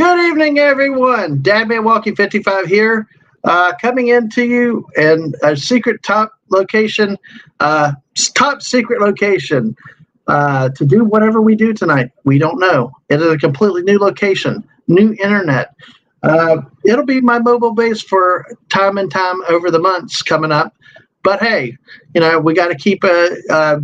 Good evening, everyone. Dadman Walking 55 here, coming into you in a secret top location, top secret location to do whatever we do tonight. We don't know. It is a completely new location, new internet. It'll be my mobile base for time and time over the months coming up. But hey, we got to keep a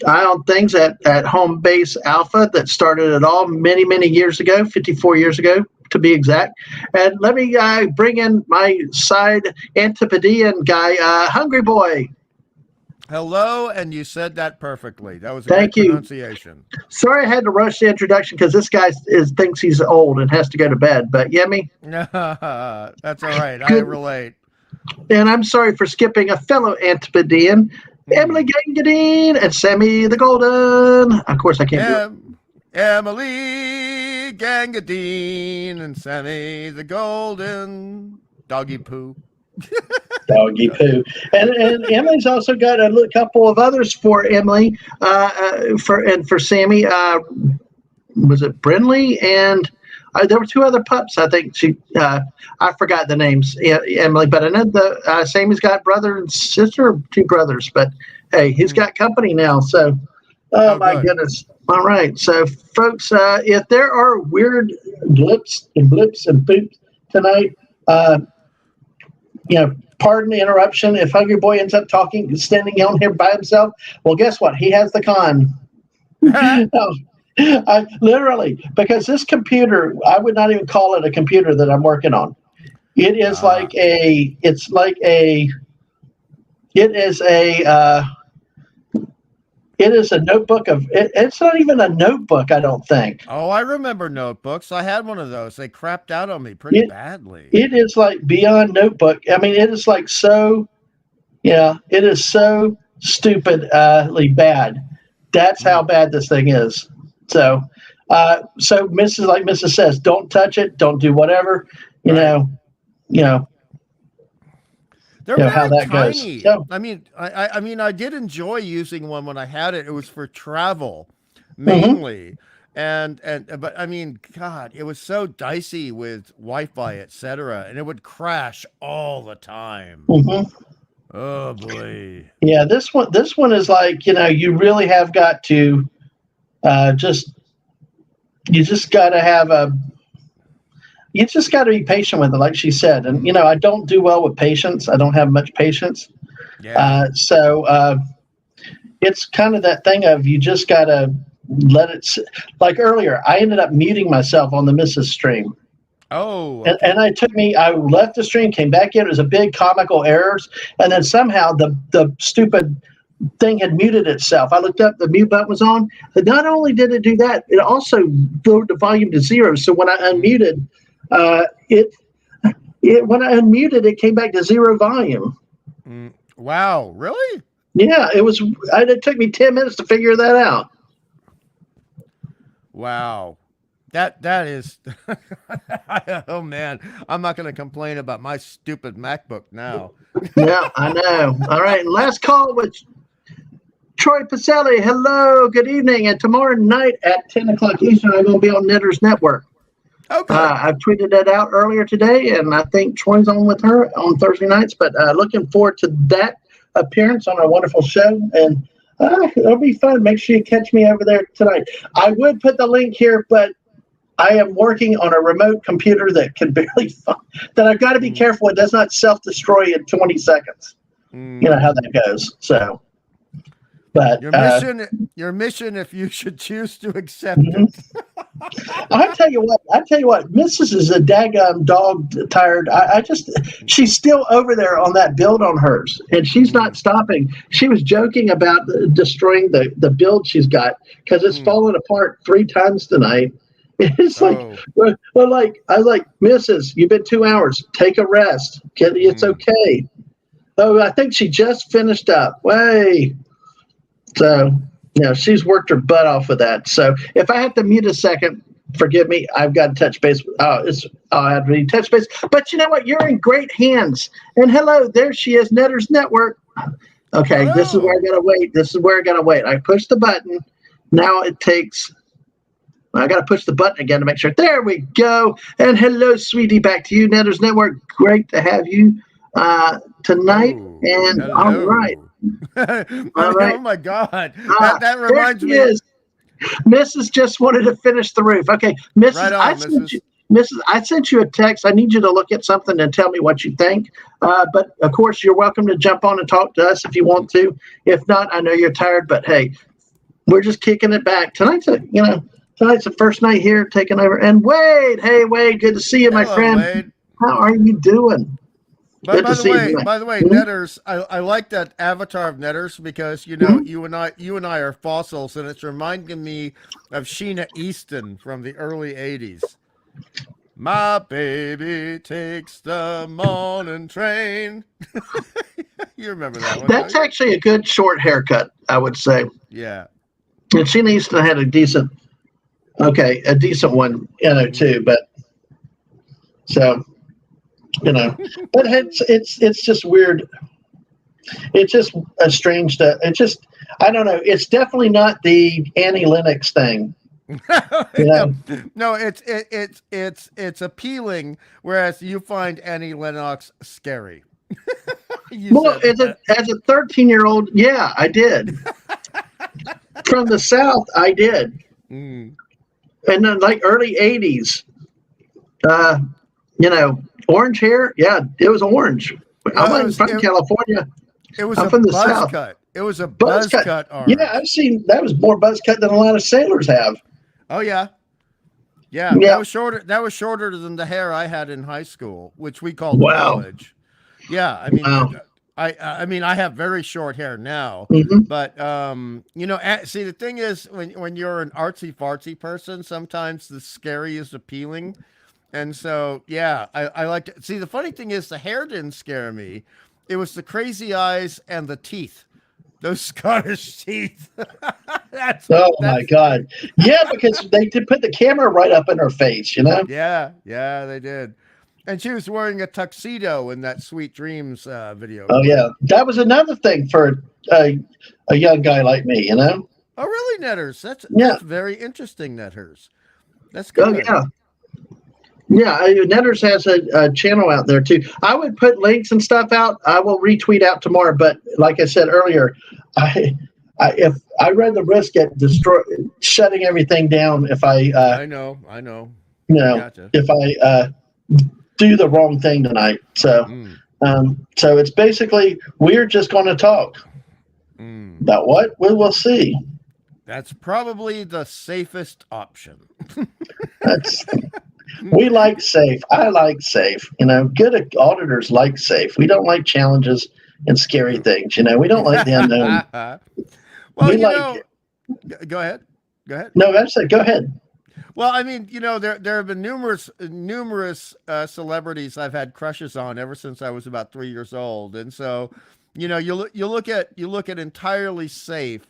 eye on things at Home Base Alpha that started it all many, many years ago, 54 years ago to be exact. And let me bring in my side Antipodean guy, Hungry Boy. Hello, and you said that perfectly. That was a Thank great you. pronunciation. Sorry I had to rush the introduction because this guy thinks he's old and has to go to bed. But me. That's all right. I Good. relate. And I'm sorry for skipping a fellow Antipodean, Emily Gangadine and Sammy the Golden. Of course, I can't do it. Emily Gangadine and Sammy the Golden. Doggy poo. Doggy poo. And Emily's also got a couple of others for Emily, for Sammy. Was it Brinley? And there were two other pups. I think I forgot the names, Emily, but I know Sammy's got brother and sister, two brothers. But hey, he's got company now. So, my good. goodness. All right. So, folks, if there are weird blips and boops tonight, pardon the interruption. If Hungry Boy ends up standing on here by himself, well, guess what? He has the con. Literally, because this computer, I would not even call it a computer that I'm working on. It is it is a notebook it's not even a notebook, I don't think. Oh, I remember notebooks. I had one of those. They crapped out on me pretty badly. It is like beyond notebook. I mean, it is like so stupidly bad. That's how bad this thing is. So Mrs. says, don't touch it, don't do whatever, They're how that tiny. goes. So, I mean, I did enjoy using one when I had it. It was for travel mainly. But I mean, God, it was so dicey with Wi-Fi, etc., and it would crash all the time. Oh boy. Yeah, this one is like, you really have got to you just got to be patient with it, like she said. And I don't do well with patience. I don't have much patience. Yeah. So it's kind of that thing of you just got to let it. Like earlier, I ended up muting myself on the Mrs. stream. Oh. Okay. And I left the stream, came back in. It was a big comical errors, and then somehow the stupid thing had muted itself. I looked up, the mute button was on. But not only did it do that, it also lowered the volume to 0. So when I unmuted, it came back to 0 volume. Wow, really? Yeah, it took me 10 minutes to figure that out. Wow. That is oh man, I'm not going to complain about my stupid MacBook now. Yeah, I know. All right, last call with Troy Pacelli. Hello, good evening. And tomorrow night at 10 o'clock Eastern, I'm going to be on Knitters Network. Okay. I've tweeted that out earlier today, and I think Troy's on with her on Thursday nights. But looking forward to that appearance on our wonderful show. And it'll be fun. Make sure you catch me over there tonight. I would put the link here, but I am working on a remote computer that can barely that I've got to be careful it does not self-destroy in 20 seconds. You know how that goes. So, but your mission, if you should choose to accept it. I tell you what, Mrs. is a daggum dog tired. She's still over there on that build on hers, and she's not stopping. She was joking about destroying the build she's got because it's fallen apart 3 times tonight. It's like, I was like, Mrs., you've been 2 hours. Take a rest. It's okay. Oh, I think she just finished up. Way. So, she's worked her butt off with that. So if I have to mute a second, forgive me. I've got to touch base. I have to touch base. But you know what? You're in great hands. And hello, there she is, Knitters Network. Okay, hello. This is where I got to wait. I push the button. Now it takes... I got to push the button again to make sure. There we go. And hello, sweetie. Back to you, Netters Network. Great to have you tonight. Oh, And all right. hello. All right. Oh my God. That There reminds she me. is. Mrs. just wanted to finish the roof. Okay, Mrs. Right on, I sent you, Mrs. I sent you a text. I need you to look at something and tell me what you think. But of course, you're welcome to jump on and talk to us if you want to. If not, I know you're tired, but hey, we're just kicking it back. Tonight's the first night here, taking over. And Wade, hey Wade, good to see you, my Hello, friend. Wade. How are you doing? But by the way, Netters, I like that avatar of Netters because you and I are fossils, and it's reminding me of Sheena Easton from the early '80s. My baby takes the morning train. You remember that one? That's right? actually a good short haircut, I would say. Yeah. And Sheena Easton had a decent one, too. But so. But it's just weird. It's just a strange. I don't know. It's definitely not the Annie Lennox thing. No, it's appealing, whereas you find Annie Lennox scary. Well, as a 13-year-old, yeah, I did. From the South, I did. And then like early '80s, orange hair, yeah, it was orange. I wasn't from California. It was I'm from the buzz South. cut. It was a buzz cut orange. Yeah, I've seen that was more buzz cut than a lot of sailors have. Oh yeah. Yeah. That was shorter. That was shorter than the hair I had in high school, which we called college. Yeah, I mean, I mean, I have very short hair now, but see, the thing is, when you're an artsy fartsy person, sometimes the scary is appealing. And so, yeah, I like to see. The funny thing is, the hair didn't scare me. It was the crazy eyes and the teeth, those Scottish teeth. My God. Yeah, because they did put the camera right up in her face, Yeah, they did. And she was wearing a tuxedo in that Sweet Dreams video. Oh, yeah. That was another thing for a young guy like me, Oh, really, Netters? That's very interesting, Netters. That's good. Oh, yeah. Yeah, Netters has a channel out there too. I would put links and stuff out. I will retweet out tomorrow. But like I said earlier, if I run the risk at shutting everything down if I I know. Gotcha. If I do the wrong thing tonight. So so it's basically we're just going to talk about what we will see. That's probably the safest option. We like safe. I like safe. Good auditors like safe. We don't like challenges and scary things. We don't like the unknown. Well, go ahead. No, I said go ahead. Well, I mean, there have been numerous celebrities I've had crushes on ever since I was about 3 years old, and so, you look at entirely safe.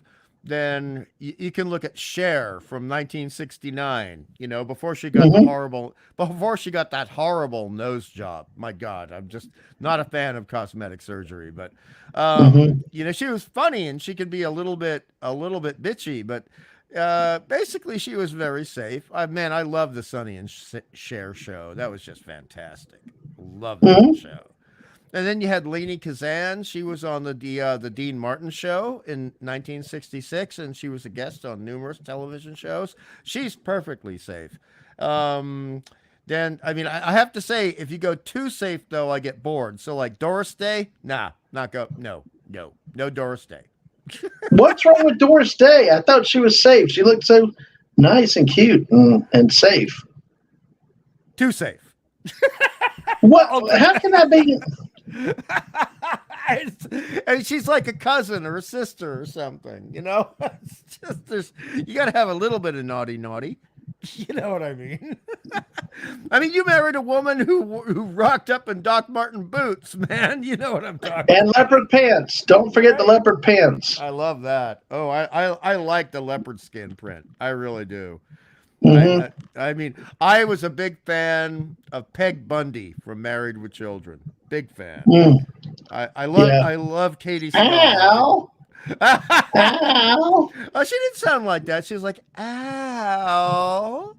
Then you can look at Cher from 1969, before she got that horrible nose job. My God, I'm just not a fan of cosmetic surgery, but she was funny and she could be a little bit bitchy, but basically she was very safe. I love the Sonny and Cher show. That was just fantastic. Love that show. And then you had Lainey Kazan. She was on the Dean Martin show in 1966, and she was a guest on numerous television shows. She's perfectly safe. Then, I have to say, if you go too safe, though, I get bored. So, like Doris Day, no Doris Day. What's wrong with Doris Day? I thought she was safe. She looked so nice and cute and safe. Too safe. What? How can that be? And she's like a cousin or a sister or something, It's just you got to have a little bit of naughty. You know what I mean? You married a woman who rocked up in Doc Marten boots, man. You know what I'm talking about. And leopard pants. Don't forget the leopard pants. I love that. Oh, I like the leopard skin print. I really do. I was a big fan of Peg Bundy from Married with Children. Big fan. I love Katie Scott. Ow. Oh, she didn't sound like that. She was like, ow.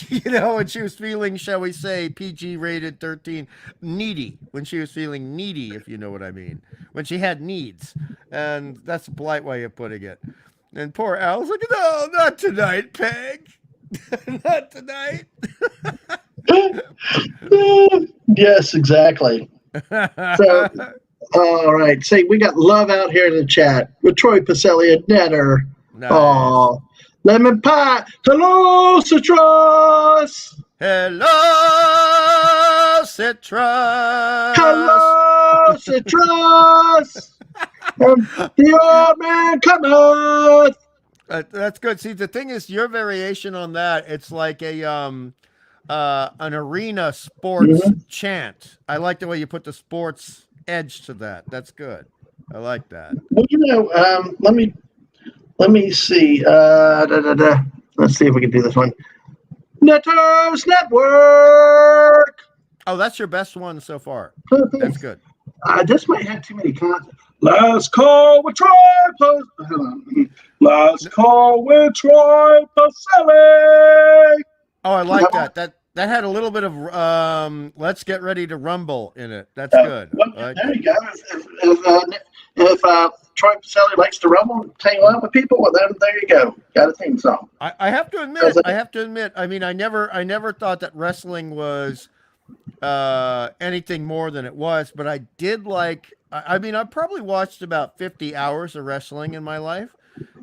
You know, when she was feeling, shall we say, PG rated 13, needy. When she was feeling needy, if you know what I mean. When she had needs. And that's a polite way of putting it. And poor Al's like, no, not tonight, Peg. Not tonight. Yes, exactly. So, all right. See, we got love out here in the chat with Troy Pacelli and Netter. Nice. Oh, lemon pie. Hello, Citrus. Hello, citrus. Hello, Citrus. And the old man cometh. That's good. See, the thing is, your variation on that, it's like an arena sports Mhm. chant. I like the way you put the sports edge to that. That's good. I like that. Well, let me see. Let's see if we can do this one. Netters Network. Oh, that's your best one so far. That's good. This might have too many content. Last call with Troy. Hold on. Last call with Troy Pacelli. Oh, I like that. That had a little bit of let's get ready to rumble in it. That's good. Well, I like there it. you go. If Troy Pacelli likes to rumble, hang out with people, well, then there you go. Got a theme song. I have to admit, I mean, I never thought that wrestling was anything more than it was, but I did like. I mean, I probably watched about 50 hours of wrestling in my life,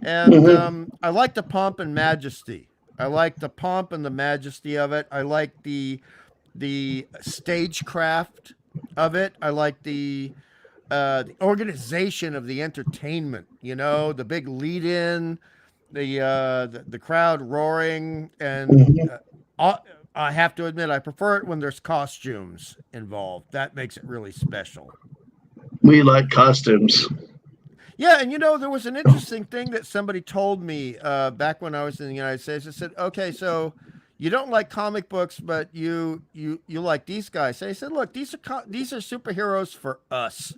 and Mm-hmm. I like the pomp and majesty. I like the pomp and the majesty of it. I like the stagecraft of it. I like the organization of the entertainment. You know, the big lead in, the crowd roaring, and Mm-hmm. I have to admit, I prefer it when there's costumes involved. That makes it really special. We like costumes. Yeah, and you know, there was an interesting thing that somebody told me back when I was in the United States. They said, "Okay, so you don't like comic books, but you like these guys." So I said, "Look, these are superheroes for us.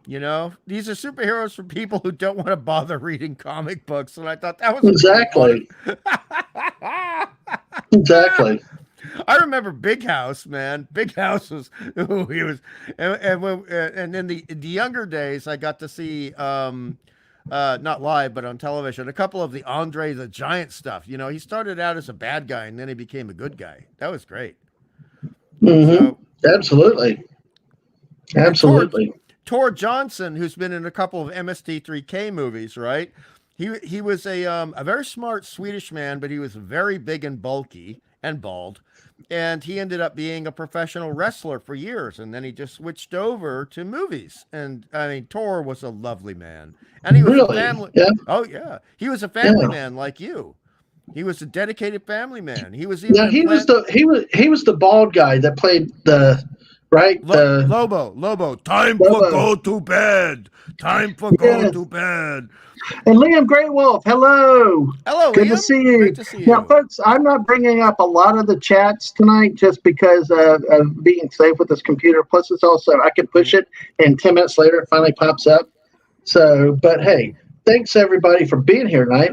You know, these are superheroes for people who don't want to bother reading comic books." And I thought that was a pretty honest. Exactly. Exactly. I remember Big House, man. Big House was who he was, and in the younger days, I got to see not live but on television a couple of the Andre the Giant stuff. You know, he started out as a bad guy and then he became a good guy. That was great. Mm-hmm. So Absolutely. and Tor Absolutely. Tor Johnson, who's been in a couple of MST3K movies, right? He was a very smart Swedish man, but he was very big and bulky and bald. And he ended up being a professional wrestler for years, and then he just switched over to movies. And I mean, Tor was a lovely man, and he was a Really. family. Yeah. Oh yeah, he was a family Yeah. man like you. He was a dedicated family man. He was even Yeah. in Plant He was the bald guy that played the right the Lobo. Time for Lobo. go to bed. Time for go Yes. to bed. And Liam Grey Wolf, hello. Hello, Good to Liam. see Great you. to see Now, you. folks, I'm not bringing up a lot of the chats tonight just because of being safe with this computer. Plus, it's also, I can push Mhm. it and 10 minutes later it finally pops up. So, but hey, thanks everybody for being here tonight.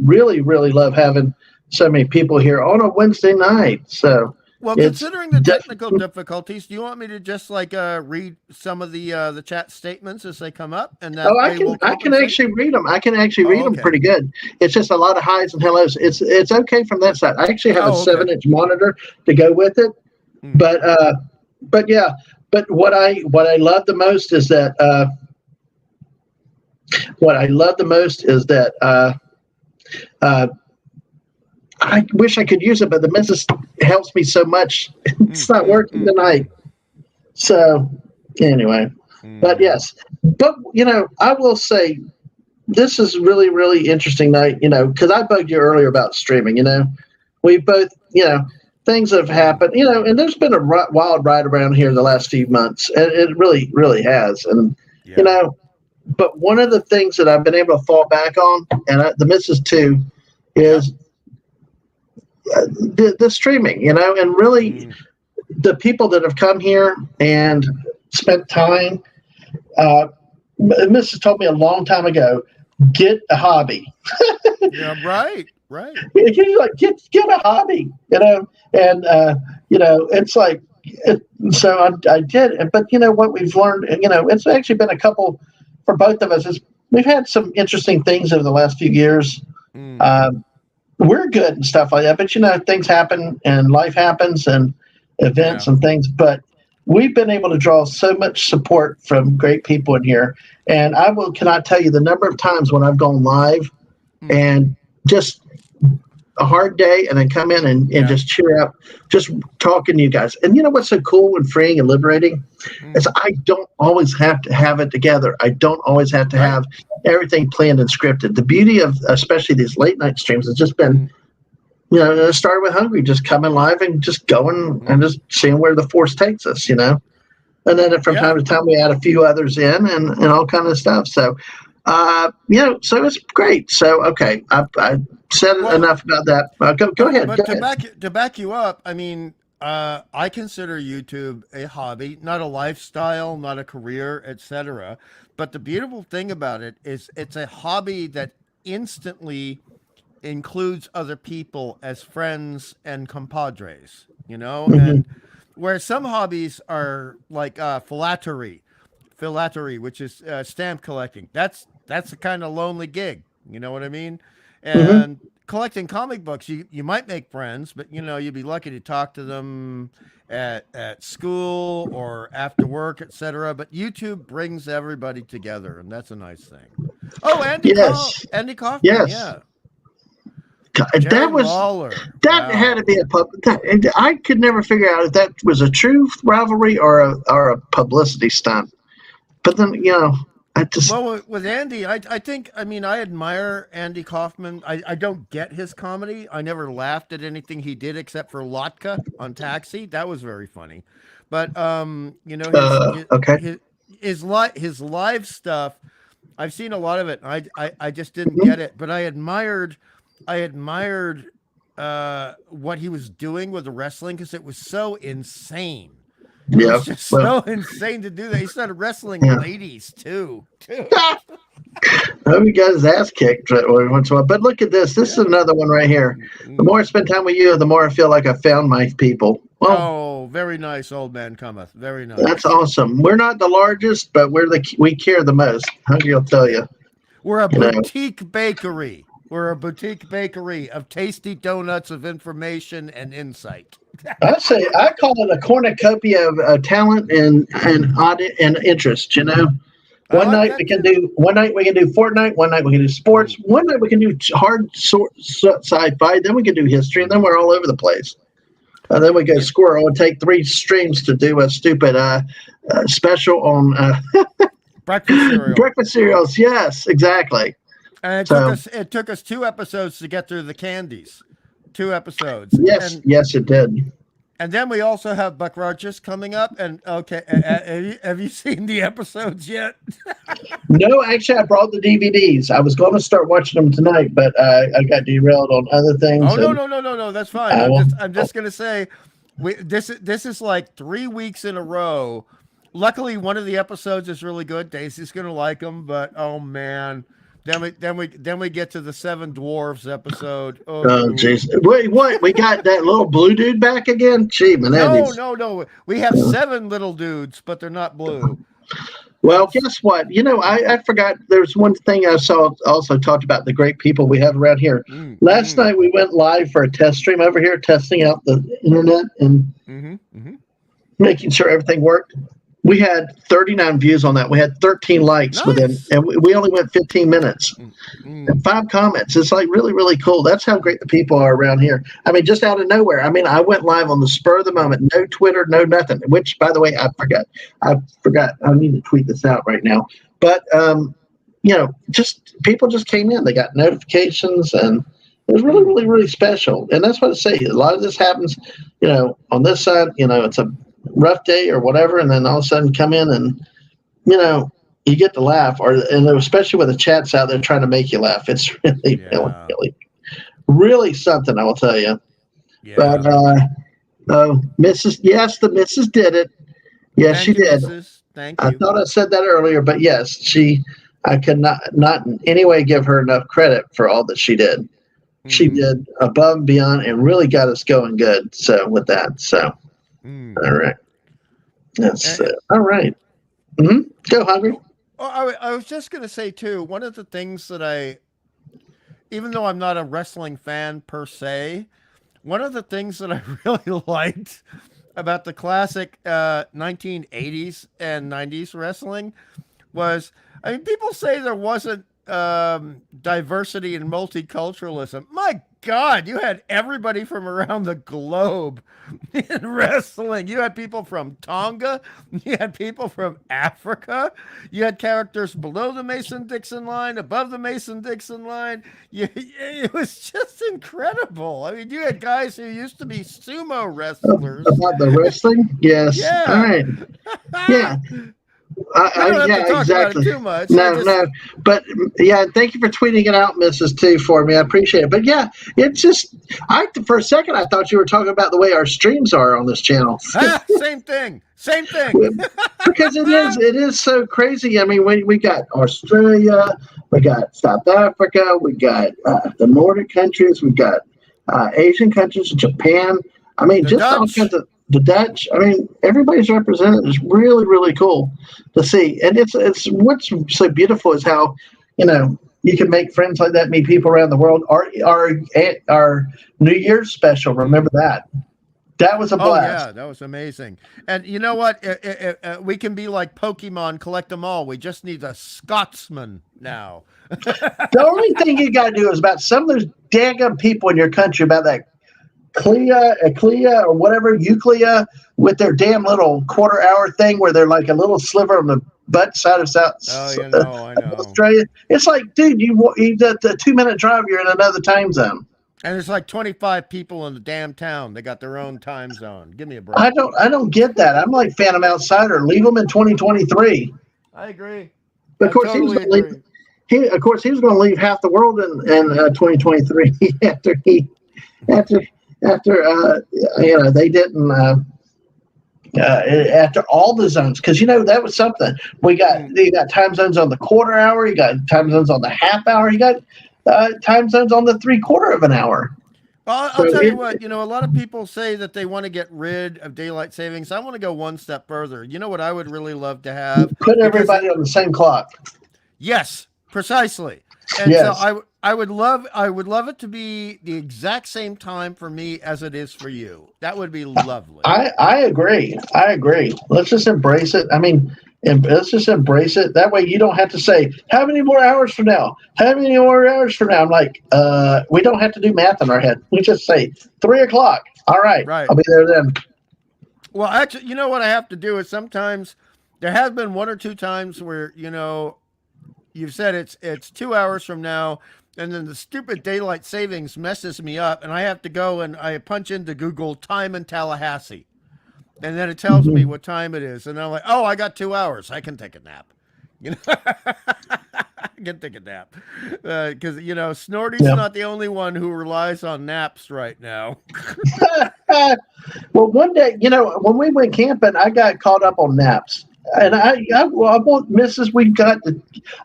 Really, really love having so many people here on a Wednesday night. So Well, it's considering the technical definitely. difficulties, do you want me to just like read some of the chat statements as they come up, and Oh, that way we'll I can compensate? actually read them. I can actually read Oh, them okay. pretty good. It's just a lot of highs and hellos. It's okay from that side. I actually have a Oh, okay. 7-inch monitor to go with it. Hmm. But yeah. But what I love the most is that uh, I wish I could use it, but the missus helps me so much. It's Mm, not mm, working mm, tonight. mm, So anyway, but mm. yes. But I will say this is really, really interesting night, because I bugged you earlier about streaming, we both, things have happened, and there's been a wild ride around here the last few months, and it really, really has. And, you Yeah. know, but one of the things that I've been able to fall back on, and the missus too, Yep. is the streaming, and really Mm, the people that have come here and spent time. Uh, Mrs. told me a long time ago, get a hobby. Yeah, right. He's like, get a hobby, and it's like, so I did, but what we've learned, it's actually been a couple for both of us. We've had some interesting things over the last few years. Mm, Um, we're good and stuff like that, but things happen and life happens and yeah. events and things, but we've been able to draw so much support from great people in here. And cannot tell you the number of times when I've gone live Mm, and just a hard day and then come in and yeah. just cheer up, just talking to you guys. And you know what's so cool and freeing and liberating is Mm, I don't always have to have it together. I don't always have to right. have everything planned and scripted. The beauty of especially these late night streams has just been, Mm, it started with Hungry, just coming live and just going and mm, just seeing where the force takes us. And then from yeah. time to time we add a few others in and all kind of stuff. So, so it's great. So, okay, I said Well, enough about that. Go ahead. Go but ahead. to back you up, I mean, I consider YouTube a hobby, not a lifestyle, not a career, etc. But the beautiful thing about it is it's a hobby that instantly includes other people as friends and compadres, Hmm. and where some hobbies are like philately, which is stamp collecting. That's a kind of lonely gig. You know what I mean? Hmm. And collecting comic books, you might make friends, but you'd be lucky to talk to them at school or after work, etc. But YouTube brings everybody together, and that's a nice thing. Oh, Yes. Andy Kaufman, Yes. yeah. That Jerry was Lawler. that had to Wow. be and I could never figure out if that was a true rivalry or a publicity stunt. But then I just Well, with Andy, I think, I mean, I admire Andy Kaufman. I don't get his comedy. I never laughed at anything he did except for Lotka on Taxi. That was very funny. But, okay. his live stuff, I've seen a lot of it. I just didn't Hmm. get it, but I admired what he was doing with the wrestling because it was so insane. It Yeah. was just Well. so insane to do that. He started wrestling Yeah. ladies too. Dude. I hope he got his ass kicked every once in a while. But look at this. This is Yeah. another one right here. The Mm. more I spend time with you, the more I feel like I found my people. Well, Oh, very nice, old man cometh. Very that's nice. awesome. We're not the largest, but we care the most. Hungry will tell Yeah. you. We're a You know. boutique bakery. We're a boutique bakery of tasty donuts of information and insight. I call it a cornucopia of talent and audit and interest. I like that too. One night we can do Fortnite. One night we can do sports. Mm, One night we can do hard sci-fi. Then we can do history, and then we're all over the place. And then we go yeah. squirrel and take 3 streams to do a stupid special on Breakfast cereal. breakfast cereals. Yes, exactly. And So it took us 2 episodes to get through the candies. 2 episodes. yes, And yes, it did. And then we also have Buck Rogers coming up. And okay, have you seen the episodes yet? No, actually, I brought the DVDs. I was going to start watching them tonight, but I got derailed on other Oh things, no, and no, no, no, no. That's fine. I I'm will. just I'm just gonna say, this is like 3 weeks in a row. Luckily, one of the episodes is really good. Daisy's gonna like them, but oh man, then we get to the Seven Dwarfs episode. Oh, Oh jeez. Wait, what? We got that little blue dude back again? Gee, no, Menendez. no, no. We have seven little dudes, but they're not blue. Well, That's guess what? I forgot. There's one thing I saw also talked about the great people we have around here. mm, Last mm, night we went live for a test stream over here, testing out the internet and mm-hmm, mm-hmm. making sure everything worked. We had 39 views on that. We had 13 likes within, Nice. and we only went 15 minutes Mm, mm, and 5 comments. It's like really, really cool. That's how great the people are around here. I mean, just out of nowhere. I mean, I went live on the spur of the moment. No Twitter, no nothing. Which, by the way, I forgot. I forgot. I need to tweet this out right now. But just people just came in. They got notifications, and it was really, mm. really, really special. And that's what I say. A lot of this happens, on this side. It's a rough day or whatever, and then all of a sudden come in and you know you get to laugh, and especially with the chats out there trying to make you laugh. It's really, really, Yeah, really, really something. I will tell you. But yeah. Mrs. Yes, the Missus did it. Yes, she Thank you, did. Mrs. Thank I you. thought I said that earlier, but yes, I could not in any way give her enough credit for all that she did. She Mm. did above and beyond and really got us going good. So with that, so Mm. all right, that's And, all right. Go Hungry. I was just going to say, too, one of the things that even though I'm not a wrestling fan per se, one of the things that I really liked about the classic 1980s and 90s wrestling was, I mean, people say there wasn't diversity and multiculturalism. My God, you had everybody from around the globe in wrestling. You had people from Tonga, you had people from Africa, you had characters below the Mason-Dixon line, above the Mason-Dixon line. It was just incredible. I mean, you had guys who used to be sumo wrestlers. About the wrestling, yes. All Yeah. right, yeah. We don't have to Yeah, talk about it exactly. too much. I No, just no, but yeah, thank you for tweeting it out, Mrs. Two, for me. I appreciate it. But yeah, it's just, for a second, I thought you were talking about the way our streams are on this channel. same thing. Same thing. Because it is so crazy. I mean, we got Australia, we got South Africa, we got the Nordic countries, we got Asian countries, Japan. I mean, The just all kinds Dutch. of the Dutch. I mean, everybody's represented. It's really, really cool to see. And it's what's so beautiful is how, you can make friends like that, meet people around the world. Our New Year's special, remember that? That was a Oh blast. yeah, that was amazing. And you know what? We can be like Pokemon, collect them all. We just need a Scotsman now. The only thing you got to do is about some of those daggum people in your country about that Eclea, or whatever, Euclea, with their damn little quarter-hour thing where they're like a little sliver on the butt side of Oh, I know. Australia. It's like, dude, you the 2-minute drive, you're in another time zone. And there's like 25 people in the damn town. They got their own time zone. Give me a break. I don't get that. I'm like Phantom Outsider. Leave them in 2023. I agree. But I of course, totally agree. he was going to leave half the world in 2023 after they didn't after all the zones, because that was something. You got time zones on the quarter hour, you got time zones on the half hour, you got time zones on the 3/4 of an hour. Well, I'll tell you what, a lot of people say that they want to get rid of daylight savings. I want to go one step further. You know what I would really love to have? Put everybody on the same clock. Yes, precisely. And yes. So I would love it to be the exact same time for me as it is for you. That would be lovely. I agree. Let's just embrace it. I mean, let's just embrace it. That way you don't have to say, how many more hours from now? How many more hours from now? I'm like, we don't have to do math in our head. We just say 3:00. All right. I'll be there then. Well, actually, you know what I have to do is sometimes there has been one or two times where, you've said it's 2 hours from now, and then the stupid daylight savings messes me up, and I have to go and I punch into Google time in Tallahassee, and then it tells me what time it is, and I'm like, oh, I got 2 hours. I can take a nap. I can take a nap because Snorty's not the only one who relies on naps right now. Well, one day, when we went camping, I got caught up on naps. And I won't, Mrs.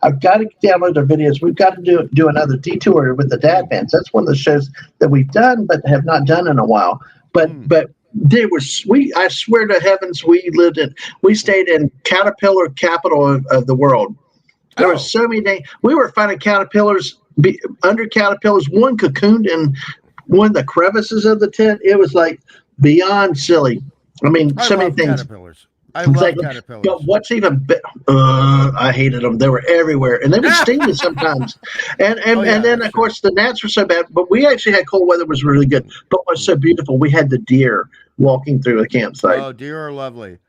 I've got to download their videos. We've got to do another detour with the Dadmans. That's one of the shows that we've done, but have not done in a while. But they were sweet. I swear to heavens, we stayed in caterpillar capital of the world. There were so many days. We were finding caterpillars under caterpillars. One cocooned in one of the crevices of the tent. It was like beyond silly. I mean, so many things. Caterpillars. I love caterpillars. But what's even I hated them. They were everywhere, and they would sting me sometimes. And then of course the gnats were so bad. But we actually had cold weather, was really good. But what's so beautiful, we had the deer walking through the campsite. Oh, deer are lovely.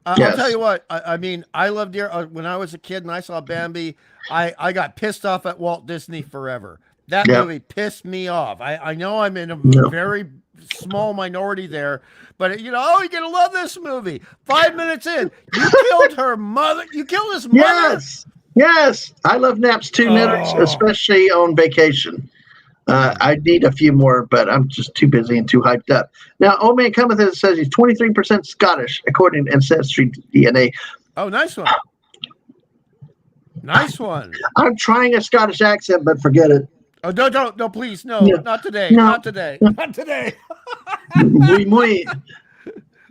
Yes. I'll tell you what. I mean, I love deer. When I was a kid and I saw Bambi, I got pissed off at Walt Disney forever. That movie pissed me off. I know I'm in a very small minority there, but you're gonna love this movie. 5 minutes in, you killed her mother. You killed his mother. Yes. I love naps too, especially on vacation. I need a few more, but I'm just too busy and too hyped up. Now, Old Man Cometh says he's 23% Scottish, according to Ancestry DNA. Oh, nice one. Nice one. I'm trying a Scottish accent, but forget it. Oh, no, please, no, Yeah. not today, No. not today, not today. Muy,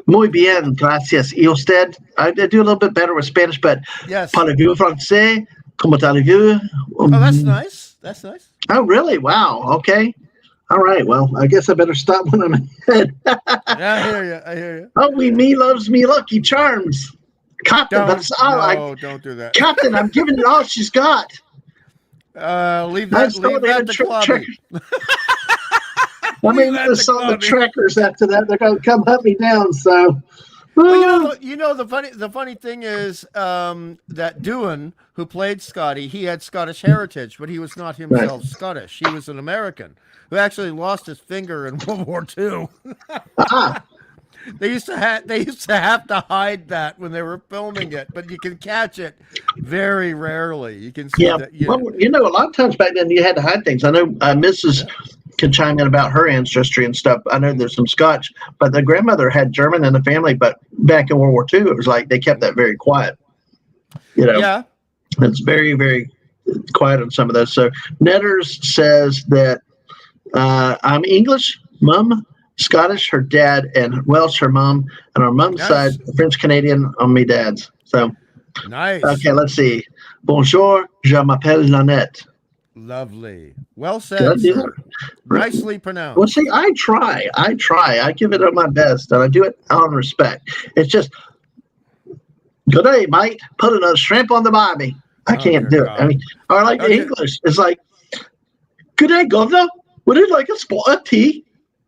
muy bien, gracias. Y usted? I do a little bit better with Spanish, but Yes. parlez-vous français? Comment allez-vous? Oh, that's nice. That's nice. Oh, really? Wow. Okay. All right. Well, I guess I better stop when I'm ahead. Yeah, I hear you. I hear you. Oh, me loves me Lucky Charms. Captain, but Don't, it's all no, don't do that. Captain, I'm giving it all she's got. Leave that to Clubby. I mean, I saw the trekkers after that. They're going to come hunt me down. So, well, the funny thing is that Doohan, who played Scotty, he had Scottish heritage, but he was not himself Scottish. He was an American who actually lost his finger in World War II. They used to have to hide that when they were filming it, but you can catch it very rarely. You can see that. Well, a lot of times back then you had to hide things. I know Mrs. can chime in about her ancestry and stuff. I know there's some Scotch, but the grandmother had German in the family. But back in World War II, it was like they kept that very quiet. Yeah, it's very, very quiet on some of those. So Netters says that I'm English, Mum. Scottish, her dad, and Welsh, her mom, and our mom's side, French Canadian on me dad's. So, nice. Okay, let's see. Bonjour, je m'appelle Nanette. Lovely. Well said, sir. Nicely pronounced. Well, see, I try. I give it my best, and I do it on respect. It's just, good day, mate. Put another shrimp on the barbie. I can't do it. I mean, or like the English. It's like, good day, governor. Would you like a spot of tea?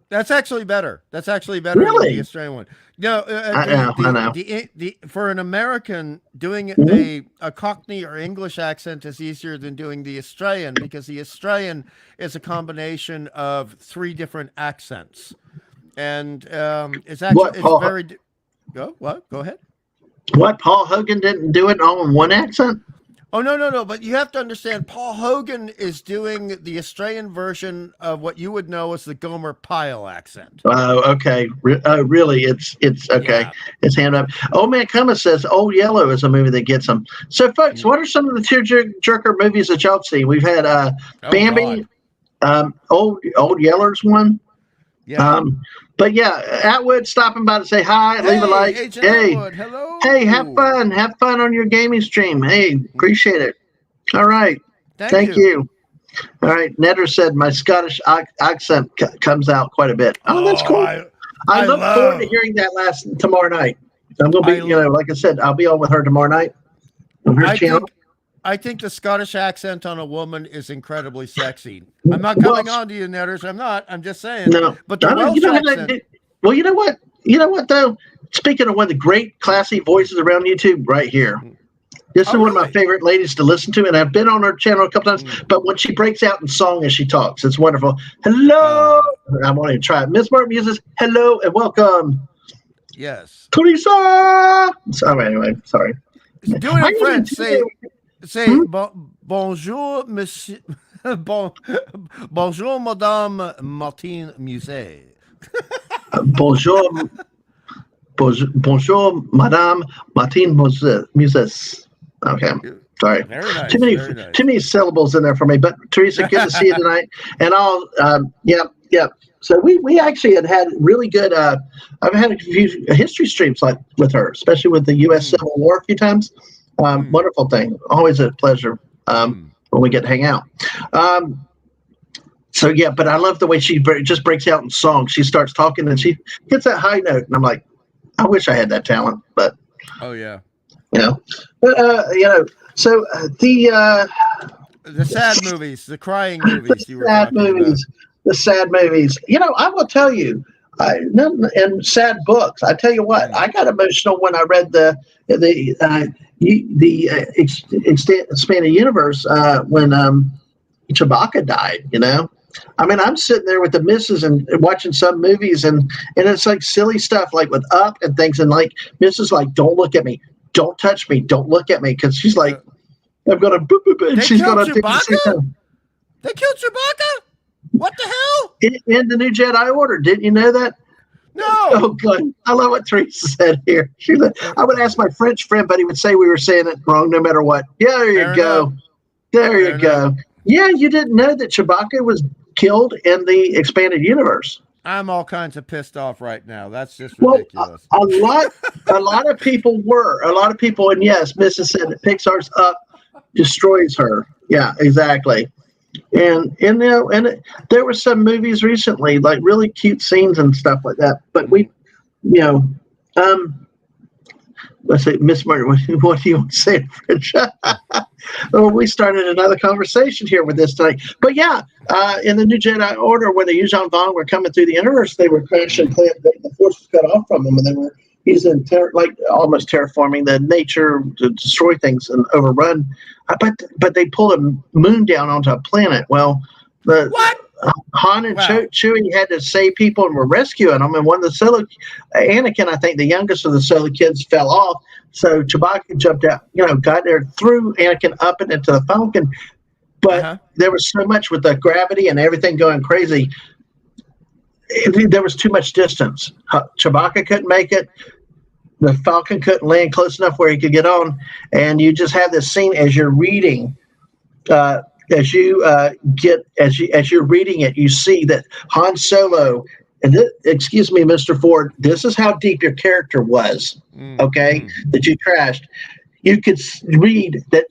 That's actually better. Really? Than the Australian one. No, I know. For an American, doing a Cockney or English accent is easier than doing the Australian, because the Australian is a combination of 3 different accents, and it's very. Go ahead. What, Paul Hogan didn't do it all in one accent? Oh, no. But you have to understand, Paul Hogan is doing the Australian version of what you would know as the Gomer Pyle accent. Oh, okay. Really? It's okay. Yeah. It's hand up. Old Man Coma says Old Yellow is a movie that gets them. So, folks, what are some of the tearjerker movies that y'all see? We've had Bambi, Old Yellow's one. Yeah. But yeah, Atwood stopping by to say hi, leave a like. Agent Atwood, hello. Hey, have fun on your gaming stream. Hey, appreciate it. All right, thank you. All right, Netter said my Scottish accent comes out quite a bit. Oh, that's cool. I look forward to hearing that tomorrow night. I'm gonna be, like I said, I'll be on with her tomorrow night on her channel. I think the Scottish accent on a woman is incredibly sexy. I'm not coming on to you, Netters. I'm not. I'm just saying. No, but the Welsh accent. Well, you know what? You know what, though? Speaking of one of the great classy voices around YouTube, right here. This is one of my favorite ladies to listen to, and I've been on her channel a couple times. But when she breaks out in song as she talks, it's wonderful. Hello. I want to try it. Miss Martin uses hello and welcome. Yes. Teresa. So anyway, sorry. Do it in French. Say bonjour, monsieur. Bonjour, Madame Martine Musset. Bonjour, Madame Martine Musset. Okay, sorry. Very nice. Too many syllables in there for me. But Teresa, good to see you tonight. And I'll, yeah. So we actually had really good. I've had a few history streams like with her, especially with the U.S. Civil War a few times. Wonderful thing. Always a pleasure when we get to hang out. So yeah, but I love the way she just breaks out in song. She starts talking and she hits that high note, and I'm like, I wish I had that talent. But oh yeah, So the sad movies, the crying movies, the sad movies. I will tell you. And sad books. I tell you what, I got emotional when I read the expanded universe when Chewbacca died. I mean, I'm sitting there with the missus and watching some movies, and it's like silly stuff, like with Up and things, and like missus like, don't look at me, don't touch me, don't look at me, because she's like, I'm gonna boop boop, and she's gonna do the same thing. They killed Chewbacca. What the hell? In the new Jedi Order, didn't you know that? No. Oh, good. I love what Teresa said here. I would ask my French friend, but he would say we were saying it wrong no matter what. Yeah, there you Fair enough. go. There you Fair enough. go. Yeah, you didn't know that Chewbacca was killed in the expanded universe. I'm all kinds of pissed off right now. That's just Well, ridiculous. a lot of people were. A lot of people, and yes, Mrs. said that Pixar's Up destroys her. Yeah, exactly. There were some movies recently, like really cute scenes and stuff like that. But you know, um, let's say, Miss Martin, what do you want to say in French? Well, we started another conversation here with this tonight. But yeah, in the New Jedi Order, when the Yuuzhan Vong were coming through the universe, they were crashing. The force was cut off from them, and they were using almost terraforming the nature to destroy things and overrun. But they pulled a moon down onto a planet. Well, the What? Han and Wow. Chewie had to save people and were rescuing them. And one of the solo, Anakin, I think the youngest of the solo kids, fell off. So Chewbacca jumped out, got there, threw Anakin up and into the Falcon. But there was so much with the gravity and everything going crazy. There was too much distance. Chewbacca couldn't make it. The Falcon couldn't land close enough where he could get on. And you just have this scene as you're reading. As you're reading it, you see that Han Solo, and excuse me, Mr. Ford, this is how deep your character was. Okay, that you crashed. You could read that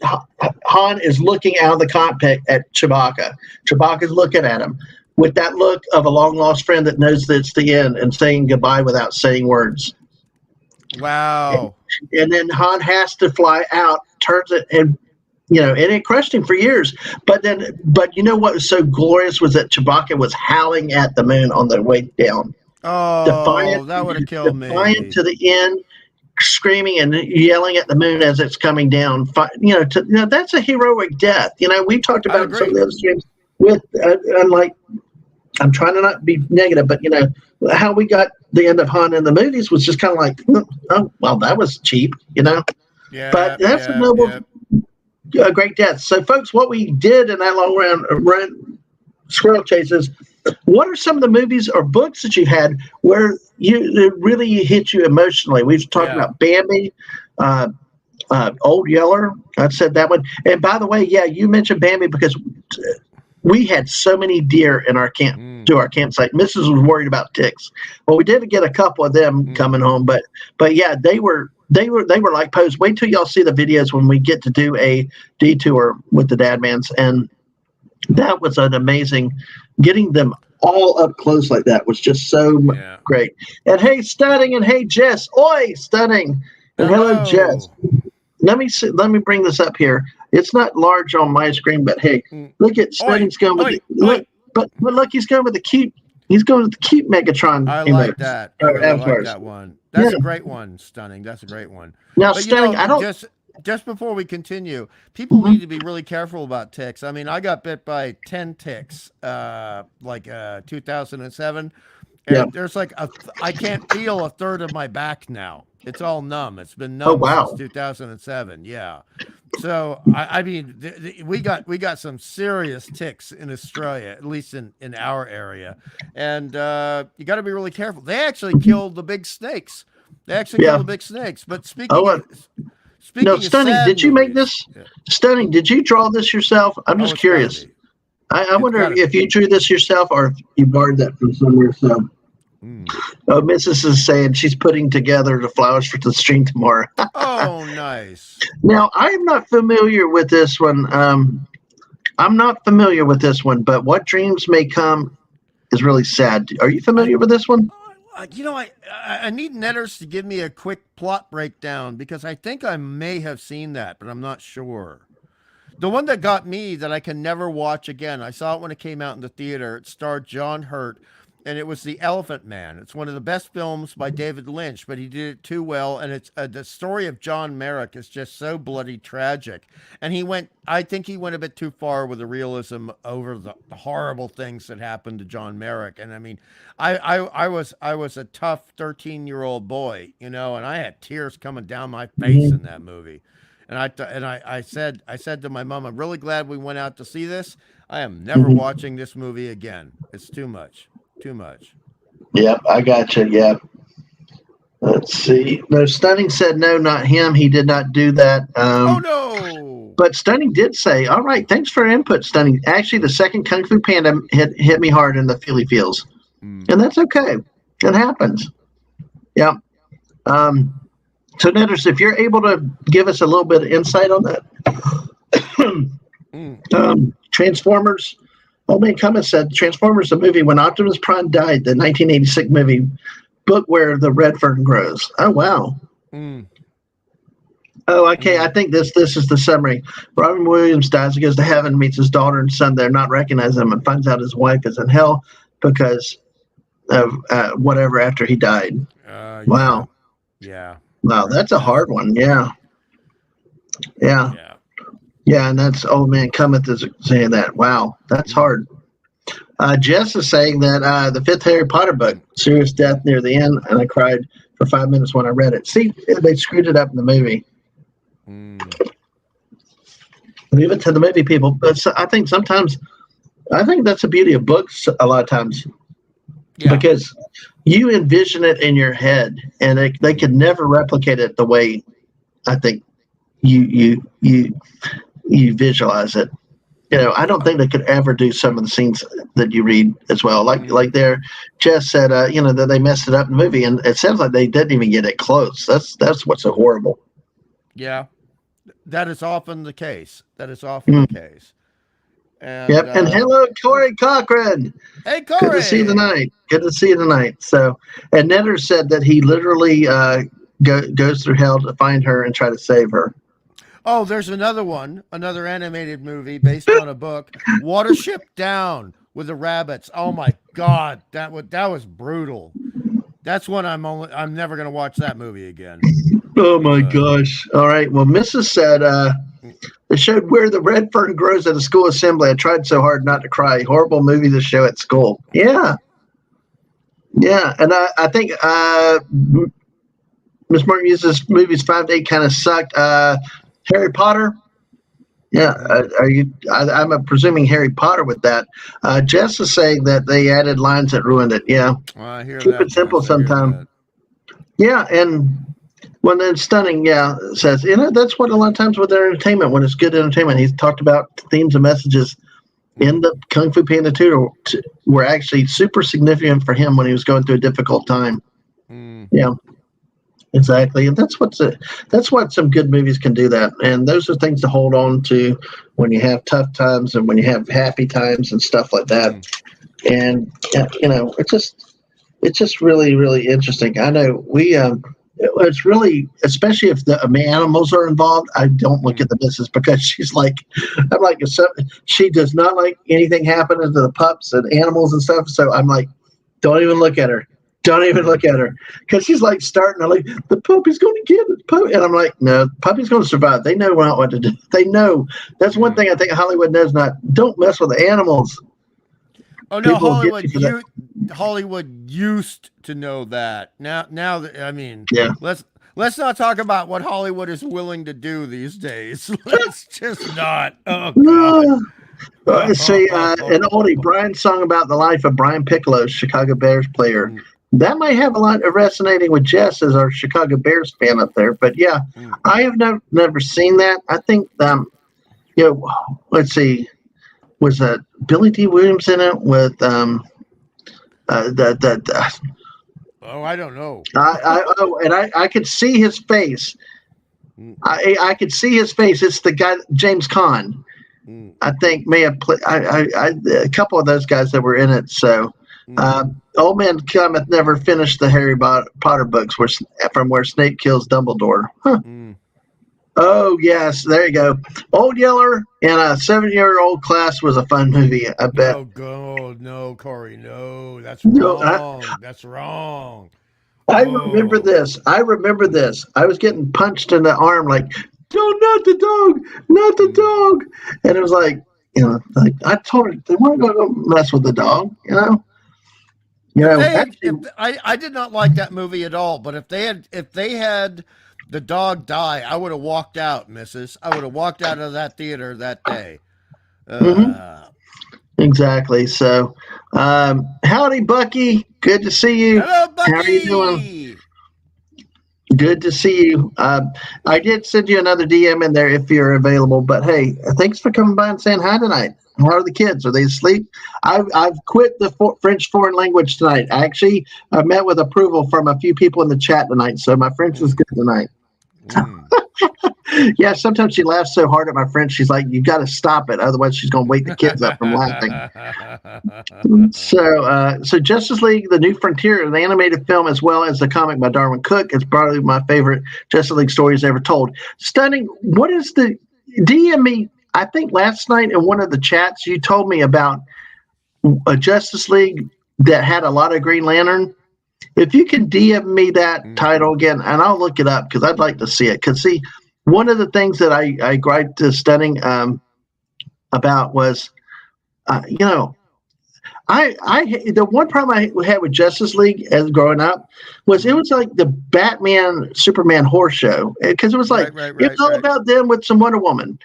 Han is looking out of the cockpit at Chewbacca. Chewbacca's looking at him with that look of a long lost friend that knows that it's the end and saying goodbye without saying words. Wow. And then Han has to fly out, turns it, and it crushed him for years. But you know what was so glorious was that Chewbacca was howling at the moon on the way down. Oh, Defiant, that would have killed me. Defiant to the end, screaming and yelling at the moon as it's coming down. That's a heroic death. We've talked about some of the other streams with, unlike, I'm trying to not be negative, but how we got the end of Han in the movies was just kind of like, oh, well, that was cheap, Yeah. But that's a noble. A great death. So, folks, what we did in that long run squirrel chases, what are some of the movies or books that you've had where it really hit you emotionally? We've talked about Bambi, Old Yeller. I said that one. And by the way, you mentioned Bambi because we had so many deer in our camp to our campsite. Mrs. was worried about ticks. Well, we did get a couple of them coming home, but yeah, they were like posed. Wait till y'all see the videos when we get to do a detour with the Dadmans, and that was an amazing. Getting them all up close like that was just so great. And hey, Stunning, and hey, Jess, oi, Stunning, and hello, Jess. Let me bring this up here. It's not large on my screen, but hey, look at Stunning's going with but look, he's going with the cute. He's going with the cute Megatron. I like that. I really like that one. That's a great one, Stunning. That's a great one. Now, Stunning, I don't. Just before we continue, people need to be really careful about ticks. I mean, I got bit by 10 ticks, 2007. And there's I can't feel a third of my back now. It's all numb. It's been numb since 2007. Yeah. So I mean, we got some serious ticks in Australia, at least in our area, and you got to be really careful. They actually killed the big snakes. But speaking. No, Stunning, did you make this? Yeah. Stunning, did you draw this yourself? I'm just curious. I wonder if you drew this yourself or if you borrowed that from somewhere. So, Mrs. is saying she's putting together the flowers for the stream tomorrow. Oh, nice. Now, I am not familiar with this one. But What Dreams May Come is really sad. Are you familiar with this one? I need Netters to give me a quick plot breakdown because I think I may have seen that, but I'm not sure. The one that got me that I can never watch again, I saw it when it came out in the theater. It starred John Hurt, and it was The Elephant Man. It's one of the best films by David Lynch, but he did it too well, and it's the story of John Merrick is just so bloody tragic. And I think he went a bit too far with the realism over the horrible things that happened to John Merrick. And I mean, I was a tough 13-year-old boy, and I had tears coming down my face in that movie. And I said to my mom, I'm really glad we went out to see this. I am never watching this movie again. It's too much. Yep, I got you. Yep. Let's see. No, Stunning said no, not him. He did not do that. Oh no. But Stunning did say, "All right, thanks for your input, Stunning." Actually, the second Kung Fu Panda hit me hard in the feely feels, and that's okay. It happens. Yep. So, Netters, if you're able to give us a little bit of insight on that, Transformers. Old Man Cummins said Transformers, the movie when Optimus Prime died, the 1986 movie, book where the red fern grows. Oh wow. Oh, okay. I think this is the summary. Robin Williams dies. He goes to heaven, meets his daughter and son there, not recognize him, and finds out his wife is in hell because of whatever after he died. Wow. Yeah. Wow, that's a hard one. Yeah. Yeah, and that's Old Man Cometh is saying that. Wow, that's hard. Jess is saying that the fifth Harry Potter book, serious death near the end, and I cried for 5 minutes when I read it. See, they screwed it up in the movie. Leave it to the movie people. But I think that's the beauty of books a lot of times. Yeah. Because you envision it in your head, and they could never replicate it the way I think you visualize it. I don't think they could ever do some of the scenes that you read as well. Like there, Jess said, that they messed it up in the movie, and it sounds like they didn't even get it close. That's what's so horrible. Yeah, that is often the case. The case. And, and hello, Corey Cochran. Hey, Corey. Good to see you tonight. So, and Netter said that he literally goes through hell to find her and try to save her. Oh, there's another animated movie based on a book, Watership Down with the rabbits. Oh my God, that was brutal. That's one I'm never gonna watch that movie again. Oh my gosh! All right. Well, Mrs. said they showed where the red fern grows at a school assembly. I tried so hard not to cry. Horrible movie to show at school. Yeah, and I think Miss Martin uses movies 5 to 8 kind of sucked. Harry Potter. Yeah, I'm presuming Harry Potter with that. Jess is saying that they added lines that ruined it. Yeah, I hear keep that, it simple sometimes. Yeah, and when it's stunning, says that's what a lot of times with their entertainment, when it's good entertainment, he's talked about themes and messages in the Kung Fu Panda 2 were actually super significant for him when he was going through a difficult time. Yeah. Exactly, and that's what some good movies can do. That, and those are things to hold on to when you have tough times and when you have happy times and stuff like that. And it's just really, really interesting. I know it's really, especially if the animals are involved. I don't look at the missus because she's like, I'm like, she does not like anything happening to the pups and animals and stuff. So I'm like, don't even look at her. Don't even look at her, because she's like starting to like, the puppy's going to get it. And I'm like, no, puppy's going to survive. They know what to do. They know. That's one thing I think Hollywood knows. Don't mess with the animals. Oh no, Hollywood used to know that. Now, I mean, let's not talk about what Hollywood is willing to do these days. Let's just not. Oh God. See, an oldie, Brian's song about the life of Brian Piccolo, Chicago Bears player. That might have a lot of resonating with Jess as our Chicago Bears fan up there. But yeah, I have never seen that. I think, let's see, was Billy D. Williams in it with oh, I don't know. I could see his face. I could see his face. It's the guy, James Caan. I think may have played a couple of those guys that were in it. So, Old Man Cometh never finished the Harry Potter books from where Snape kills Dumbledore. Huh. Oh yes, there you go. Old Yeller in a 7-year-old class was a fun movie. I bet. No, Corey, no, that's wrong. That's wrong. I remember this. I was getting punched in the arm, like, no, not the dog. And it was like, I told her they weren't going to mess with the dog, I did not like that movie at all. But if they had the dog die, I would have walked out, Mrs. I would have walked out of that theater that day. Yeah, Exactly. So, howdy, Bucky. Good to see you. Hello, How are you doing? Bucky. Good to see you. I did send you another DM in there if you're available. But hey, thanks for coming by and saying hi tonight. How are the kids? Are they asleep? I've quit the French foreign language tonight. I actually met with approval from a few people in the chat tonight, so my French was Mm, good tonight. mm. Yeah, sometimes she laughs so hard at my French, she's like, "You got to stop it, otherwise she's going to wake the kids up from laughing." So Justice League: The New Frontier, an animated film as well as the comic by Darwin Cook, is probably my favorite Justice League stories ever told. Stunning. What is the DM me? I think last night in one of the chats you told me about a Justice League that had a lot of Green Lantern. If you can DM me that title again, and I'll look it up because I'd like to see it. Because see, one of the things that I griped to Stunning about was, you know, the one problem I had with Justice League as growing up was it was like the Batman Superman horse show because it was like it's all about them with some Wonder Woman.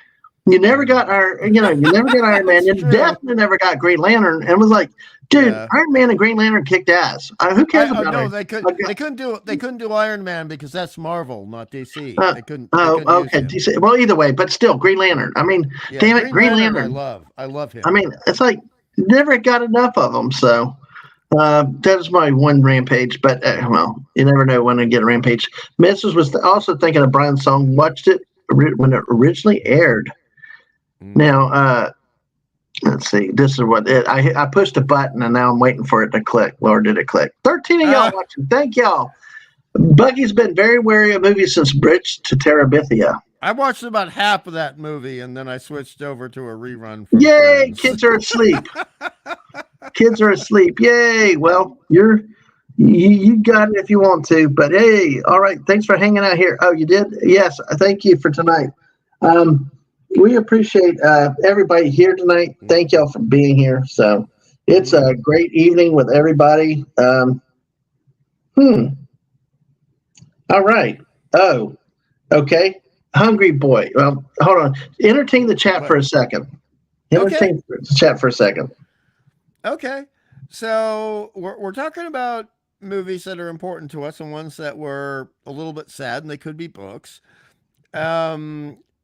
You never got you never got Iron Man, and definitely never got Green Lantern. And it was like, dude, Iron Man and Green Lantern kicked ass. Who cares about no, it? they couldn't do Iron Man because that's Marvel, not DC. They couldn't. Okay, DC. Well, either way, but still, Green Lantern. I mean, damn it, Green Lantern. I love him. I mean, it's like never got enough of them. So that is my one rampage. But well, you never know when I get a rampage. Mrs. was also thinking of Brian's song. Watched it when it originally aired. Now, let's see. This is what I pushed a button and now I'm waiting for it to click. Lord, did it click? 13 of y'all watching. Thank y'all. Buggy's been very wary of movies since Bridge to Terabithia. I watched about half of that movie and then I switched over to a rerun. Yay! Friends. Kids are asleep. Kids are asleep. Yay! Well, you got it if you want to. But hey, all right. Thanks for hanging out here. Oh, you did? Yes. Thank you for tonight. We appreciate everybody here tonight. Thank y'all for being here. So it's a great evening with everybody. All right. Oh, okay. Hungry boy. Well, hold on. Entertain the chat for a second. Entertain the chat for a second. Okay. So we're talking about movies that are important to us and ones that were a little bit sad, and they could be books.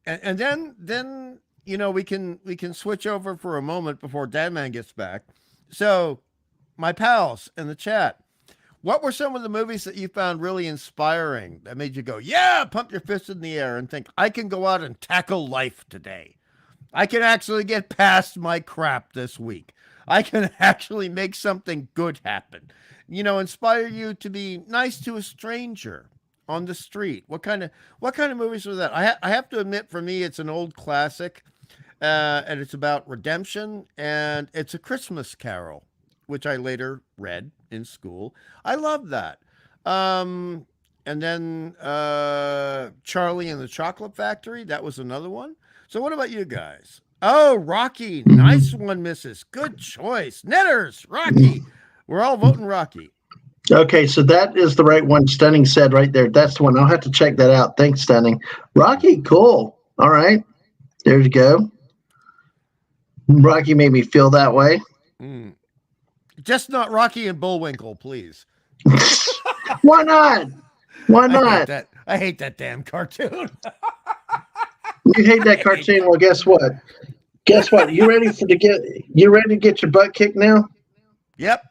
And then we can switch over for a moment before Dadman gets back. So, my pals in the chat, what were some of the movies that you found really inspiring that made you go, yeah, pump your fist in the air and think, I can go out and tackle life today. I can actually get past my crap this week. I can actually make something good happen. Inspire you to be nice to a stranger on the street. What kind of movies are that? I have to admit, for me, it's an old classic, and it's about redemption, and it's A Christmas Carol, which I later read in school. I love that. And then Charlie and the Chocolate Factory, that was another one. So what about you guys? Oh, Rocky, nice one, Mrs. Good choice. Netters, Rocky. We're all voting Rocky. Okay, so that is the right one. Stunning said right there. That's the one. I'll have to check that out. Thanks, Stunning. Rocky, cool. All right. There you go. Rocky made me feel that way. Just not Rocky and Bullwinkle, please. Why not? Why not? I hate that damn cartoon. You hate that cartoon? Well, guess what? Guess what? You ready to get your butt kicked now? Yep.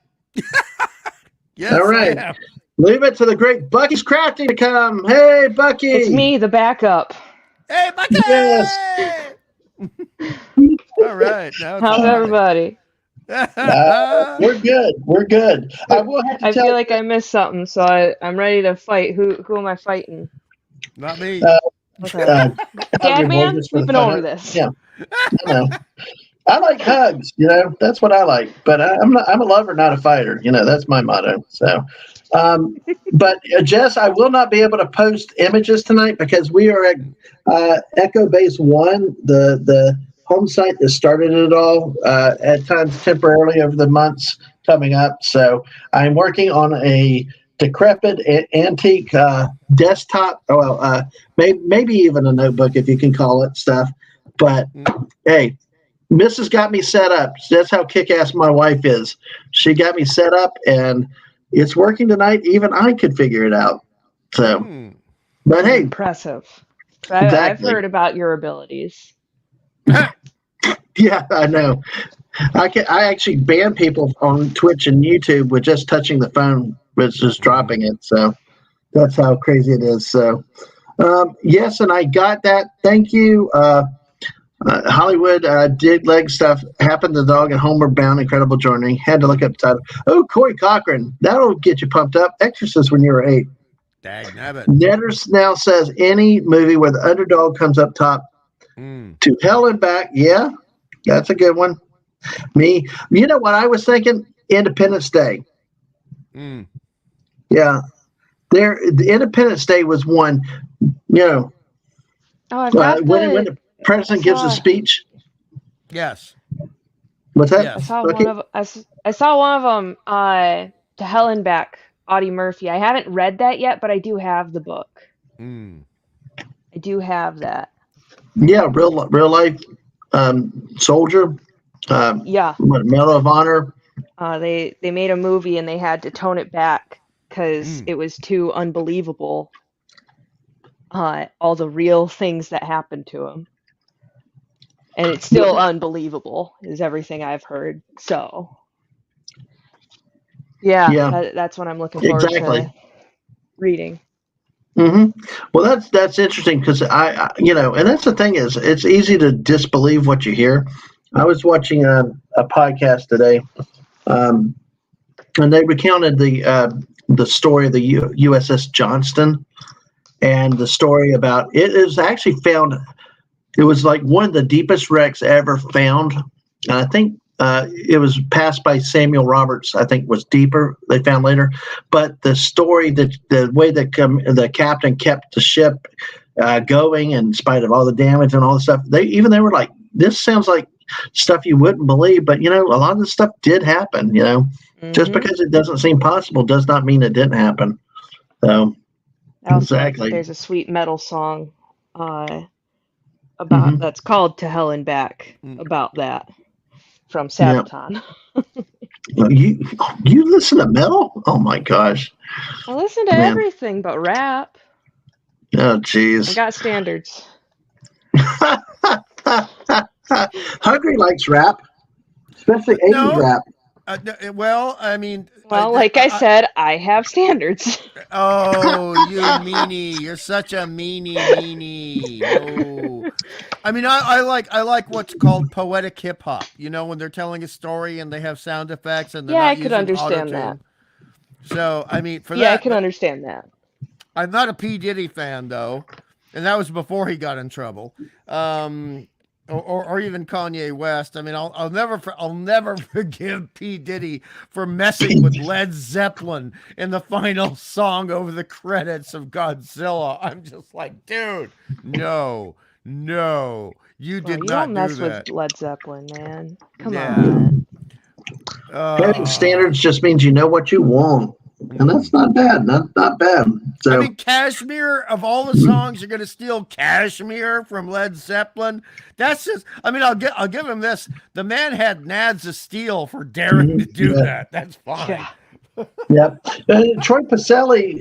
Yes, all right. Leave it to the great Bucky's Crafting to come. Hey, Bucky. It's me, the backup. Hey, Bucky. Yes. All right. Now how's everybody? We're good. We're good. I feel like I missed something, so I'm ready to fight. Who am I fighting? Not me. Okay. Dadman, we've been over this. Yeah. I know. I like hugs, that's what I like, but I'm a lover, not a fighter. That's my motto. So, but Jess, I will not be able to post images tonight because we are at Echo Base 1, the home site that started it all, at times temporarily over the months coming up. So I'm working on a decrepit antique desktop, maybe even a notebook if you can call it stuff. But hey, Mrs. got me set up. That's how kick-ass my wife is. She got me set up, and it's working tonight. Even I could figure it out. So, but hey, Impressive. I've exactly. heard about your abilities. Yeah, I know. I actually ban people on Twitch and YouTube with just touching the phone, with just dropping it. So that's how crazy it is. So yes, and I got that. Thank you. Hollywood dig leg stuff happened to the dog and Homeward Bound. Incredible journey. Had to look up the title. Oh, Corey Cochran. That'll get you pumped up. Exorcist when you were 8. Dag nabbit. Netters now says any movie where the underdog comes up top to hell and back. Yeah, that's a good one. Me, you know what I was thinking? Independence Day. Yeah, the Independence Day was one. You know, I've got when the president gives a speech. Yes. What's that? Yes. I saw one of them. To Hell and Back. Audie Murphy. I haven't read that yet, but I do have the book. I do have that. Yeah, real life soldier. Yeah. Medal of Honor. They made a movie and they had to tone it back because it was too unbelievable. All the real things that happened to him, and it's still unbelievable, is everything I've heard. So, yeah. That's what I'm looking forward to reading. Well, that's interesting because I and that's the thing is it's easy to disbelieve what you hear. I was watching a podcast today, and they recounted the story of the USS Johnston, and the story about it is actually found. It was like one of the deepest wrecks ever found, and I think it was passed by Samuel Roberts. I think was deeper. They found later, but the story that the way that the captain kept the ship going in spite of all the damage and all the stuff. They were like, this sounds like stuff you wouldn't believe, but a lot of this stuff did happen. Just because it doesn't seem possible does not mean it didn't happen. So exactly. There's a sweet metal song about that's called "To Hell and Back" about that from Sabaton. You listen to metal? Oh my gosh! I listen to everything but rap. Oh jeez. I got standards. Hungry likes rap, especially 80s rap. Well, I mean... like I said, I have standards. Oh, you meanie. You're such a meanie. No. I mean, I like what's called poetic hip-hop. When they're telling a story and they have sound effects and they're not I could understand that. So, I mean, for that... Yeah, I can understand that. I'm not a P. Diddy fan, though. And that was before he got in trouble. Or even Kanye West. I mean, I'll never forgive P. Diddy for messing with Led Zeppelin in the final song over the credits of Godzilla. I'm just like, dude, no, you did not do that. You don't mess with Led Zeppelin, man. Come on. Having standards just means you know what you want. And that's not bad. Not bad. So, I mean, Kashmir, of all the songs, you're going to steal Kashmir from Led Zeppelin. That's just, I mean, I'll give him this. The man had Nads of Steel for daring to do that. That's fine. Yeah. Yep. Troy Pacelli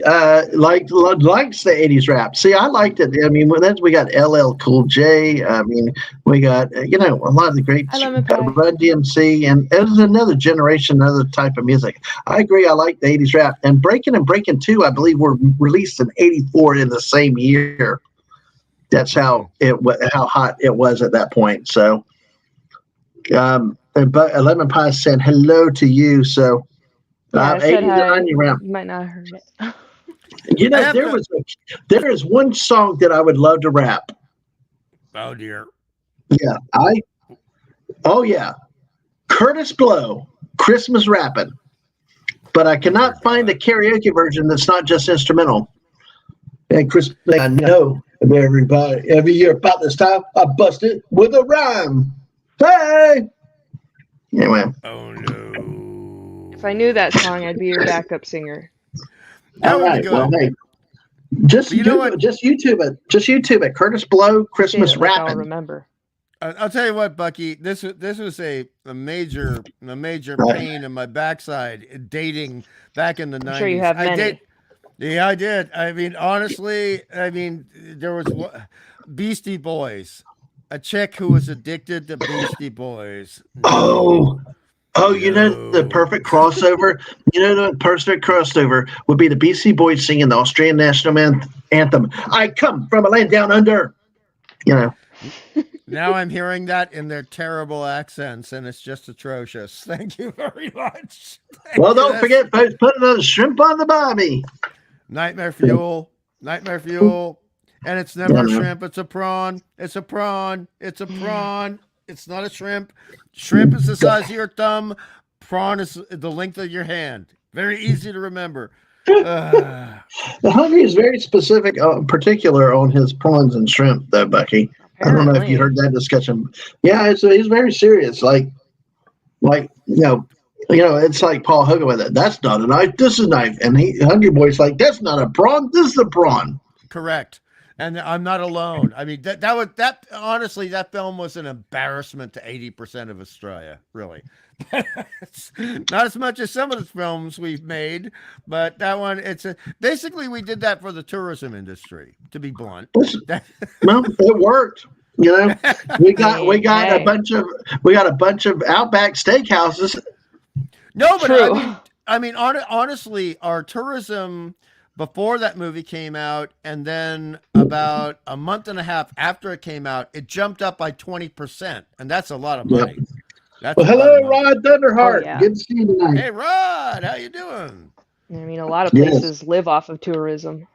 likes the 80s rap. See, I liked it. I mean, we got LL Cool J. I mean, we got, a lot of the great Run DMC. And it was another generation, another type of music. I agree. I like the 80s rap. And Breaking' and Breaking' 2, I believe, were released in 84 in the same year. That's how hot it was at that point. So, but Lemon Pie said hello to you. So, I said hi. You might not have heard it. There is one song that I would love to rap. Oh dear. Yeah, Curtis Blow, Christmas rapping. But I cannot find a karaoke version that's not just instrumental. And Chris, I know everybody every year about this time I bust it with a rhyme. Hey. Anyway. Oh no. If I knew that song, I'd be your backup singer. All right. Well, hey, just YouTube it. Just YouTube it. Curtis Blow, Christmas rapping. I'll remember. I'll tell you what, Bucky. This was a major pain in my backside dating back in the I'm sure you 90s. have many. Yeah, I did. I mean, honestly, there was Beastie Boys, a chick who was addicted to Beastie Boys. No, Oh, oh, the no. perfect crossover. The perfect crossover would be the BC Boys singing the Australian national anthem. I come from a land down under. You know. Now I'm hearing that in their terrible accents, and it's just atrocious. Thank you very much. Well, Thank you. don't forget, folks, put another shrimp on the bobby. Nightmare Fuel, Nightmare Fuel, and it's never a shrimp. It's a prawn. It's a prawn. It's a prawn. It's not a shrimp. Shrimp is the size of your thumb. Prawn is the length of your hand. Very easy to remember. The Hungry is very specific, particular on his prawns and shrimp, though, Bucky. Apparently. I don't know if you heard that discussion. Yeah, he's very serious. Like it's like Paul Hogan with it. That's not a knife. This is a knife. And Hungry Boy's like, that's not a prawn. This is a prawn. Correct. And I'm not alone. I mean, honestly, that film was an embarrassment to 80% of Australia, really. Not as much as some of the films we've made, but that one, basically we did that for the tourism industry, to be blunt. Well, it worked. We got a bunch of Outback steakhouses. No, but True. honestly, our tourism before that movie came out, and then about a month and a half after it came out, it jumped up by 20%, and that's a lot of money. Yep. That's well, hello, Rod Thunderheart. Oh, yeah. Good to see you tonight. Hey, Rod, how you doing? I mean, a lot of places live off of tourism.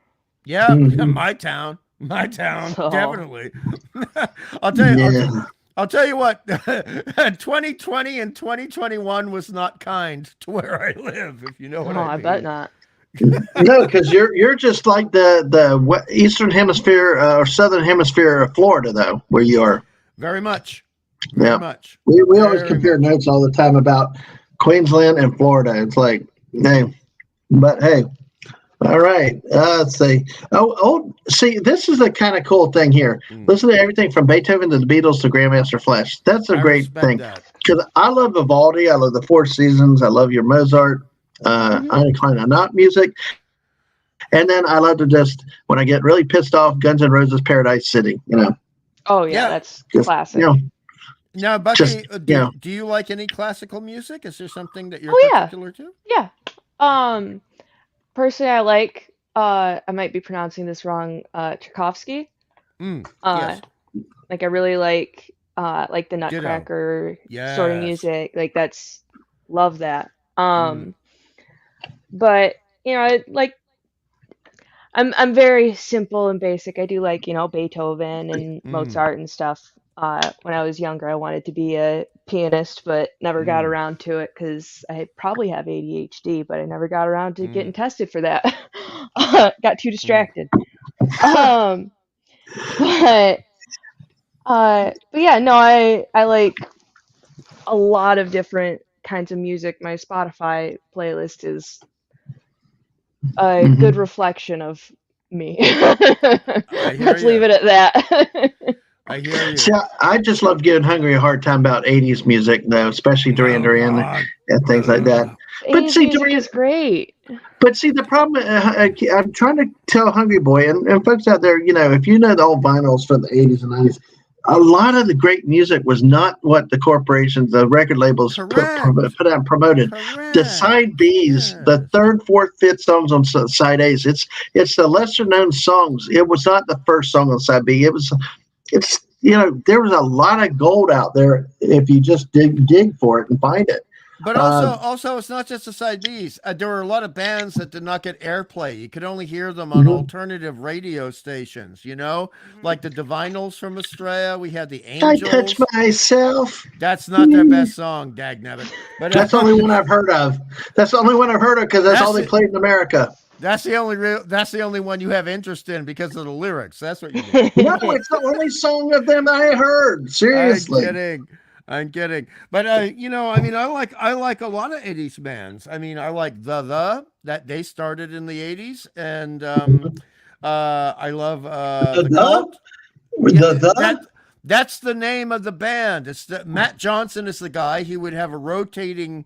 Yeah, my town, definitely. I'll tell you what. 2020 and 2021 was not kind to where I live. If you know what I mean. I bet not. No, because you're just like the eastern hemisphere or southern hemisphere of Florida, though, where you are. Very much. Very much. We always compare notes all the time about Queensland and Florida. It's like, hey, all right. Let's see. See, this is the kind of cool thing here. Listen to everything from Beethoven to the Beatles to Grandmaster Flash. That's a great thing. Because I love Vivaldi. I love the Four Seasons. I love your Mozart. I incline to not music. And then I love to just, when I get really pissed off, Guns N' Roses Paradise City, Oh, yeah, that's classic. Now, Bucky, do you like any classical music? Is there something that you're particular to? Yeah. Personally, I like, I might be pronouncing this wrong, Tchaikovsky. Yes. Like, I really like the Nutcracker sort of music. Like, love that. But, I'm very simple and basic. I do like, Beethoven and Mozart and stuff. When I was younger, I wanted to be a pianist, but never got around to it because I probably have ADHD, but I never got around to getting tested for that. Got too distracted. But yeah, no, I like a lot of different kinds of music. My Spotify playlist is a good reflection of me. Let's leave it at that. I hear you. See, I just love giving Hungry a hard time about 80s music, though, especially Duran Duran and things like that. But see, music is great. But see, the problem, I'm trying to tell Hungry Boy, and folks out there, if you know the old vinyls from the 80s and 90s, a lot of the great music was not what the corporations, the record labels put out and promoted. Correct. The side Bs, the third, fourth, fifth songs on side A's, it's the lesser known songs. It was not the first song on side B. There was a lot of gold out there if you just dig for it and find it. But also, it's not just the side Bs. There were a lot of bands that did not get airplay. You could only hear them on alternative radio stations, like the Divinals from Australia. We had the Angels. I touch myself. That's not their best song, dagnabbit. But that's the only one I've heard of. That's the only one I've heard of because that's all they played in America. That's the only one you have interest in because of the lyrics. That's what you mean. No, it's the only song of them I heard. Seriously. I'm kidding. But I like a lot of 80s bands. I mean, I like that they started in the 80s, and I love That's the name of the band. Matt Johnson is the guy. He would have a rotating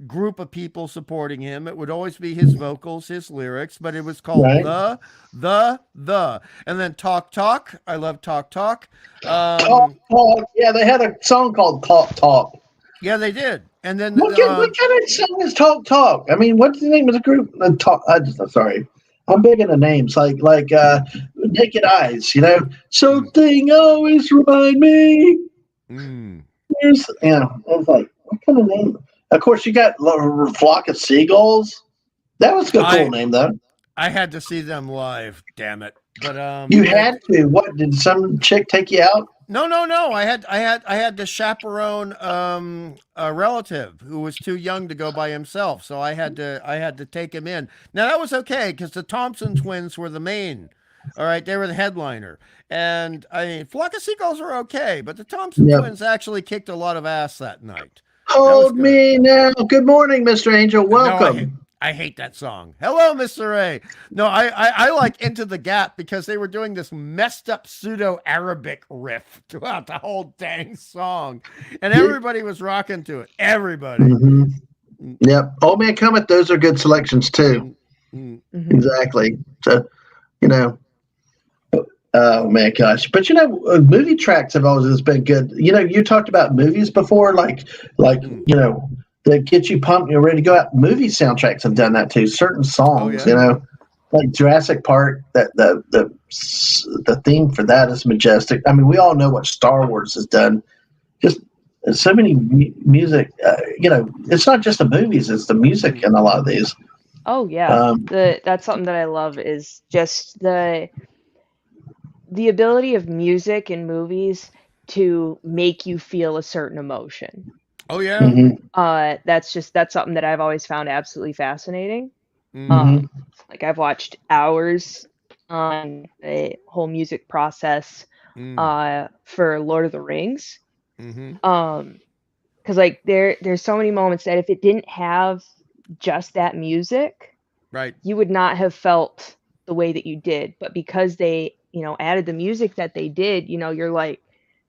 group of people supporting him. It would always be his vocals, his lyrics, but it was called Right. the. And then Talk Talk. I love Talk Talk. Talk Talk. Yeah, they had a song called Talk Talk. Yeah, they did. And then What kind of song is Talk Talk? I mean, what's the name of the group? Sorry, I'm big into names like Naked Eyes. Something always remind me. I was like, what kind of name? Of course, you got Flock of Seagulls. That was a cool name, though. I had to see them live. Damn it! But you had to. What, did some chick take you out? No. I had to chaperone a relative who was too young to go by himself, so I had to take him in. Now that was okay because the Thompson twins were the main. All right, they were the headliner, and I mean, Flock of Seagulls were okay, but the Thompson twins actually kicked a lot of ass that night. Hold me now. Good morning, Mr. Angel. Welcome. No, I hate that song. Hello, Mr. A. No, I like Into the Gap because they were doing this messed up pseudo Arabic riff throughout the whole dang song, and everybody was rocking to it. Everybody. Mm-hmm. Yep. Old Man Cometh. Those are good selections too. Mm-hmm. Exactly. So, oh man, gosh! But movie tracks have always been good. You talked about movies before, like that get you pumped, you're ready to go out. Movie soundtracks have done that too. Certain songs, like Jurassic Park. That the theme for that is majestic. I mean, we all know what Star Wars has done. Just so many music. It's not just the movies; it's the music in a lot of these. Oh yeah, that's something that I love is just the ability of music in movies to make you feel a certain emotion. Oh yeah. Mm-hmm. That's something that I've always found absolutely fascinating. Mm-hmm. Like I've watched hours on the whole music process for Lord of the Rings. Because like there's so many moments that if it didn't have just that music, right, you would not have felt the way that you did. But because they added the music that they did, you're like,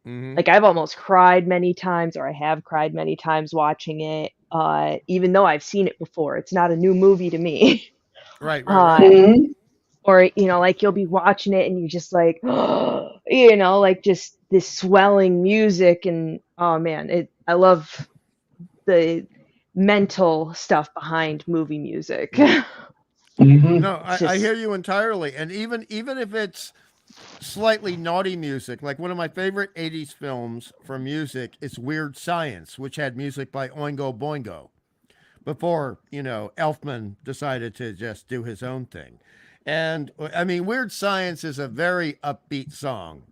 like I've almost cried many times, or I have cried many times watching it, even though I've seen it before. It's not a new movie to me. Right. Or like you'll be watching it and you're just like, like just this swelling music, and oh man, I love the mental stuff behind movie music. No, I hear you entirely, and even if it's slightly naughty music, like one of my favorite 80s films for music is Weird Science, which had music by Oingo Boingo before Elfman decided to just do his own thing. And I mean, Weird Science is a very upbeat song.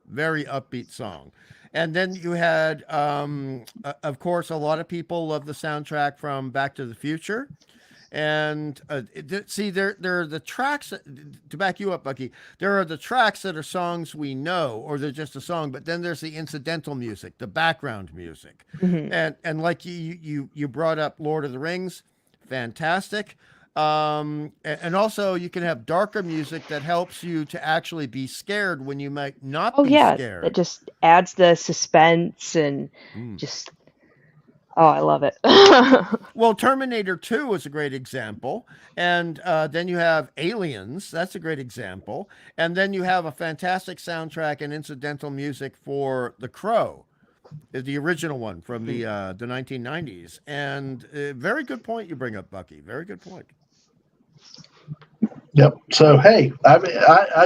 And then you had of course, a lot of people love the soundtrack from Back to the Future. And see, there are the tracks, to back you up, Bucky. There are the tracks that are songs we know, or they're just a song. But then there's the incidental music, the background music, and like you brought up Lord of the Rings, fantastic. And also you can have darker music that helps you to actually be scared when you might not be scared. It just adds the suspense and just. Oh, I love it. Well, Terminator 2 is a great example. And then you have Aliens. That's a great example. And then you have a fantastic soundtrack and incidental music for The Crow, the original one from the 1990s. And very good point you bring up, Bucky. Very good point. Yep. So, hey,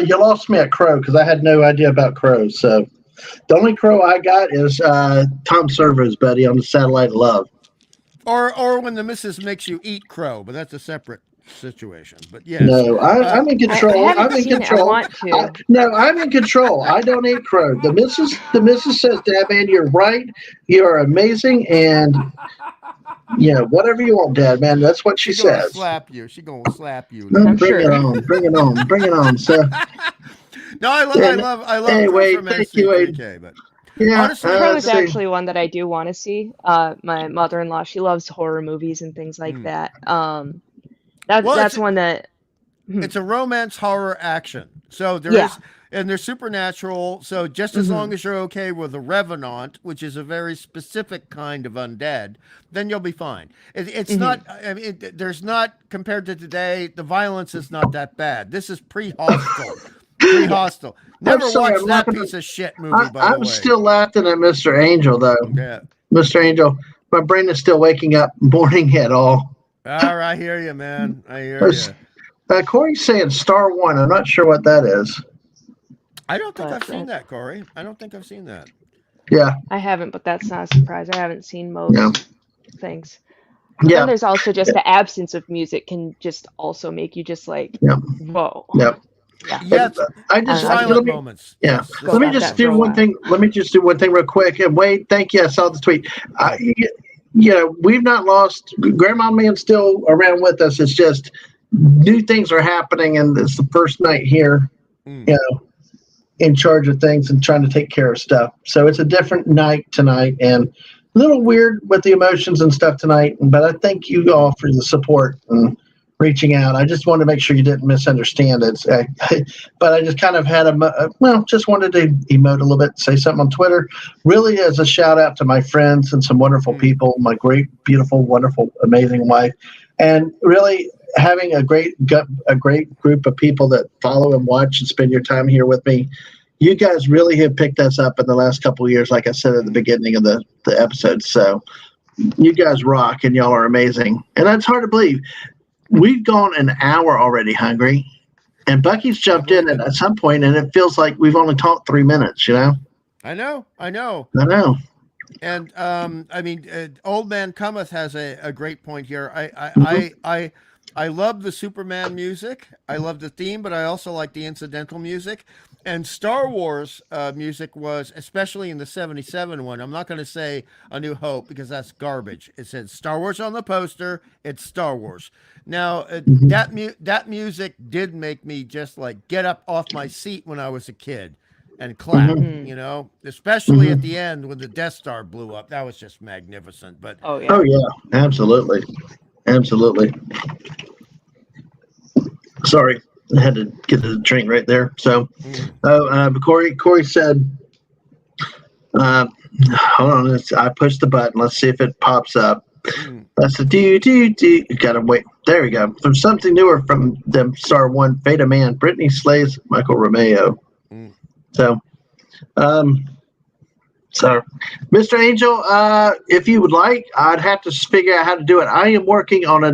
you lost me at Crow because I had no idea about Crow. So. The only Crow I got is Tom Servo's buddy on the Satellite of Love. Or when the missus makes you eat crow, but that's a separate situation. But yes. No, I'm in control. I'm in control. I want to. No, I'm in control. I don't eat crow. The missus says, Dadman, you're right. You are amazing. And whatever you want, Dadman. That's what she says. She's gonna slap you. No, bring it on. So no, I love anyway, thank you, but yeah, honestly, Crow is actually one that I do want to see. My mother-in-law, she loves horror movies and things like that. That's one that it's a romance horror action. So there is and they're supernatural. So just as long as you're okay with a revenant, which is a very specific kind of undead, then you'll be fine. It's not. I mean, there's not, compared to today. The violence is not that bad. This is pre-hostile. Pre-hostile. Never I'm sorry, watched I'm that laughing piece of shit movie, by the I'm way. still laughing at Mr. Angel, though. Yeah. Mr. Angel, my brain is still waking up morning at all. All right, I hear you, man. I hear you. Corey's saying Star One. I'm not sure what that is. I don't think I've seen that, Corey. I don't think I've seen that. Yeah. I haven't, but that's not a surprise. I haven't seen most things. But Yeah. then there's also just the absence of music can just also make you just like, whoa. Yep. Yeah. Yes, I just silent moments. Yeah. Yes, Let me just do one thing. Let me just do one thing real quick. And Wade, thank you. I saw the tweet. We've not lost. Grandma Man's still around with us. It's just new things are happening, and it's the first night here. In charge of things and trying to take care of stuff. So it's a different night tonight, and a little weird with the emotions and stuff tonight. But I thank you all for the support and reaching out. I just wanted to make sure you didn't misunderstand it. But I just kind of had just wanted to emote a little bit, say something on Twitter. Really, as a shout out to my friends and some wonderful people, my great, beautiful, wonderful, amazing wife, and really having a great group of people that follow and watch and spend your time here with me. You guys really have picked us up in the last couple of years, like I said at the beginning of the episode. So you guys rock, and y'all are amazing. And that's hard to believe. We've gone an hour already, Hungry, and Bucky's jumped in at some point, and it feels like we've only talked 3 minutes. I know. And I mean, Old Man Cometh has a great point here. I love the Superman music. I love the theme, but I also like the incidental music. And Star Wars music was, especially in the 77 one, I'm not going to say A New Hope because that's garbage. It said Star Wars on the poster. It's Star Wars. Now, that music did make me just like get up off my seat when I was a kid and clap, especially at the end when the Death Star blew up. That was just magnificent. But oh yeah, absolutely. Sorry, I had to get the drink right there. So, Corey said, hold on, I pushed the button. Let's see if it pops up. That's the do. Gotta wait. There we go. From something newer from them, Star One, Fate of Man, Brittany slays Michael Romeo. So, Mr. Angel, if you would like, I'd have to figure out how to do it. I am working on a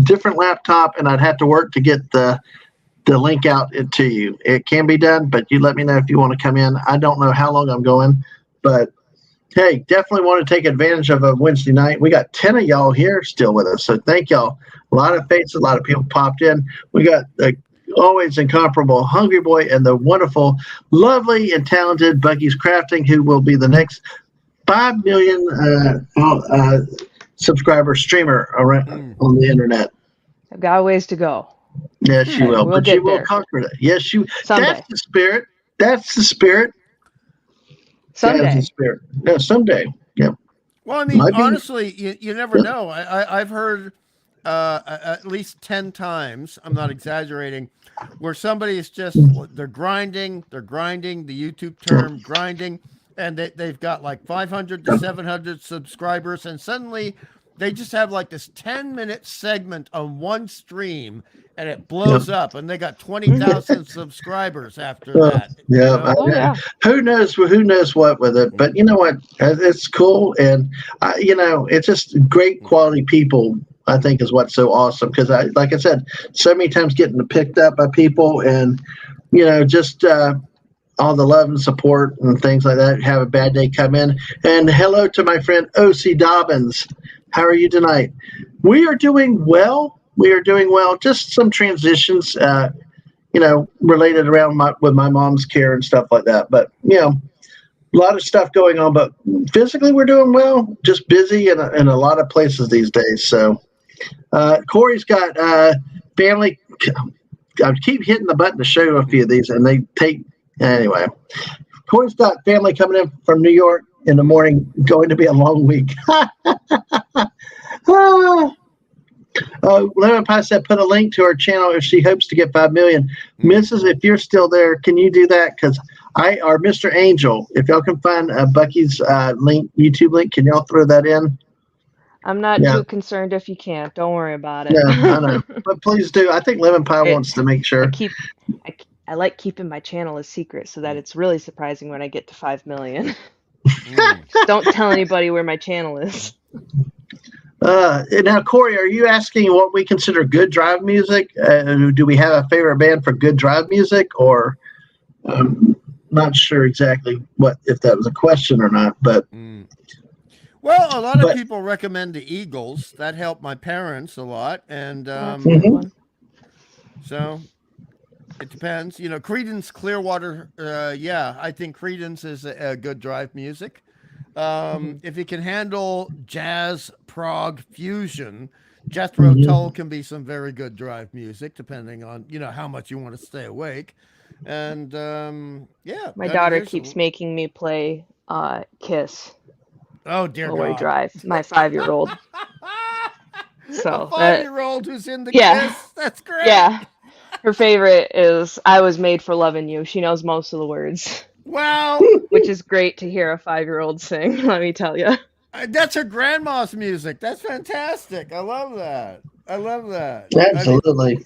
different laptop, and I'd have to work to get the link out to you. It can be done, but you let me know if you want to come in. I don't know how long I'm going, but hey, definitely want to take advantage of a Wednesday night. We got 10 of y'all here still with us, so thank y'all. A lot of faces, a lot of people popped in. We got the always incomparable Hungry Boy and the wonderful, lovely, and talented Bucky's Crafting, who will be the next 5 million subscriber streamer around on the internet. I've got a ways to go. Yes, she will. We'll but she will conquer that. Yes, she. Someday. That's the spirit. That's the spirit. Someday. That's the spirit. Yeah, someday. Yeah. Well, I mean, honestly, you never know. I've heard at least 10 times, I'm not exaggerating, where somebody is just, they're grinding, the YouTube term grinding, and they've got like 500 to 700 subscribers, and suddenly they just have like this 10-minute segment on one stream, and it blows up, and they got 20,000 subscribers after that. Yeah. Who knows what with it, but you know what? It's cool, and it's just great quality people. I think is what's so awesome because like I said, so many times getting picked up by people, and just all the love and support and things like that. Have a bad day, come in, and hello to my friend O.C. Dobbins. How are you tonight? We are doing well. Just some transitions, related around with my mom's care and stuff like that. But a lot of stuff going on. But physically, we're doing well. Just busy in a lot of places these days. So, Corey's got family. I keep hitting the button to show you a few of these, and they take anyway. Corey's got family coming in from New York in the morning. Going to be a long week. Lemon Pie said put a link to her channel if she hopes to get 5 million. Mrs., if you're still there, can you do that? Because or Mr. Angel, if y'all can find Bucky's link, YouTube link, can y'all throw that in? I'm not too concerned if you can't. Don't worry about it. Yeah, I know. But please do. I think Lemon Pie wants to make sure. I like keeping my channel a secret so that it's really surprising when I get to 5 million. Don't tell anybody where my channel is. Now, Corey, are you asking what we consider good drive music? Do we have a favorite band for good drive music? Or not sure exactly if that was a question or not. But well, a lot of people recommend the Eagles. That helped my parents a lot, and so it depends. Creedence Clearwater. I think Creedence is a good drive music. If you can handle jazz, prog, fusion, Jethro Tull can be some very good drive music, depending on how much you want to stay awake. And my daughter keeps making me play Kiss. Oh dear while God! we drive. My 5-year-old. So a 5-year-old who's in the Kiss. That's great. Yeah, her favorite is "I Was Made for Loving You." She knows most of the words. Wow. Which is great to hear a 5-year-old sing, let me tell you. That's her grandma's music. That's fantastic. I love that. Absolutely.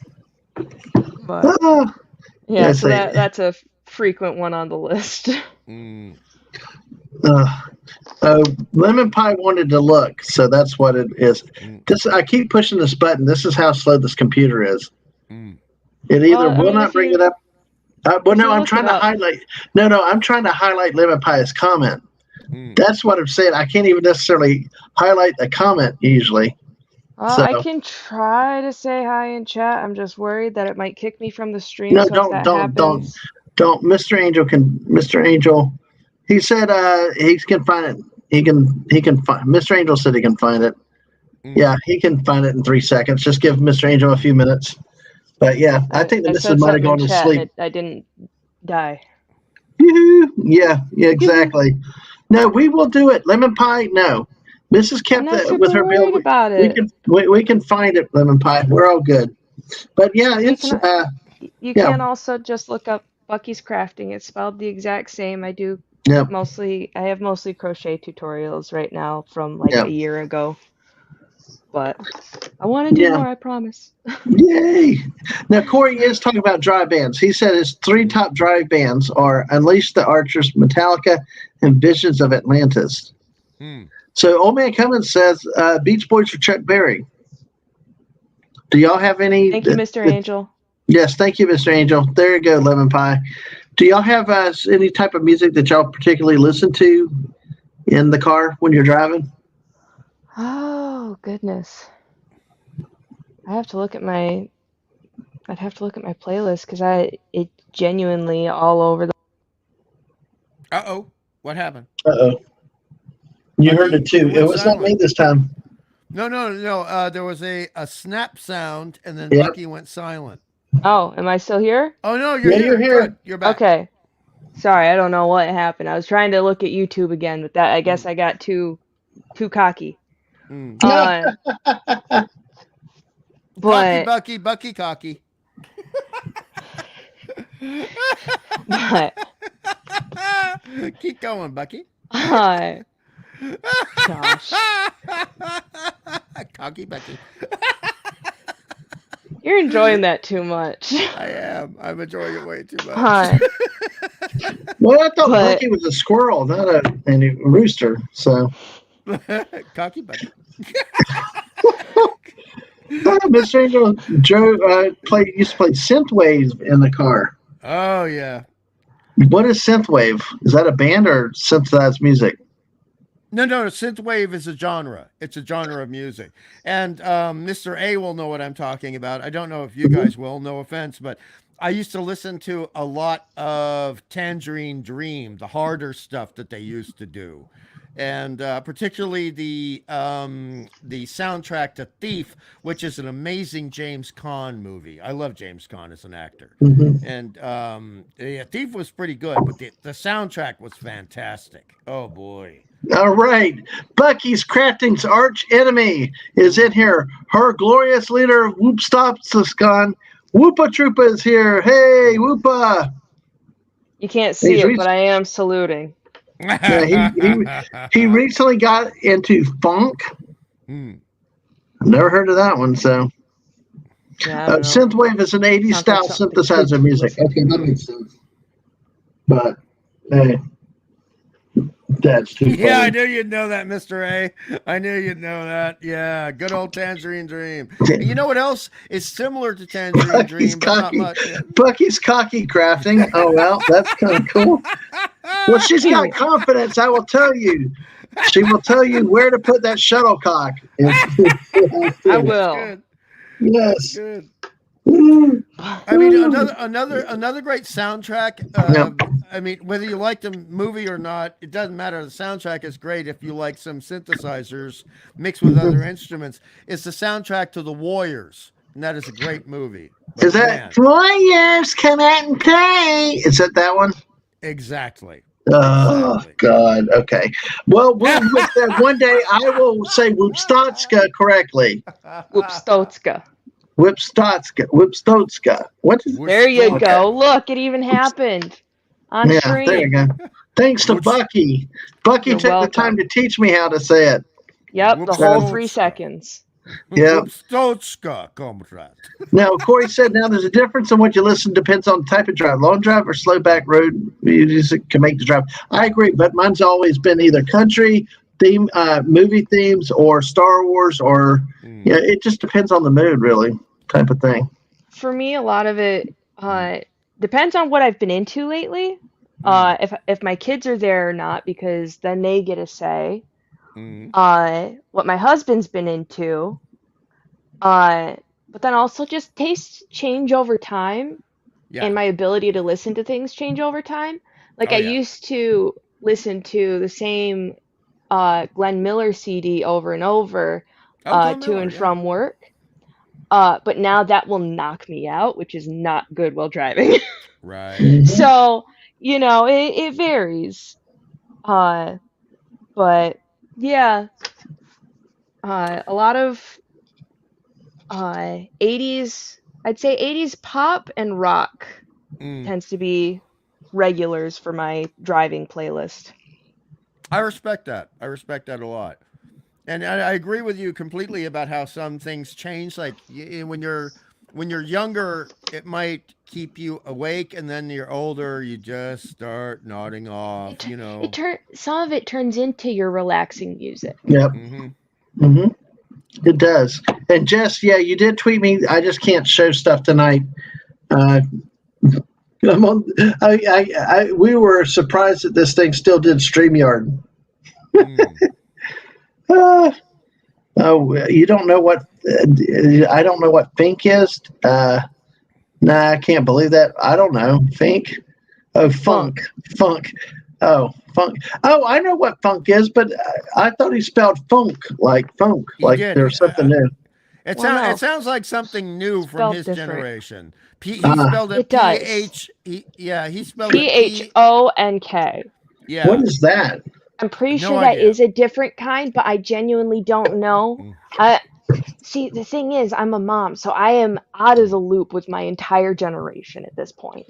So that's a frequent one on the list. Lemon Pie wanted to look, so that's what it is. I keep pushing this button. This is how slow this computer is. It either will not bring it up. I'm trying to highlight. I'm trying to highlight Lemon Pie's comment. That's what I'm saying. I can't even necessarily highlight the comment usually. I can try to say hi in chat. I'm just worried that it might kick me from the stream. No, don't. Mr. Angel. He said he can find it. He can find. Mr. Angel said he can find it. Yeah, he can find it in 3 seconds. Just give Mr. Angel a few minutes. But yeah, I think the missus might have gone to sleep. I didn't die. Yeah, exactly. No, we will do it. Lemon Pie, no. Mrs. kept that with her bill. About it. We can find it, Lemon Pie. We're all good. But yeah, it's you can also just look up Bucky's Crafting. It's spelled the exact same. I do mostly crochet tutorials right now from a year ago. But I want to do more, I promise. Yay! Now, Corey is talking about drive bands. He said his 3 top drive bands are Unleash the Archers, Metallica, and Visions of Atlantis. So, Old Man Cummins says Beach Boys for Chuck Berry. Do y'all have any? Thank you, Mr. Angel. Yes, thank you, Mr. Angel. There you go, Lemon Pie. Do y'all have any type of music that y'all particularly listen to in the car when you're driving? Oh goodness! I'd have to look at my playlist because it genuinely all over the. What happened? You heard it too. It was not me this time. No. There was a snap sound, and then Bucky went silent. Oh, am I still here? Oh no, you're here. You're here. Good. You're back. Okay. Sorry, I don't know what happened. I was trying to look at YouTube again, but I guess I got too cocky. But Bucky cocky. But keep going, Bucky. Gosh. Cocky Bucky. You're enjoying that too much. I am. I'm enjoying it way too much. Well, I thought Bucky was a squirrel, not a rooster. So. Cocky Bucky. Mr. Angel, Joe used to play synthwave in the car. Oh yeah. What is synthwave? Is that a band or synthesized music? No. Synthwave is a genre. It's a genre of music, and Mr. A will know what I'm talking about. I don't know if you guys will. No offense, but I used to listen to a lot of Tangerine Dream, the harder stuff that they used to do. And particularly the soundtrack to Thief, which is an amazing James Caan movie. I love James Caan as an actor. And Thief was pretty good, but the soundtrack was fantastic. Oh, boy. All right. Bucky's Crafting's arch enemy is in here. Her glorious leader, Whoop Stops us gone. Whoopa Troopa is here. Hey, Whoopa. You can't see He's it, but I am saluting. Yeah, he recently got into funk. Never heard of that one, so. Yeah, I don't know. Synthwave is an 80s Sounds style like something the kids synthesizer would music. listen Okay, that makes sense. But, hey, that's too funny. Yeah, I knew you'd know that, Mr. A. I knew you'd know that. Yeah, good old Tangerine Dream. And you know what else is similar to Tangerine Dream, but not much. Bucky's cocky crafting. Oh, well, that's kind of cool. Well, she's got confidence, I will tell you. She will tell you where to put that shuttlecock. I will. Yes. Good. I mean, another great soundtrack. I mean, whether you like the movie or not, it doesn't matter. The soundtrack is great if you like some synthesizers mixed with other instruments. It's the soundtrack to The Warriors, and that is a great movie. But is that Warriors come out and play? Is that one? Exactly. Oh, exactly. God. Okay. Well, with that, one day I will say Whoopstotska correctly. Whoopstotska. Whoopstotska. What is there you go. Look, it even happened on screen. There you go. Thanks to Bucky. Bucky took the time to teach me how to say it. Yep, the whole 3 seconds. Yeah. Whoopstotska, comrade. Now, Corey said, now there's a difference in what you listen depends on the type of drive. Long drive or slow back road music can make the drive. I agree, but mine's always been either country theme, movie themes, or Star Wars, or it just depends on the mood, really, type of thing. For me, a lot of it depends on what I've been into lately. If my kids are there or not, because then they get a say. What my husband's been into, but then also just tastes change over time, and my ability to listen to things change over time. Like I used to listen to the same Glenn Miller CD over and over to and from work, but now that will knock me out, which is not good while driving. Right. So it varies, but yeah. A lot of 80s, I'd say 80s pop and rock tends to be regulars for my driving playlist. I respect that. I respect that a lot. And I agree with you completely about how some things change. Like when you're younger, it might keep you awake, and then you're older, you just start nodding off, Some of it turns into your relaxing music. Yep. It does. And Jess, you did tweet me. I just can't show stuff tonight. I'm on. We were surprised that this thing still did StreamYard. You don't know what? I don't know what Fink is. Nah, I can't believe that. I don't know. Fink. Oh, Funk. Oh, funk. Oh, I know what funk is, but I thought he spelled funk, like funk, like there's something new. It sounds like something new from his generation. He spelled it P-H. He spelled it P-H-O-N-K. Yeah. What is that? I'm pretty sure that is a different kind, but I genuinely don't know. See, the thing is, I'm a mom, so I am out of the loop with my entire generation at this point.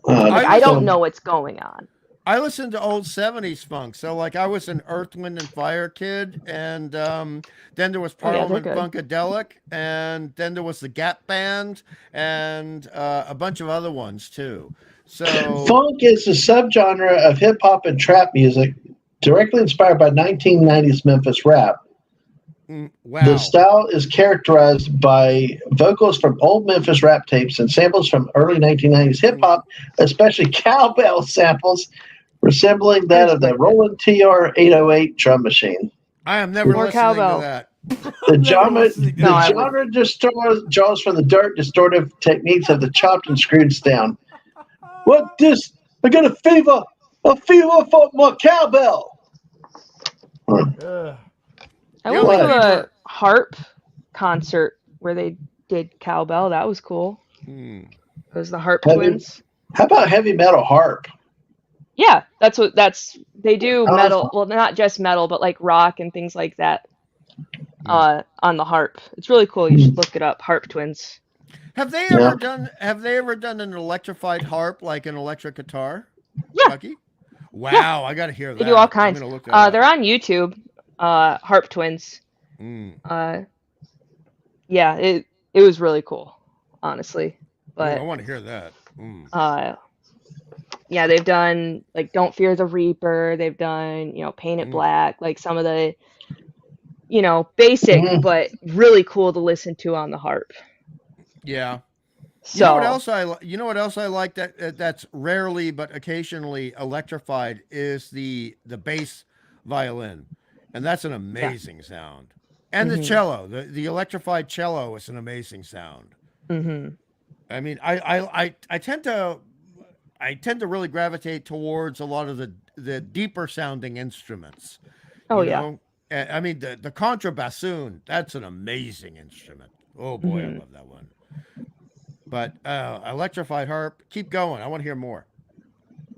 I don't know what's going on. I listened to old 70s funk. So, like, I was an Earth, Wind, and Fire kid. And then there was Parliament Funkadelic. And then there was the Gap Band. And a bunch of other ones, too. So funk is a subgenre of hip-hop and trap music directly inspired by 1990s Memphis rap. Wow. The style is characterized by vocals from old Memphis rap tapes and samples from early 1990s hip-hop, especially cowbell samples resembling that of the Roland TR 808 drum machine. I am never listening to that. The genre draws from the dark, distortive techniques of the chopped and screwed sound. What this? I got a fever for my cowbell. I went to a harp concert where they did cowbell. That was cool. It was the Harp Twins. How about heavy metal harp? Yeah, they do Awesome. metal. Well, not just metal, but like rock and things like that. On the harp. It's really cool. You should look it up. Harp Twins. Have they Yeah. ever done an electrified harp like an electric guitar, Yeah, Bucky? yeah. Wow, I got to hear They do all that. I'm kinds. gonna look that up. They're on YouTube. Harp Twins. Mm. Yeah, it was really cool, honestly. Ooh, I But want to hear that. Mm. yeah, they've done like Don't Fear the Reaper. They've done Paint It Mm. Black. Like some of the basic, Mhm. but really cool to listen to on the harp. Yeah. You know what So else you know what else I like that's rarely but occasionally electrified is the bass violin, and that's an yeah. amazing sound. And the Mhm. cello, the electrified cello is an amazing sound. Mhm. I mean, I tend to really gravitate towards a lot of the deeper sounding instruments. Oh You yeah. know, I mean the contrabassoon, that's an amazing instrument. Oh boy, I Mhm. love that one. But electrified harp, keep going. I want to hear more.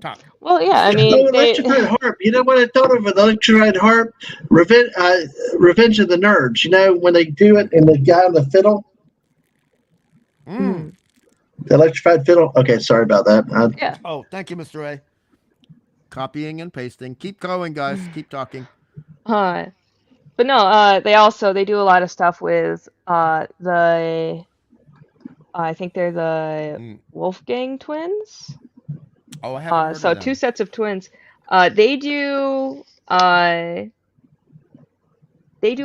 Talk. Well, yeah. I Oh, mean, electrified harp. You know what I thought of with electrified harp? Revenge of the Nerds. You know when they do it and the guy on the fiddle, Mm. mhm. the electrified fiddle. Okay, sorry about that. Yeah. Oh, thank you, Mr. A. Copying and pasting. Keep going, guys. Keep talking. Uh, but no, they do a lot of stuff with the I think they're the Mm. Wolfgang twins. Oh, I haven't heard of So two them. sets of twins. They do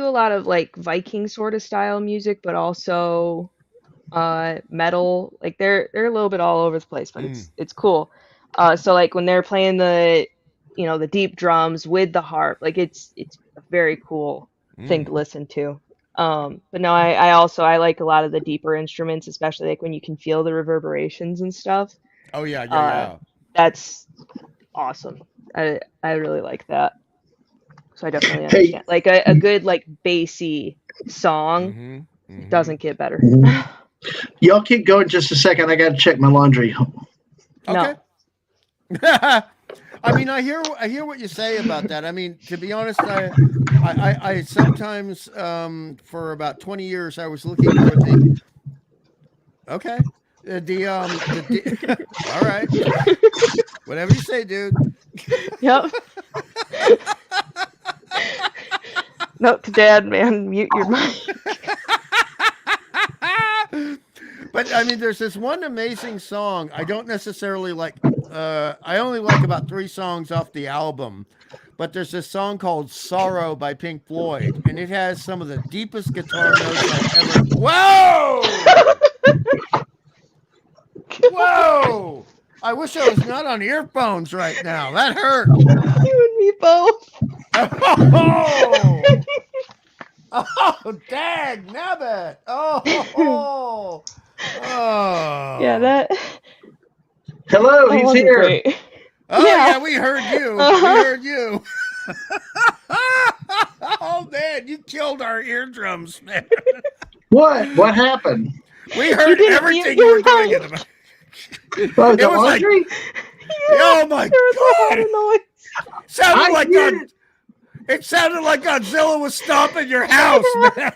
a lot of like Viking sort of style music, but also metal. Like they're a little bit all over the place, but Mm. it's cool. So like when they're playing the deep drums with the harp, like it's a very cool thing Mm. to listen to. But no, I like a lot of the deeper instruments, especially like when you can feel the reverberations and stuff. Oh yeah, yeah, Uh, yeah. that's awesome. I really like that. So I definitely Hey, understand. Like a good like bassy song Mm-hmm. Mm-hmm. doesn't get better. y'all keep going just a second. I got to check my laundry. Okay. No. I mean, I hear what you say about that. I mean, to be honest, I sometimes for about 20 years I was looking for the okay all right, whatever you say, dude. Yep. Note to dad, man, mute your mic. But I mean, there's this one amazing song. I don't necessarily like. I only like about 3 songs off the album, but there's this song called "Sorrow" by Pink Floyd, and it has some of the deepest guitar notes I've ever. Whoa! Whoa! I wish I was not on earphones right now. That hurt. You and me both. Oh! Oh, dag nabbit! Oh! Yeah, Oh! that Hello, that he's wasn't here. great. Oh Yeah. yeah, we heard you. We Uh-huh. heard you. Oh man, you killed our eardrums, man. What? What happened? We You heard didn't mute everything you your were doing in mic. the. Oh, the It was like, laundry? oh my There was a lot god! of noise. Sounded I like did. it sounded like Godzilla was stomping your house, man.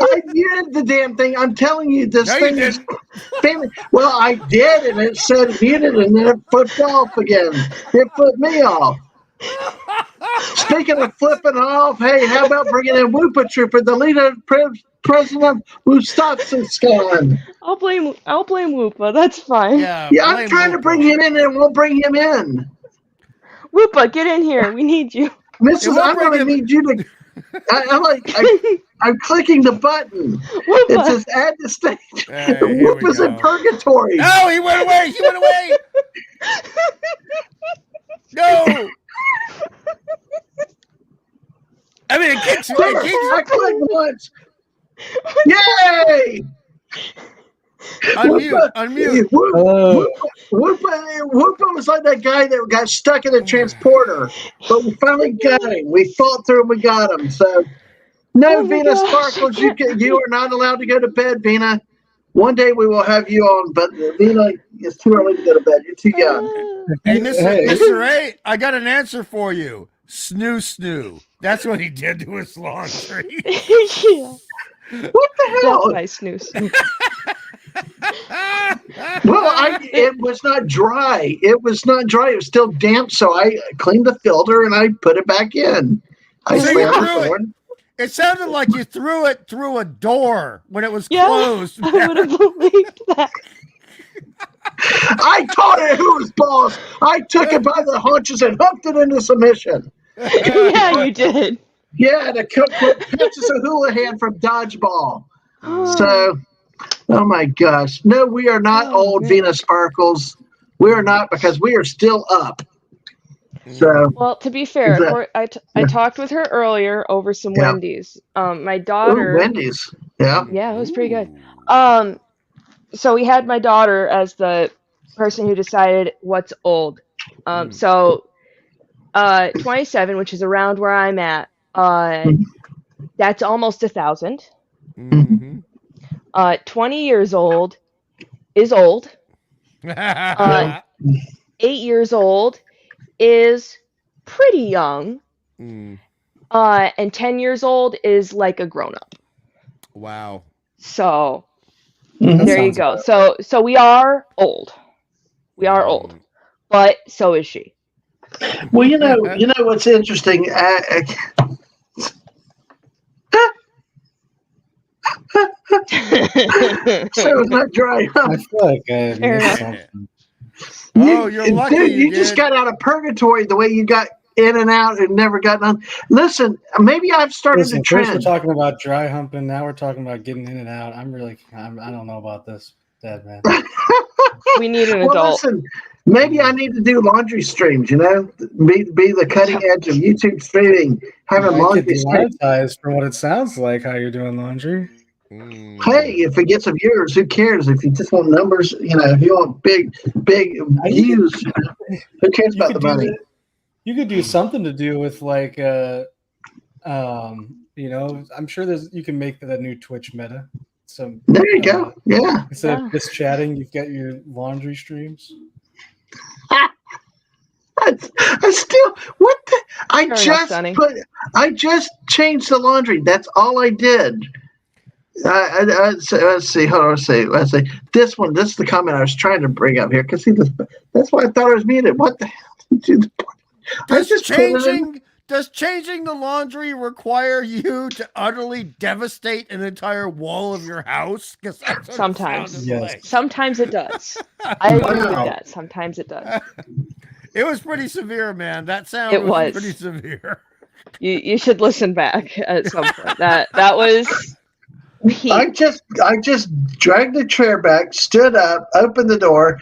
I did the damn thing. I'm telling you, this No, you thing is didn't. family. Well, I did, and it said muted, and then it flipped off again. It flipped me off. Speaking of flipping off, hey, how about bringing in Whoopa Trooper, the leader, president of Wustatsistan? I'll blame Whoopa. That's fine. Yeah, Yeah, I'm blame trying to bring Whoopa. him in, and it won't bring him in. Whoopa, get in here. We need you. It Mrs. won't I'm bring going to him. need you to. I'm clicking the button. It Whoopa. says add to stage. Here we Whoopa's in go. purgatory. No, he went away. He went away. No. I mean, it kicks. There, It I kicks. clicked once. Yay! Unmute. Unmute. Whoopa was like that guy that got stuck in a transporter, but we finally got him. We fought through and we got him. So, no, Oh my Vina gosh, Sparkles, you are not allowed to go to bed, Vina. One day we will have you on, but Vina, it's too early to go to bed. You're too young. Hey, Mr. A, I got an answer for you. Snoo. That's what he did to his laundry. Yeah. What the That's hell? my snooze. Well, it was not dry. It was not dry. It was still damp, so I cleaned the filter and I put it back in. I So you slammed the threw door. It sounded like you threw it through a door when it was Yeah, closed. I would have believed that. I taught it who was boss. I took it by the haunches and hooked it into submission. Yeah, you did. Yeah, the cook Princess Houlihan from Dodgeball. So, oh my gosh. No, we are not old man. Venus Sparkles. We are not, because we are still up. So, Well, to be fair, Is I talked with her earlier over some Yeah. Wendy's. My ooh, daughter. Wendy's. Yeah. Yeah, it was pretty good. So we had my daughter as the person who decided what's old. So 27, which is around where I'm at, that's almost 1,000. 20 years old is old. 8 years old is pretty young. And 10 years old is like a grown-up. Wow. So Mhm. there you go. So we are old. We are old. But so is she. Well, you know what's interesting? So it's not dry. I feel like I Fair missed enough. something. You're lucky Dude, you you just did. got out of purgatory the way you got in and out and never got on. Listen, maybe I've started Listen, a first we're trend. talking about dry humping. Now we're talking about getting in and out. I don't know about this, Dad, man. We need an Well, adult. listen, maybe I need to do laundry streams, be the cutting edge of YouTube streaming, having I laundry get streams. demonetized for what it sounds like how you're doing laundry. Hey, if it gets some viewers, who cares? If you just want numbers, if you want big views, who cares about the money? You could do something to do with like, I'm sure you can make that a new Twitch meta. So There you go. Yeah. Instead of just chatting, you've got your laundry streams. I still what the Fair enough, I just changed the laundry. That's all I did. Let's see. Hold on. Let's see. This is the comment I was trying to bring up here. Because that's why I thought I was muted. What the hell did you do? Does changing the laundry require you to utterly devastate an entire wall of your house? Sometimes. Yes. Sometimes it does. I agree with Wow. that. Sometimes it does. It was pretty severe, man. That sound It was. pretty severe. You should listen back at some point. That was peak. I just dragged the chair back, stood up, opened the door,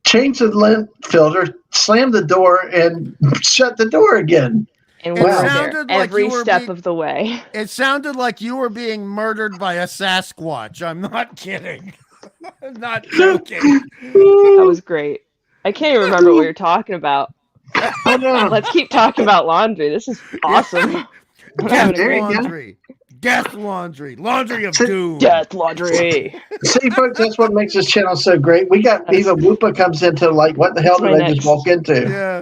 changed the lint filter, slammed the door, and shut the door again. And It we were sounded there like every you were step being- of the way. It sounded like you were being murdered by a Sasquatch. I'm not kidding. I'm not joking. That was great. I can't even remember what you're talking about. I know. Let's keep talking about laundry. This is awesome. I'm having a there great you go. laundry. Death laundry of doom. death laundry. See, folks, that's what makes this channel so great. We got Viva Whoopa comes into what the hell That's did my I just next. walk into? Yeah.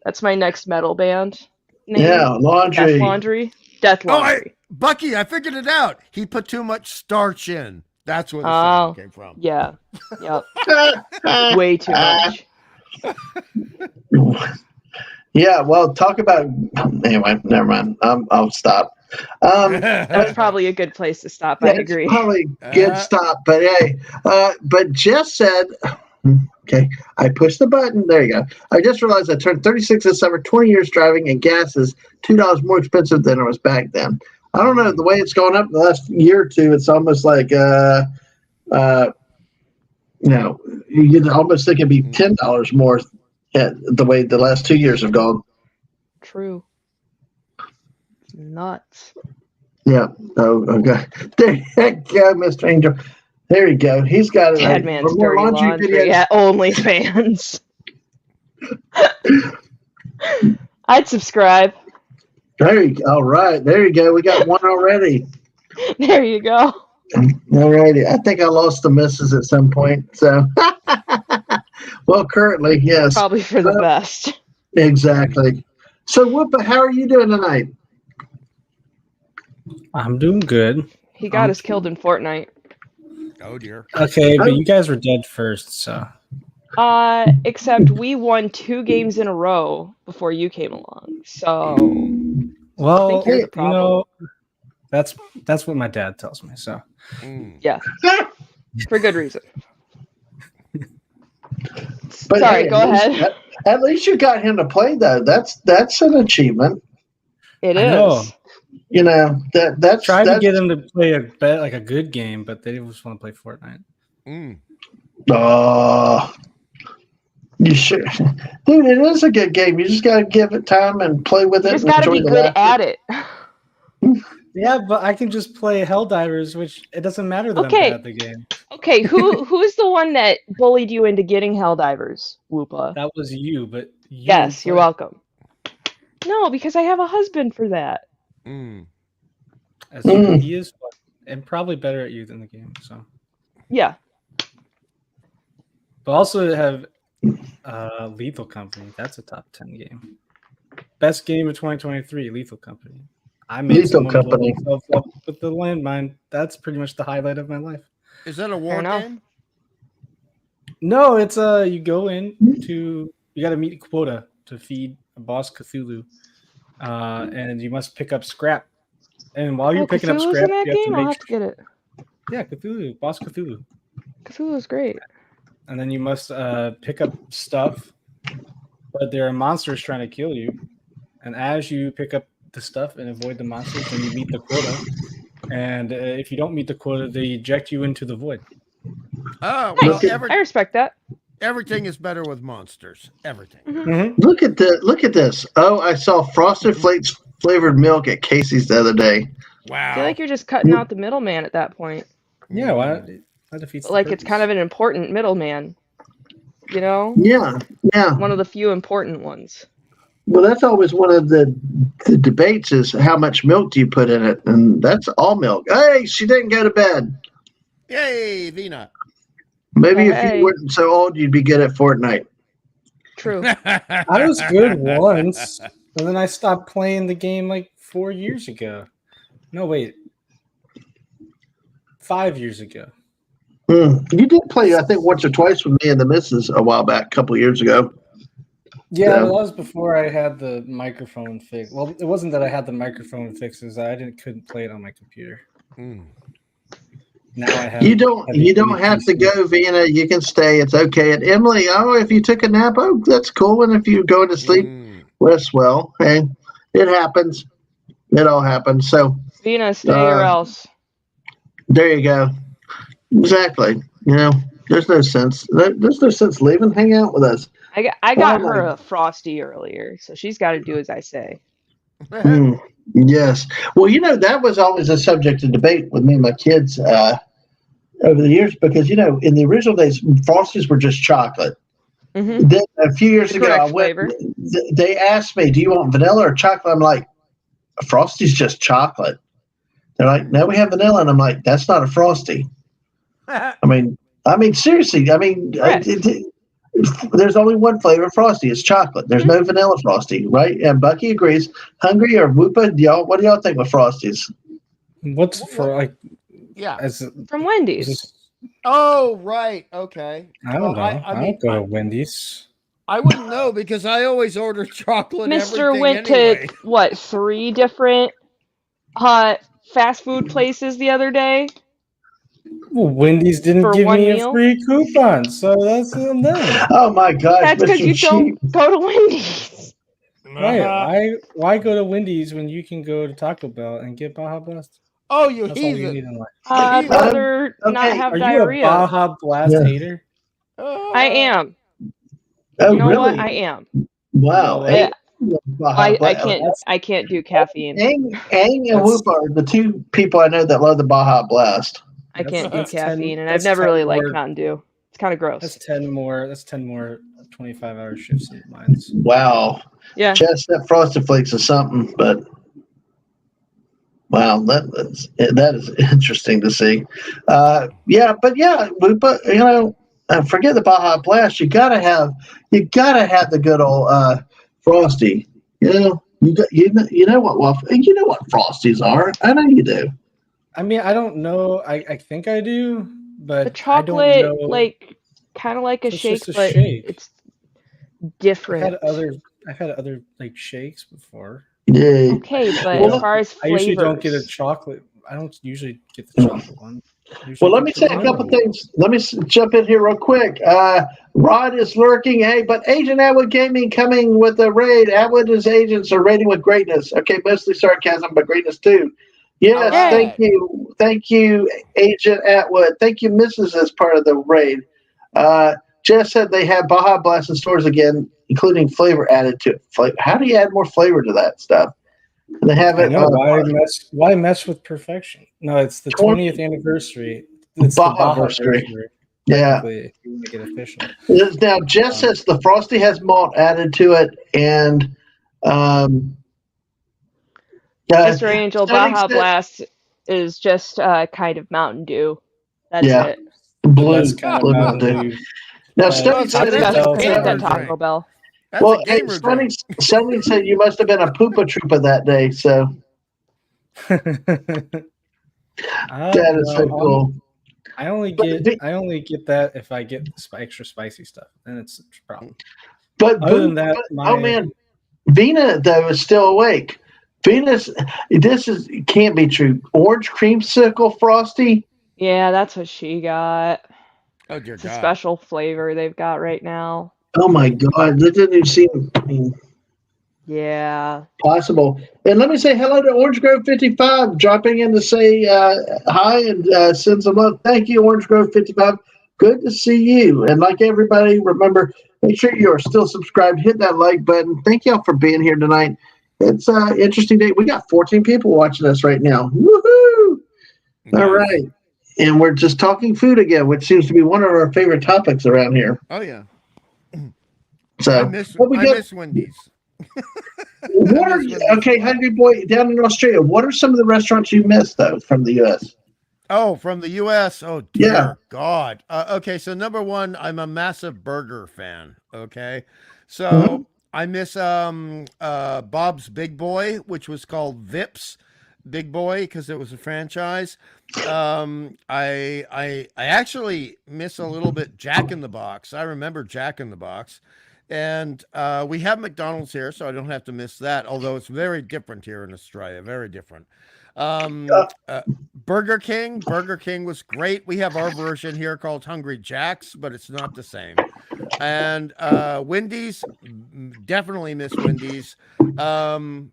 That's my next metal band name. Yeah, laundry. Death laundry. Death laundry. Bucky, I figured it out. He put too much starch in. That's where the sound came from. Yeah. Yep. Way too much. Yeah, well, talk about anyway. Never mind. I'll stop. That's probably a good place to stop. I That's agree. probably a good stop. But hey, but Jess said, okay, I pushed the button. There you go. I just realized I turned 36 this summer, 20 years driving, and gas is $2 more expensive than it was back then. I don't know, the way it's going up the last year or two, it's almost like you'd almost think it'd be $10 more at the way the last 2 years have gone. True. It's nuts. Yeah. Oh, okay. There you go, Mr. Angel. There you go. He's got it. Dadman's For more dirty laundry videos. at OnlyFans. I'd subscribe. There you go. All right. There you go. We got one already. There you go. All righty. I think I lost the missus at some point. So, well, currently, yes. Probably for the best. Exactly. So, Whoopa, how are you doing tonight? I'm doing good. He got us killed in Fortnite. Oh dear. Okay, but you guys were dead first, so. Except we won 2 games in a row before you came along. So Well, I think you're the problem. That's what my dad tells me. So yeah, for good reason. But Sorry, hey, go ahead. At least you got him to play, though. That's an achievement. It I is. know. You know that's tried to get him to play a good game, but they just want to play Fortnite. You should, dude. It is a good game. You just got to give it time and play with it. You just got to be good at it. Yeah, but I can just play Helldivers, which it doesn't matter that I'm bad at the game. Okay, who's the one that bullied you into getting Helldivers, Whoopa? That was you, but yes, you're welcome. No, because I have a husband for that. He is fun and probably better at you than the game. So yeah, but also have Lethal Company. That's a top 10 game. Best game of 2023. Lethal Company. I made Lethal Company up with the landmine. That's pretty much the highlight of my life. Is that a war game? No, it's you go in to you got to meet a quota to feed a boss Cthulhu, and you must pick up scrap. And while you're picking up scrap, in that you have game? to I'll have to get it. Yeah, Cthulhu, boss Cthulhu. Cthulhu's great. And then you must pick up stuff, but there are monsters trying to kill you. And as you pick up the stuff and avoid the monsters, then you meet the quota. And if you don't meet the quota, they eject you into the void. Oh, well, I respect that. Everything is better with monsters. Everything. Mm-hmm. Look at this. Oh, I saw Frosted Flakes flavored milk at Casey's the other day. Wow. I feel like you're just cutting out the middleman at that point. Yeah, why? That defeats the purpose. It's kind of an important middleman. You know? Yeah. One of the few important ones. Well, that's always one of the debates is how much milk do you put in it? And that's all milk. Hey, she didn't go to bed. Yay, Vina. Maybe if you weren't so old, you'd be good at Fortnite. True. I was good once, and then I stopped playing the game like 4 years ago. No, wait. 5 years ago. You did play, I think, once or twice with me and the missus a while back, a couple years ago. Yeah, that was before I had the microphone fix. Well, it wasn't that I had the microphone fixes. I couldn't play it on my computer. Now I have. You don't have to go, Vina. You can stay. It's okay. And Emily, if you took a nap, that's cool. And if you're going to sleep, rest well. Hey, it happens. It all happens. So, Vina, stay or else. There you go. Exactly. There's no sense. There's no sense leaving. Hang out with us. I got her a Frosty earlier, so she's got to do as I say. Yes. Well, that was always a subject of debate with me and my kids over the years because, in the original days, Frosties were just chocolate. Mm-hmm. Then a few years ago, they asked me, do you want vanilla or chocolate? I'm like, Frosty's just chocolate. They're like, no, we have vanilla. And I'm like, that's not a Frosty. I mean, seriously. There's only one flavor of Frosty. It's chocolate. There's no vanilla Frosty, right? And Bucky agrees. Hungry or Whoopa, what do y'all think with Frosties? What's for from Wendy's? Oh, right. Okay. I don't know. I don't go to Wendy's. I wouldn't know because I always order chocolate. Mister went to 3 different fast food places the other day. Well, Wendy's didn't give me a free coupon, so that's on them. Oh my gosh! That's because you don't go to Wendy's. Right? Why go to Wendy's when you can go to Taco Bell and get Baja Blast? Oh, you heathen! I'd rather not have diarrhea. Are you a Baja Blast hater? I am. Oh, you know really? what? I am. Wow. I can't do caffeine. Ang and Whoop are the 2 people I know that love the Baja Blast. I can't do caffeine, and I've never really liked Mountain Dew. It's kind of gross. That's 10 more 25-hour shifts in mines. Wow. Yeah. Chestnut Frosted Flakes is something, but Wow, that is interesting to see. Yeah, but forget the Baja Blast. You gotta have the good old Frosty. You know what Frosties are. I know you do. I mean, I don't know. I think I do, The but I don't chocolate, know. kind of like a So it's shake, just a but shake. it's I've different. had other I've had other like shakes before. Yeah. Okay, but as Well, far as I usually don't get a flavors, chocolate. I don't usually get the chocolate one. I Well, usually let get me the say a couple vanilla. things. Let me jump in here real quick. Rod is lurking. Hey, but Agent Atwood Gaming coming with a raid. Atwood is agents are raiding with greatness. Okay, mostly sarcasm, but greatness too. Yes, All thank right. you. Thank you, Agent Atwood. Thank you, Mrs. as part of the raid. Jess said they have Baja Blast in stores again, including flavor added to it. How do you add more flavor to that stuff? They have I it know why mess with perfection. No, it's the 20th anniversary. It's the Baja Baja Versary. anniversary. Yeah. Technically, if you want to get official. Now, Jess says the Frosty has malt added to it, and Mr. Angel, Stunning Baja said, Blast is just kind of Mountain Dew. That's yeah, it. The blue, best kind of blue Mountain Mountain Dew. Dew. Now, Well, Stunning see, Not said, the that's a best. Get it gamer at Taco drink. Bell. That's a well, hey, gamer drink. Stunning said you must have been a Poopa Troopa that day, so that is so No, cool. I only get that if I get extra spicy stuff, and it's a problem. But Other than that, oh man, Vina though is still awake. Venus, can't be true. Orange creamsicle frosty. Yeah, that's what she got. Oh dear It's a God. special flavor they've got right now. Oh my God, that didn't even seem Yeah. possible. And let me say hello to Orange Grove 55, dropping in to say hi and send some love. Thank you, Orange Grove 55. Good to see you. And like everybody, remember, make sure you are still subscribed. Hit that like button. Thank y'all for being here tonight. It's an interesting day. We got 14 people watching us right now. Woohoo! Nice. All right. And we're just talking food again, which seems to be one of our favorite topics around here. Oh yeah. So, I miss Wendy's. what I are miss Wendy's okay, a lot. Hungry Boy down in Australia? What are some of the restaurants you miss though from the U.S.? Oh, from the U.S. Oh Yeah. dear God. Okay, so number one, I'm a massive burger fan. Okay, so I miss Bob's Big Boy, which was called Vips Big Boy because it was a franchise. I actually miss a little bit Jack in the Box. I remember Jack in the Box. And we have McDonald's here, so I don't have to miss that. Although it's very different here in Australia, very different. Burger King was great. We have our version here called Hungry Jack's, but it's not the same. And Wendy's, definitely miss Wendy's. And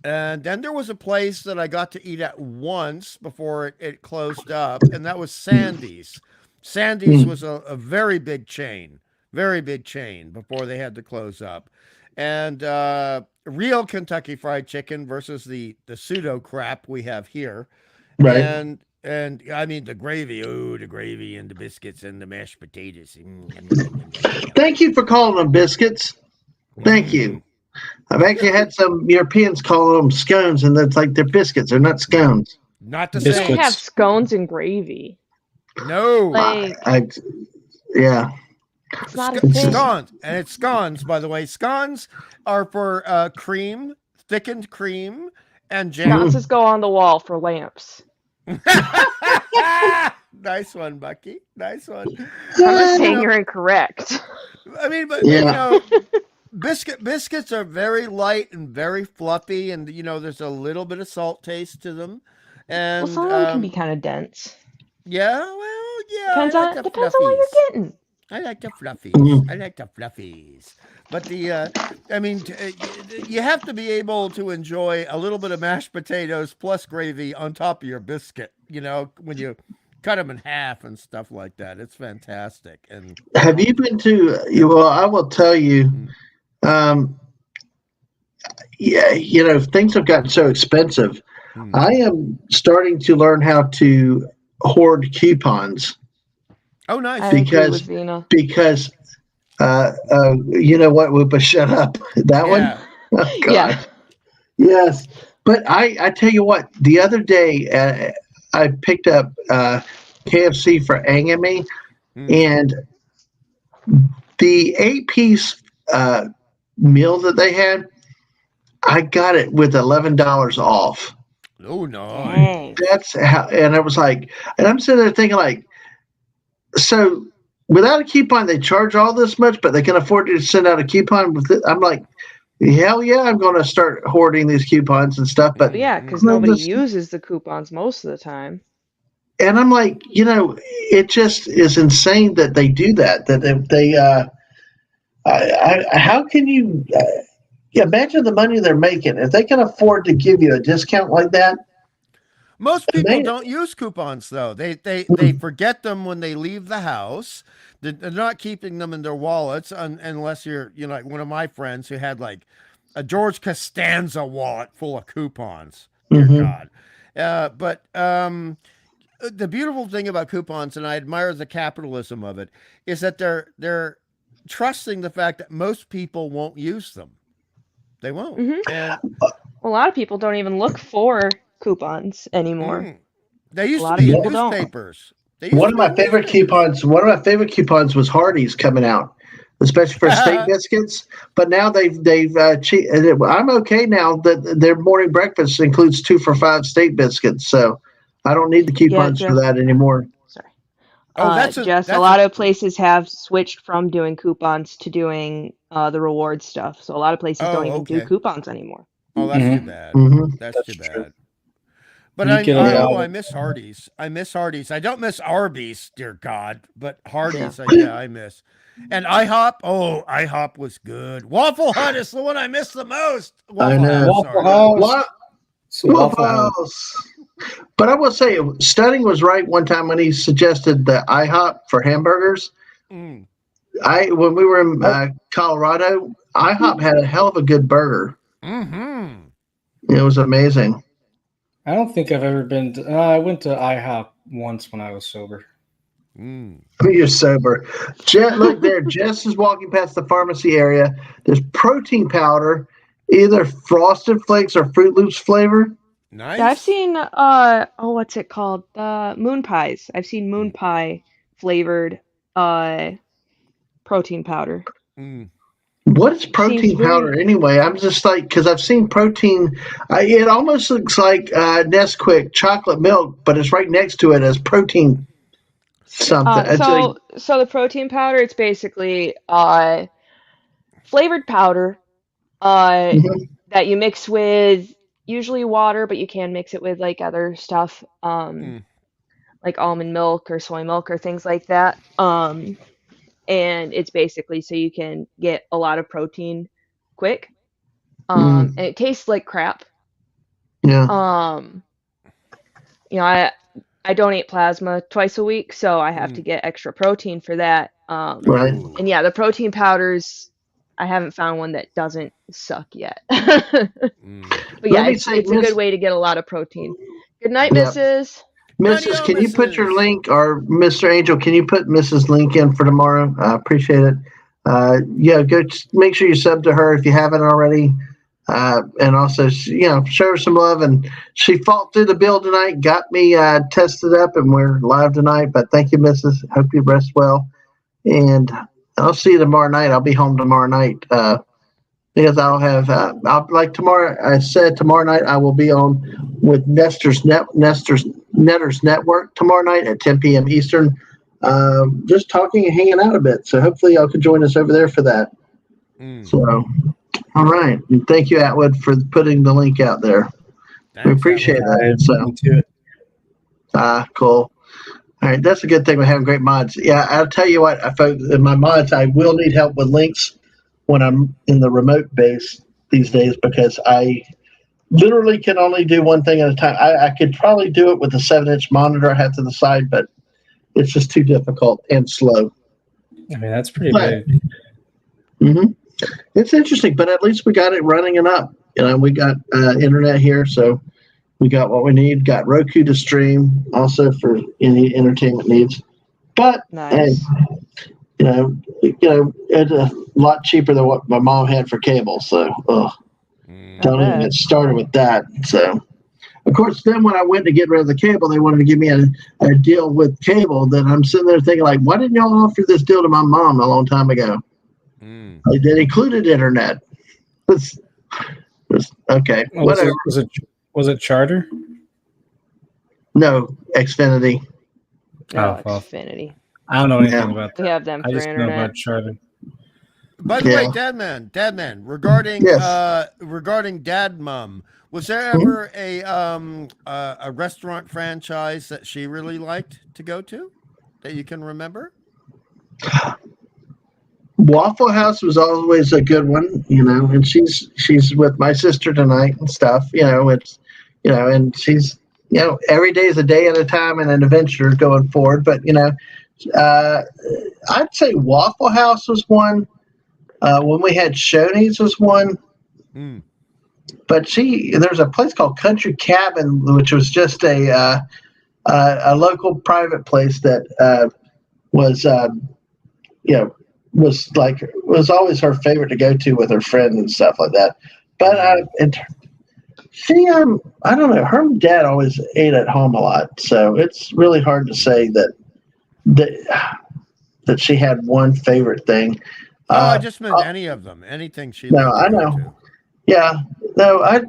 then there was a place that I got to eat at once before it closed up, and that was Sandy's. Sandy's was a very big chain before they had to close up. And real Kentucky Fried Chicken versus the pseudo crap we have here. Right. And I mean the gravy, the gravy and the biscuits and the mashed potatoes. Thank you for calling them biscuits. Thank you. I've actually had some Europeans call them scones, and that's like they're biscuits. They're not scones. Not the They same. have scones and gravy. No. Yeah. It's not a thing. Scones, and it's scones, by the way. Scones are for cream, thickened cream, and jam. Sconces go on the wall for lamps. Nice one, Bucky. Nice one. I'm not saying you're incorrect. I mean, but biscuits are very light and very fluffy, and there's a little bit of salt taste to them. And Well, some of them can be kind of dense. Yeah, well, yeah. Depends on what you're getting. I like the fluffies. But you have to be able to enjoy a little bit of mashed potatoes plus gravy on top of your biscuit, when you cut them in half and stuff like that. It's fantastic. And have you been to, well, I will tell you, things have gotten so expensive. I am starting to learn how to hoard coupons. Oh, nice. Because you know what, Whoopa, shut up. That one? Oh, God. Yeah. Yes. But I tell you what, the other day I picked up KFC for Ang and me, and the 8-piece meal that they had, I got it with $11 off. Oh no! Dang. That's how, and I was like, and I'm sitting there thinking like, so without a coupon, they charge all this much, but they can afford to send out a coupon with it. I'm like, hell yeah, I'm going to start hoarding these coupons and stuff. But Yeah, because I'm nobody just- uses the coupons most of the time. and I'm like, it just is insane that they do that. That they how can you imagine the money they're making if they can afford to give you a discount like that? Most people They- don't use coupons though. They forget them when they leave the house. They're not keeping them in their wallets unless you're like one of my friends who had like a George Costanza wallet full of coupons. Dear God. But the beautiful thing about coupons, and I admire the capitalism of it, is that they're trusting the fact that most people won't use them. They won't. And A lot of people don't even look for coupons anymore. they used A to lot of be in people don't. newspapers. They used One to of be my in favorite newspapers. coupons was Hardee's coming out, especially for steak biscuits. But now they've I'm okay now that their morning breakfast includes 2 for $5 steak biscuits, so I don't need the coupons for just- that anymore. Sorry. Oh, A lot of places have switched from doing coupons to doing the reward stuff. So a lot of places don't even do coupons anymore. Oh, that's too bad. Mhm. That's too true. bad. But You I get a lot I of- miss Hardee's. I miss Hardee's. I don't miss Arby's, dear God, but Hardee's, I miss. And IHOP, IHOP was good. Waffle Hut is the one I miss the most. I know. Waffle House. What? So Waffle House. House. But I will say, Stunning was right one time when he suggested the IHOP for hamburgers. Mm. When we were in Colorado, IHOP had a hell of a good burger. Mm-hmm. It was amazing. I don't think I've ever been to, I went to IHOP once when I was sober. Mm. You're sober. Look there. Jess is walking past the pharmacy area. There's protein powder, either Frosted Flakes or Fruit Loops flavor. Nice. Yeah, I've seen what's it called? Moon pies. I've seen moon pie flavored protein powder. Mm. What is protein Seems very- powder anyway? I'm just like, because I've seen protein. It almost looks like Nesquik chocolate milk, but it's right next to it as protein something. It's like, So the protein powder, it's basically flavored powder that you mix with usually water, but you can mix it with like other stuff, like almond milk or soy milk or things like that. And it's basically so you can get a lot of protein quick. And it tastes like crap. yeah. I donate plasma twice a week, so I have to get extra protein for that. Right. And yeah, the protein powders, I haven't found one that doesn't suck yet. But yeah, Let me it's say, a good way to get a lot of protein. Good night, Yep. Mrs. Mrs., can you put your Mrs. link, or Mr. Angel, can you put Mrs. link in for tomorrow? I appreciate it. Go make sure you sub to her if you haven't already. And also, show her some love. And she fought through the bill tonight, got me tested up, and we're live tonight. But thank you, Mrs. Hope you rest well. And I'll see you tomorrow night. I'll be home tomorrow night because I'll have, like tomorrow, I said tomorrow night I will be on with Netters Network tomorrow night at 10 p.m. Eastern, just talking and hanging out a bit. So hopefully y'all can join us over there for that. So, all right. And thank you, Atwood, for putting the link out there. We appreciate that. So, cool. All right. That's a good thing with having great mods. Yeah, I'll tell you what, folks, in my mods, I will need help with links when I'm in the remote base these days because I literally can only do one thing at a time. I could probably do it with a 7-inch monitor I have to the side, but it's just too difficult and slow. I mean, that's pretty big. Mm-hmm. It's interesting, but at least we got it running and up. We got internet here, so we got what we need. Got Roku to stream, also for any entertainment needs. But Nice. it's a lot cheaper than what my mom had for cable. So, Don't even get started with that. So, of course, then when I went to get rid of the cable, they wanted to give me a deal with cable. Then I'm sitting there thinking, like, why didn't y'all offer this deal to my mom a long time ago? Like, that included internet. It's okay, whatever. Was it Charter? No, Xfinity. No, Xfinity. I don't know anything about that. We have them for just internet. know about Charter. By the way, Dadman, regarding regarding Dad Mum, was there ever a restaurant franchise that she really liked to go to that you can remember? Waffle House was always a good one, and she's with my sister tonight and stuff, it's, and she's, every day is a day at a time and an adventure going forward. But, I'd say Waffle House was one. When we had Shoney's was one. But there's a place called Country Cabin, which was just a local private place that was was always her favorite to go to with her friends and stuff like that. But I don't know. Her dad always ate at home a lot, so it's really hard to say that she had one favorite thing. I just meant any of them, anything she. No, I know. To. Yeah, no,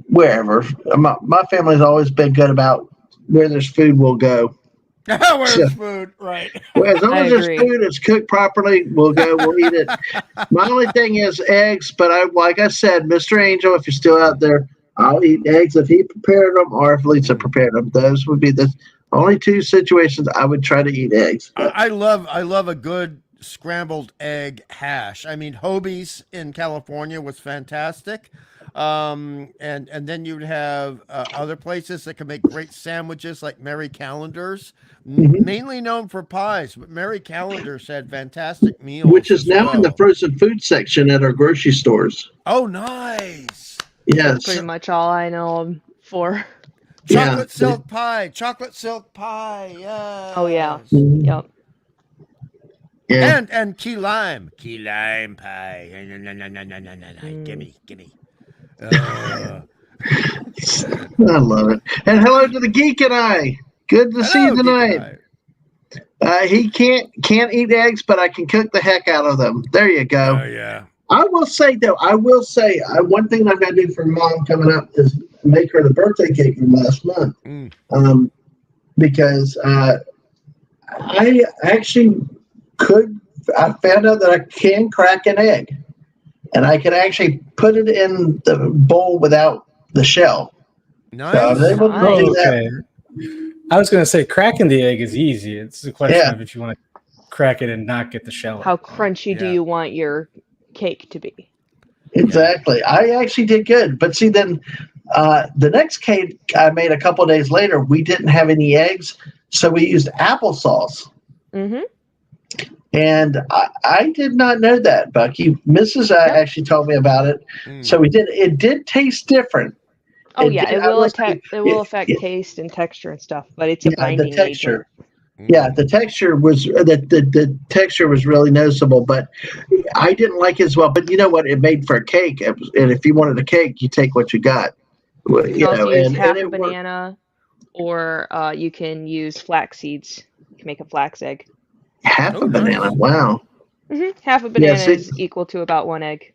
wherever. My family's always been good about where there's food, we'll go. Where's food, right? Well, as long as there's food, it's cooked properly, we'll go, we'll eat it. My only thing is eggs, but like I said, Mr. Angel, if you're still out there, I'll eat eggs if he prepared them or if Lisa prepared them. Those would be the only two situations I would try to eat eggs. I love a good scrambled egg hash. I mean, Hobie's in California was fantastic. And then you'd have other places that can make great sandwiches like Mary Callender's, mainly known for pies, but Mary Callender's had fantastic meals. Which is now in the frozen food section at our grocery stores. Oh, nice. Yes. That's pretty much all I know them for. Chocolate silk pie. Yeah. Oh, yeah. Yep. Yeah. And key lime pie. Gimme. I love it. And hello to the Geek and I. Good to see you tonight. He can't eat eggs, but I can cook the heck out of them. There you go. Oh yeah. I will say one thing I've got to do for Mom coming up is make her the birthday cake from last month. Because I actually I found out that I can crack an egg. And I can actually put it in the bowl without the shell. Nice. So I was able to do that. I was going to say cracking the egg is easy. It's a question of if you want to crack it and not get the shell. How crunchy do you want your cake to be? Exactly. I actually did good. But see, then the next cake I made a couple of days later, we didn't have any eggs. So we used applesauce. Mm-hmm. And I did not know that, Bucky. Mrs. Actually told me about it. So we did. It did taste different. It will affect taste and texture and stuff, but it's a binding agent. Yeah, the texture was the texture was really noticeable, but I didn't like it as well. But you know what? It made for a cake, and if you wanted a cake, you take what you got. You can also use half a banana, or you can use flax seeds. You can make a flax egg. Half a banana. Wow. Half a banana is equal to about one egg.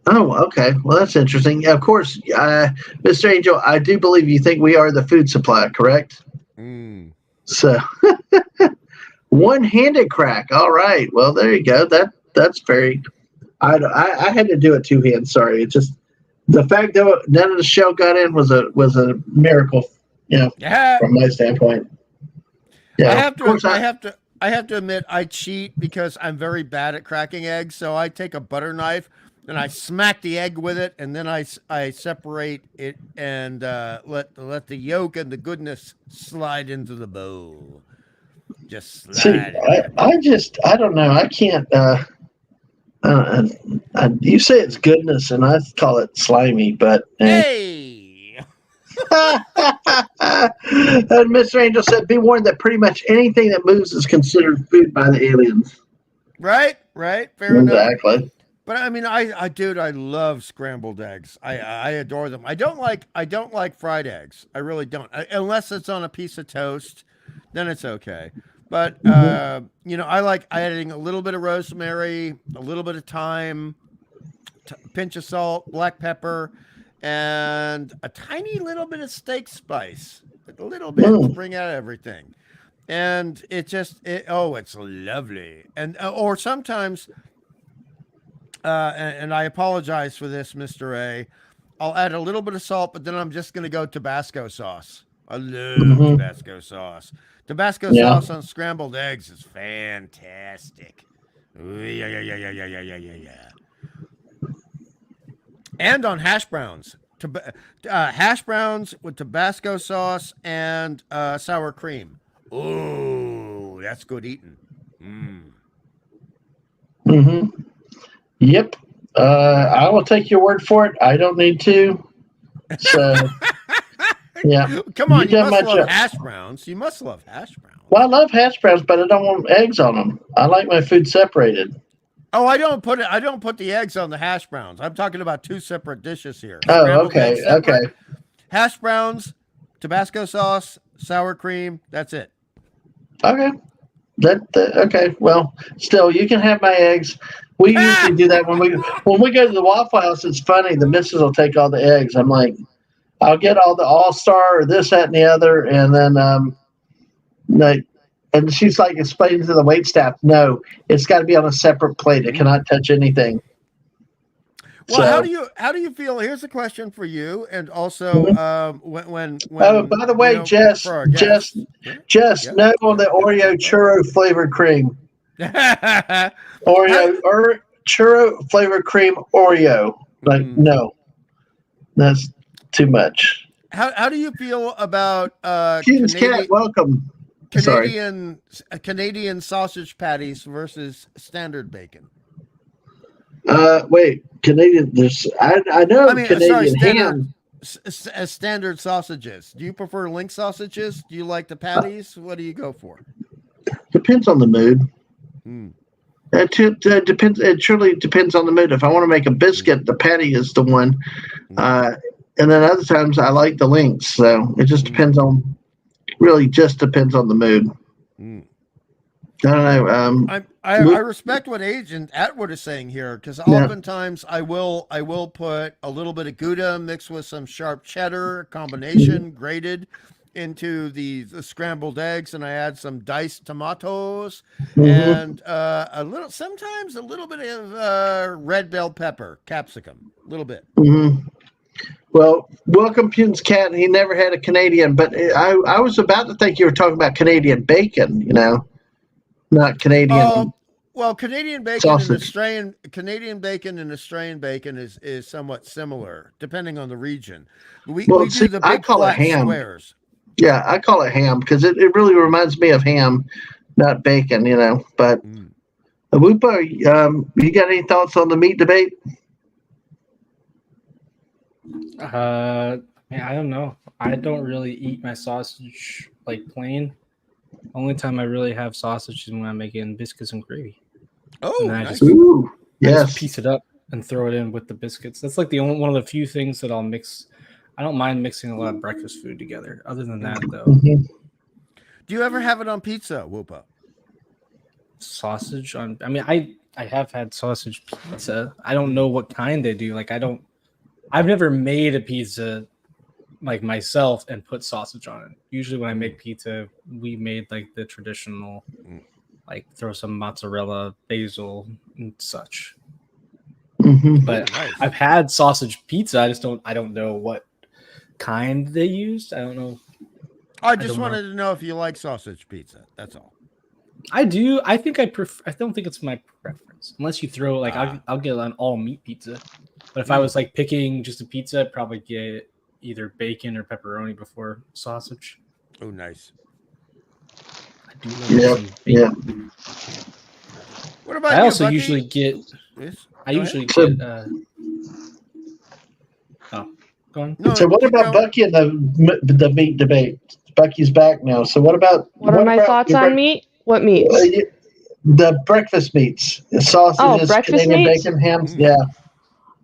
Oh, okay. Well, that's interesting. Of course, Mr. Angel, I do believe you think we are the food supply, correct? So, one-handed crack. All right. Well, there you go. That's very. I had to do it two hands. Sorry. It's just the fact that none of the shell got in was a miracle. From my standpoint. Yeah, I have to admit I cheat because I'm very bad at cracking eggs. So I take a butter knife and I smack the egg with it, and then I separate it and let the yolk and the goodness slide into the bowl. Just slide. See, I don't know. I can't. You say it's goodness, and I call it slimy. But hey. And Mr. Angel said, "Be warned that pretty much anything that moves is considered food by the aliens." Right. Fair enough. Exactly. But I mean, dude, I love scrambled eggs. I adore them. I don't like fried eggs. I really don't, unless it's on a piece of toast. Then it's okay. But I like adding a little bit of rosemary, a little bit of thyme, pinch of salt, black pepper, and a tiny little bit of steak spice. A little bit to bring out everything. And it's lovely. And or sometimes. And I apologize for this, Mr. A. I'll add a little bit of salt, but then I'm just going to go Tabasco sauce. I love Tabasco sauce. Tabasco sauce on scrambled eggs is fantastic. Ooh, yeah. And on hash browns. Hash browns with Tabasco sauce and sour cream. Ooh, that's good eating. Yep. I will take your word for it. I don't need to. So, yeah. Come on, you must love hash browns. You must love hash browns. Well, I love hash browns, but I don't want eggs on them. I like my food separated. Oh, I don't put the eggs on the hash browns. I'm talking about two separate dishes here. Oh, okay. Okay. Hash browns, Tabasco sauce, sour cream. That's it. Okay. Okay. Well, still, you can have my eggs. We usually do that when we go to the Waffle House. It's funny. The missus will take all the eggs. I'm like, I'll get all the All-Star or this, that, and the other, and then and she's like explaining to the waitstaff, no, it's got to be on a separate plate. It cannot touch anything. Well, so, how do you feel? Here's a question for you, and also when oh, by the way, Jess, no on the Oreo churro flavored cream. Oreo or churro flavored cream Oreo. Like no, that's too much. How do you feel about Cuban's cat? Welcome. Canadian sausage patties versus standard bacon? Wait, Canadian. I know Canadian ham. Standard sausages. Do you prefer link sausages? Do you like the patties? What do you go for? Depends on the mood. It depends. It truly depends on the mood. If I want to make a biscuit, the patty is the one. And then other times I like the links. So it just depends on. Really, just depends on the mood. I don't know. I respect what Agent Atwood is saying here, because oftentimes I will put a little bit of Gouda mixed with some sharp cheddar combination grated into the scrambled eggs, and I add some diced tomatoes and sometimes a little bit of red bell pepper, capsicum, a little bit. Well, welcome Putin's cat. He never had a Canadian, but I was about to think you were talking about Canadian bacon, not Canadian. Well, Canadian bacon sausage. Canadian bacon and Australian bacon is somewhat similar, depending on the region. We do the big flat squares. Yeah, I call it ham because it really reminds me of ham, not bacon, But Whoopa, you got any thoughts on the meat debate? I don't know. I don't really eat my sausage like plain. Only time I really have sausage is when I'm making biscuits and gravy. Oh, and nice. I just piece it up and throw it in with the biscuits. That's like one of the few things that I'll mix. I don't mind mixing a lot of breakfast food together. Other than that, though. Do you ever have it on pizza, Whoopa? Sausage on? I mean, I have had sausage pizza. I don't know what kind they do. Like I've never made a pizza like myself and put sausage on it. Usually when I make pizza, we made like the traditional, like throw some mozzarella, basil, and such. But nice. I've had sausage pizza. I don't know what kind they used. I don't know. I just wanted to know if you like sausage pizza. That's all. I do. I think I don't think it's my preference. Unless you throw like I'll get an all meat pizza. But if I was like picking just a pizza, I'd probably get either bacon or pepperoni before sausage. Oh, nice. I do love bacon. What about I you, also Bucky? usually get. Yes? Get. Go on. No, so what about Bucky and the meat debate? Bucky's back now. So what about? What are my thoughts on meat? What meats? The breakfast meats. Sausages, breakfast Canadian meats? bacon, hams. Yeah.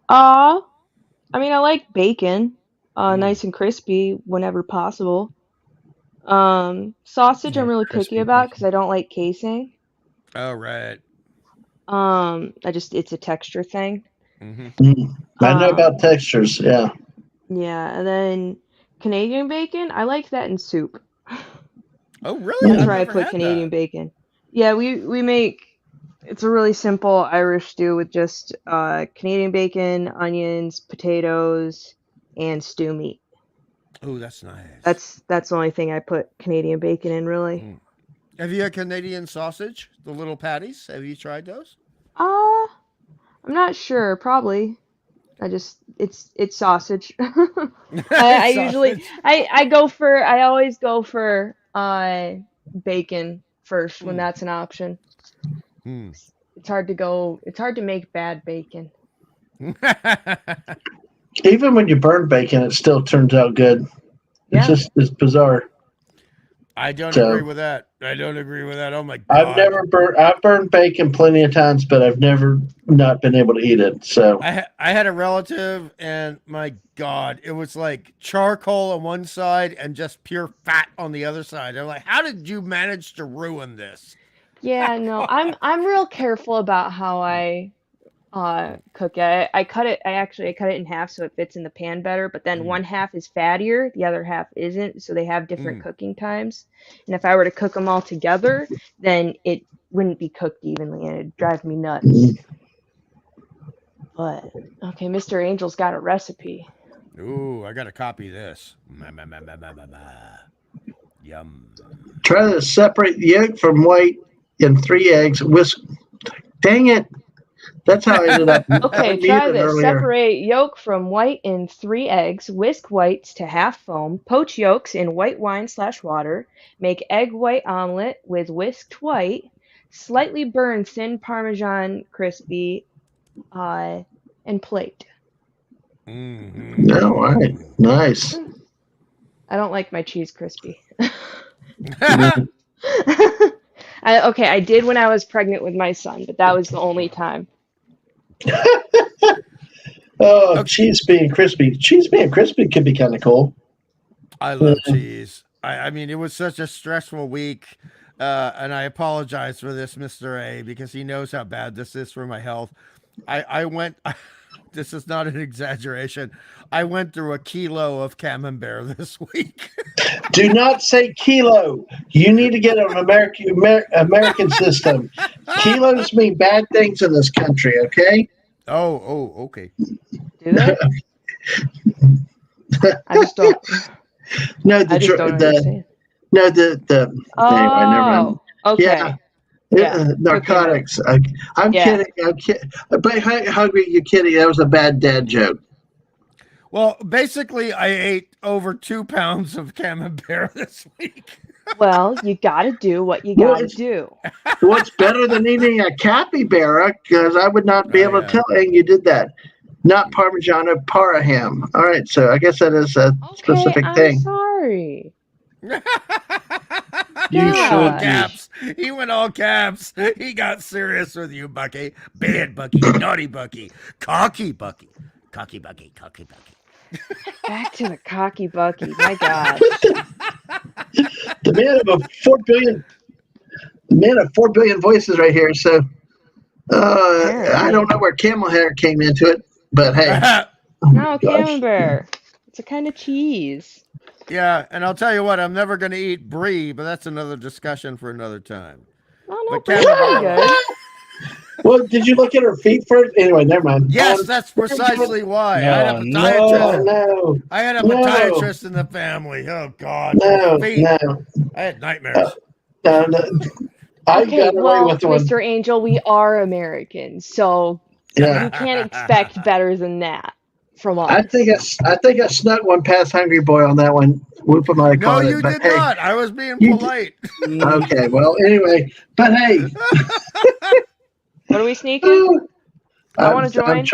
I mean, I like bacon, nice and crispy whenever possible. Sausage Yeah, I'm really picky crispy about because bacon. I don't like casing. Oh, right. It's a texture thing. Mm. I know about Um, textures. Yeah. yeah, and then Canadian bacon, I like that in soup. Oh, really? That's I've where I never put had Canadian that. bacon. Yeah, we make it's a really simple Irish stew with just Canadian bacon, onions, potatoes, and stew meat. Oh, that's nice. That's the only thing I put Canadian bacon in, really. Mm. Have you had Canadian sausage? The little patties? Have you tried those? Uh, I'm not sure. Probably. It's sausage. I It's usually sausage. I always go for bacon first when Mm. that's an option. Mm. It's hard to make bad bacon. Even when you burn bacon, it still turns out good. Yeah. It's bizarre. I don't agree So with that. I don't agree with that. Oh my I've god. never burnt. I've burned bacon plenty of times, but I've never not been able to eat it. So I had a relative, and my god, it was like charcoal on one side and just pure fat on the other side. I'm like, how did you manage to ruin this? Yeah, no. I'm real careful about how I cook it. I cut it in half so it fits in the pan better, but then Mm, one half is fattier, the other half isn't, so they have different mm. cooking times. And if I were to cook them all together, then it wouldn't be cooked evenly and it'd drive me nuts. But okay, Mr. Angel's got a recipe. Ooh, I gotta copy this. Ma, ma, ma, ma, ma, ma, ma. Yum. try to separate the yolk from white in 3 eggs. Whisk. Dang it! That's how I ended up. I Okay, try muted this. earlier. Separate yolk from white in 3 eggs. Whisk whites to half foam. Poach yolks in white wine/water. Make egg white omelet with whisked white. Slightly burn thin Parmesan crispy, and plate. All right, Mm-hmm. nice. I don't like my cheese crispy. Mm. I did when I was pregnant with my son, but that was the only time. Oh, Okay. cheese being crispy. Cheese being crispy could be kind of cool. I love cheese. I mean, it was such a stressful week. And I apologize for this, Mr. A, because he knows how bad this is for my health. I went, this is not an exaggeration. I went through a kilo of camembert this week. Do not say kilo. You need to get an American system. Kilos mean bad things in this country. Okay. Okay. Do they? I just don't. No, I just don't understand. no the anyway, never mind. Oh, okay. Yeah. Yeah. Narcotics. I'm Yeah. kidding. I'm kidding. But hungry, you kidding? That was a bad dad joke. Well, basically, I ate over 2 pounds of camembert this week. Well, you gotta do what you Well, gotta do. What's better than eating a capybara? Because I would not be Oh, able yeah. to tell. And you did that. Not Parmigiano, para ham. All right, so I guess that is a Okay, specific I'm thing. sorry. You You went all should be. caps. He went all caps. He got serious with you, Bucky. Bad Bucky. Naughty Bucky. Cocky Bucky. Cocky Bucky. Cocky Bucky. Back to the cocky Bucky. My God. The man of 4 billion voices right here. So I don't know where camel hair came into it, but hey. No, Gosh. camembert. It's a kind of cheese. Yeah, and I'll tell you what, I'm never going to eat brie, but that's another discussion for another time. Oh no, But pretty good. Well, did you look at her feet first? Anyway, never mind. Yes, that's precisely why. No, I had a Oh, podiatrist. no. I had a No. podiatrist in the family. Oh God, No, feet. no. I had nightmares. No. I Okay, got away well, with one. Mr. Angel, we are Americans, so Yeah. you can't expect better than that from us. I think I snuck one past Hungry Boy on that one. Whoop might have No, called you it, but did hey. not. I was being You did- polite. Okay, well, anyway, but hey. What are we sneaking? I want to join.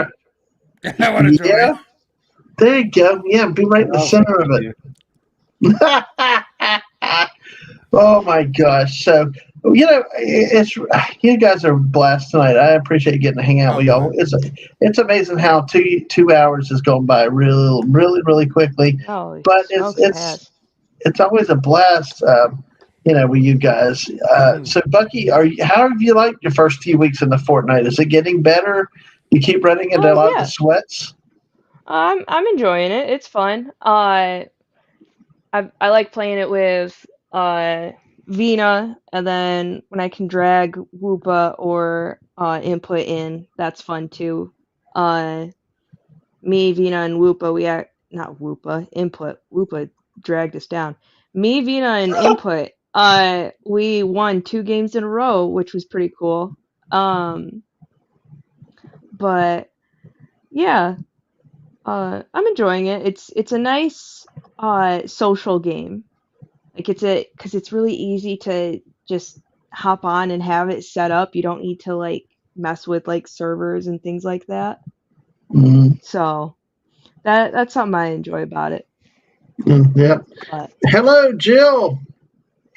I want to join. Yeah, there you go. Yeah, be right in the center of it. Oh my gosh! So It's you guys are blessed tonight. I appreciate getting to hang out with y'all. It's amazing how 2 hours has gone by really, really, really quickly. Oh, But smokes it has. it's always a blast, with you guys. So, Bucky, how have you liked your first few weeks in the Fortnite? Is it getting better? You keep running into a lot of the Yeah. sweats. I'm enjoying it. It's fun. I like playing it with Vina, and then when I can drag Woopa or input in, that's fun too. Me, Vina, and Woopa, not Woopa, input. Woopa dragged us down. Me, Vina, and input. We won 2 games in a row, which was pretty cool. But yeah, I'm enjoying it. It's a nice social game. Like because it's really easy to just hop on and have it set up. You don't need to like mess with like servers and things like that. Mm, So that's something I enjoy about it. yeah. But Hello, Jill.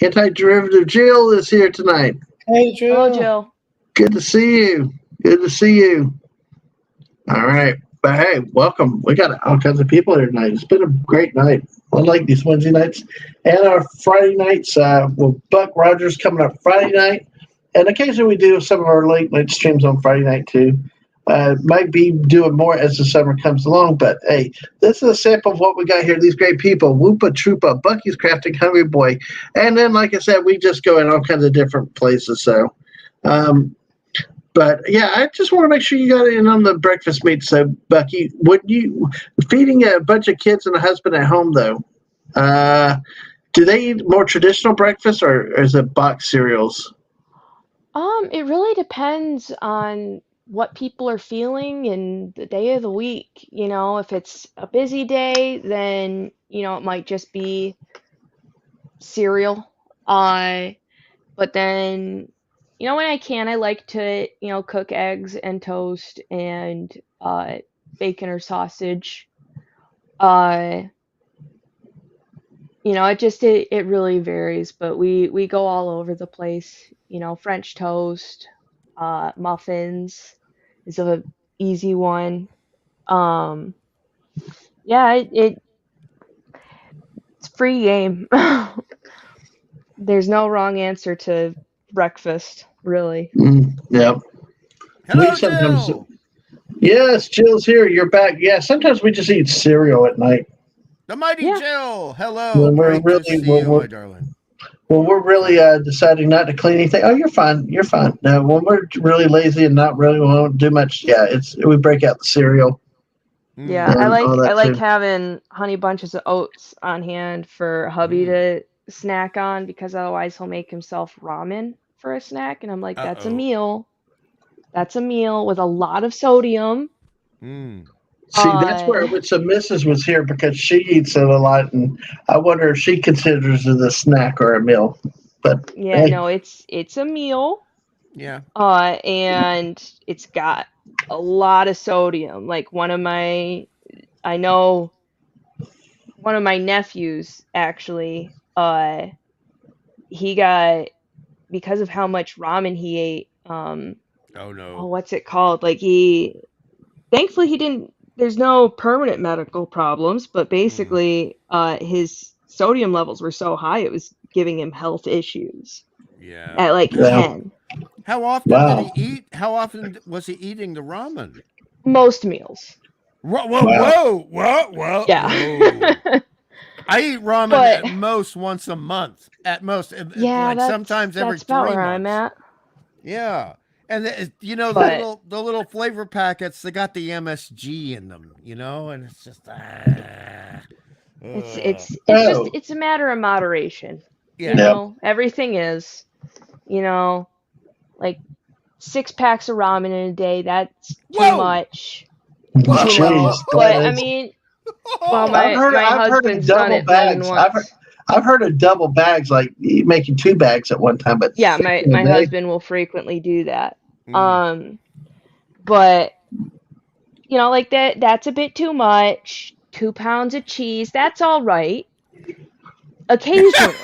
Anti-derivative Jill is here tonight. Hey, Jill. hello, Jill. Good to see you. Good to see you. All right. But hey, welcome. We got all kinds of people here tonight. It's been a great night. I like these Wednesday nights. And our Friday nights, with Buck Rogers coming up Friday night. And occasionally we do some of our late night streams on Friday night too. Might be doing more as the summer comes along. But hey, this is a sample of what we got here. These great people. Whoopa Troopa, Bucky's Crafting, Hungry Boy. And then, like I said, we just go in all kinds of different places. So, but yeah, I just want to make sure you got in on the breakfast meat. So, Bucky, would you feeding a bunch of kids and a husband at home though? Do they eat more traditional breakfast or is it box cereals? It really depends on what people are feeling and the day of the week. If it's a busy day, then it might just be cereal. But then when I can, I like to cook eggs and toast and bacon or sausage. Uh, it really varies, but we go all over the place. French toast, muffins is a easy one. Um, yeah, it's free game. There's no wrong answer to breakfast, really. Yeah. Hello, sometimes. Jill. Yes, Jill's here. You're back. Yeah, sometimes we just eat cereal at night. The mighty Yeah. Jill. Hello. When we're Great to really- see when you, we're- my darling. When we're really deciding not to clean anything, oh, you're fine. You're fine. No, when we're really lazy and not really want to do much, yeah, we break out the cereal. Yeah, And all that I like too. having honey bunches of oats on hand for hubby to snack on because otherwise he'll make himself ramen for a snack, and I'm like, that's a Uh-oh. meal. That's a meal with a lot of sodium. Mm. See, that's where I wish the missus was here because she eats it a lot, and I wonder if she considers it a snack or a meal. But Yeah, hey, no, it's a meal. Yeah. And it's got a lot of sodium. Like I know one of my nephews actually, he got, because of how much ramen he ate, Oh no. what's it called? Like thankfully he didn't, there's no permanent medical problems, but basically, his sodium levels were so high it was giving him health issues Yeah. at like Yeah. 10. How often Wow. did he eat? How often was he eating the ramen? Most meals. Whoa, whoa, Wow. whoa. Yeah. I eat ramen But- at most once a month. At most. Yeah, like sometimes every that's about 3 where months. I'm at. Yeah. And But- the little flavor packets, they got the MSG in them, and it's just It's a matter of moderation. yeah. Everything is, like 6 packs of ramen in a day, that's too Whoa! much. Jeez, But that I is- mean, Oh, my I've heard of husband's done double it more than bags. once. I've heard of double bags, like making 2 bags at one time. But Yeah, six my in a day? husband will frequently do that. Mm. But like that's a bit too much. 2 pounds of cheese, that's all right. Occasionally.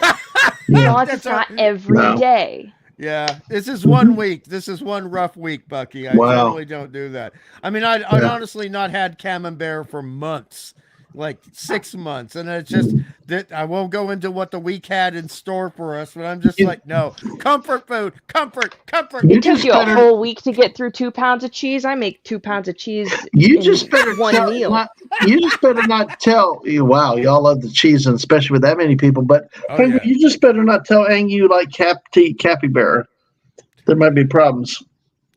It's That's not all- every No. day. Yeah, this is 1 week. This is one rough week, Bucky. I Wow. generally don't do that. I mean, I'd Yeah. honestly not had camembert for months, like 6 months, and it's just that I won't go into what the week had in store for us. But I'm just You, like, no, comfort food, comfort. you It took just you a better whole week to get through 2 pounds of cheese. I make 2 pounds of cheese you in just better one tell meal. not you just better not tell you wow, y'all love the cheese and especially with that many people, but Oh Penguin, yeah. you just better not tell Ang you like capybara. There might be problems.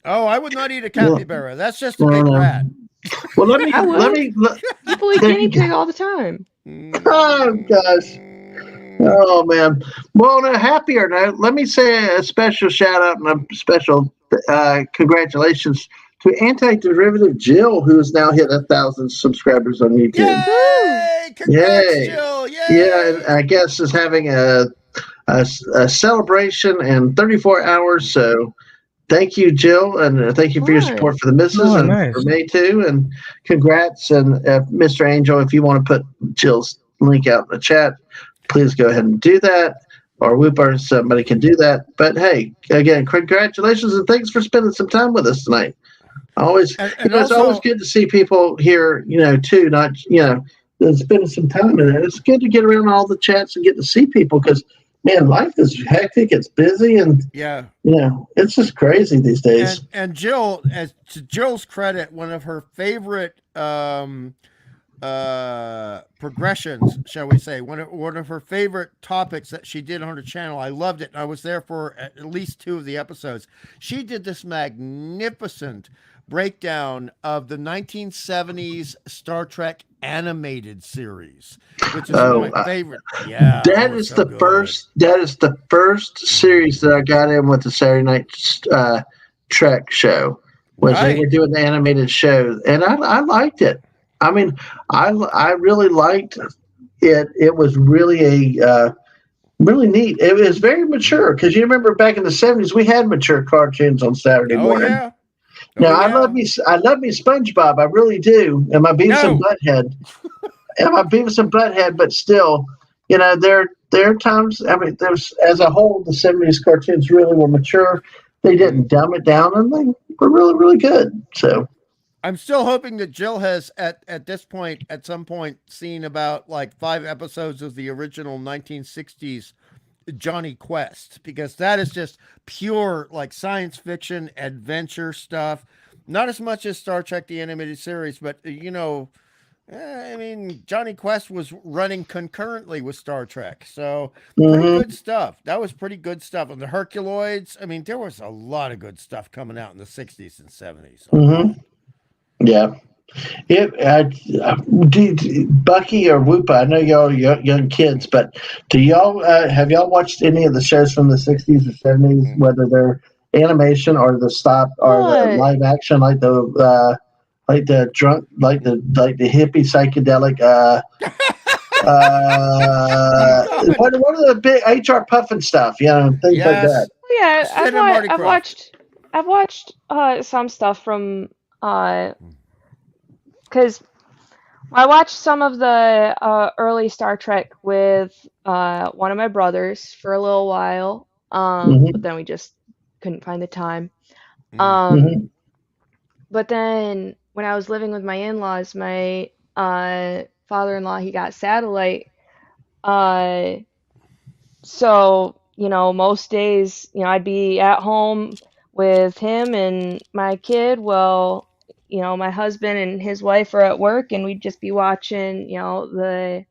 Oh, I would not eat a Well, capybara. That's just a well, big rat. well let me I let would. me let, People eat there guinea you go. pig all the time. Oh gosh. Oh man. Well, on a happier note, let me say a special shout out and a special congratulations to anti-derivative Jill, who has now hit 1,000 subscribers on YouTube. Woo! Yay! Congrats, Yay! Jill! Yeah, and Yay! I guess is having a celebration in 34 hours. So thank you, Jill, and thank you for your Fun. support for the missus Oh, and nice. for me too. And congrats. And Mr. Angel, if you want to put Jill's link out in the chat, please go ahead and do that. Or Whoop or somebody can do that. But hey, again, congratulations and thanks for spending some time with us tonight. Always, And it's always also, good to see people here, too, not, spending some time in it. It's good to get around all the chats and get to see people because, man, life is hectic. It's busy and, yeah. It's just crazy these days. And Jill, as to Jill's credit, one of her favorite progressions, shall we say, one of her favorite topics that she did on her channel. I loved it. I was there for at least 2 of the episodes. She did this magnificent breakdown of the 1970s Star Trek animated series, which is one of my favorite. Yeah, That is the first. That is the first series that I got in with the Saturday Night Trek show. Was they were doing the animated show, and I liked it. I mean, I really liked it. It was really a really neat. It was very mature because you remember back in the 70s we had mature cartoons on Saturday morning. Yeah. Now I love me SpongeBob. I really do. And my Beavis and Butthead. But still, there are times. I mean, there's as a whole, the 70s cartoons really were mature. They didn't dumb it down, and they were really, really good. So I'm still hoping that Jill has at this point, at some point, seen about like 5 episodes of the original 1960s Johnny Quest, because that is just pure like science fiction adventure stuff. Not as much as Star Trek the animated series, but I mean, Johnny Quest was running concurrently with Star Trek, so pretty good stuff. That was pretty good stuff. And the Herculoids, I mean, there was a lot of good stuff coming out in the 60s and 70s. Yeah. Bucky or Whoopa, I know y'all young kids, but do y'all have y'all watched any of the shows from the 60s or 70s, whether they're animation or the live action, like the hippie psychedelic what are the big HR Puffin stuff, things like that. Yeah, I've watched some stuff from because I watched some of the early Star Trek with one of my brothers for a little while, but then we just couldn't find the time. But then when I was living with my in-laws, my father-in-law, he got satellite. So, most days, I'd be at home with him and my kid. Well, my husband and his wife are at work, and we'd just be watching, the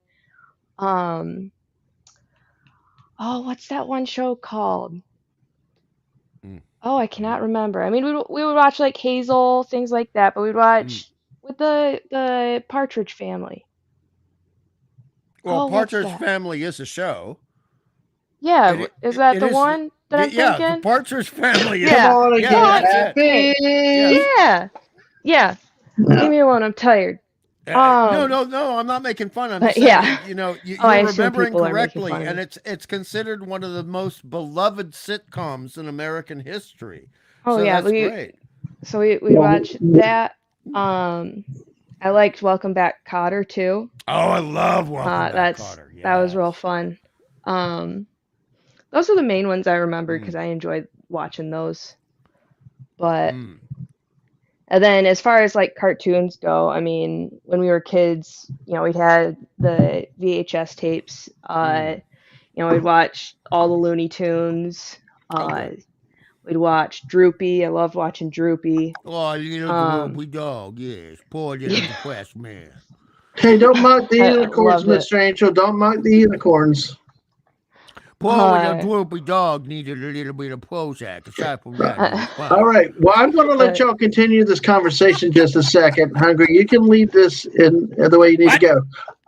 what's that one show called? Oh, I cannot remember. I mean, we would watch like Hazel, things like that, but we'd watch with the Partridge Family. Well, Partridge Family is a show. Yeah, is that the one that I'm thinking? Yeah, the Partridge Family. Come on and get happy. Yeah. Leave me alone. I'm tired. No, I'm not making fun. I'm just saying, you're remembering correctly, and it's considered one of the most beloved sitcoms in American history. Oh, so yeah, that's great. So we watched that. I liked Welcome Back, Kotter too. Oh, I love Welcome Back, Kotter. Yes. That was real fun. Those are the main ones I remember because I enjoyed watching those. But and then as far as like cartoons go, I mean, when we were kids, we had the VHS tapes. We'd watch all the Looney Tunes. We'd watch Droopy. I loved watching Droopy. Oh, little droopy dog, yes. Poor little depressed man. Hey, don't mock the unicorns, loved it. Mr. Angel. Don't mock the unicorns. Poor little droopy dog needed a little bit of Prozac. Aside from that, it was fine. All right. Well, I'm going to let y'all continue this conversation just a second. Hungry, you can lead this in the way you need to go.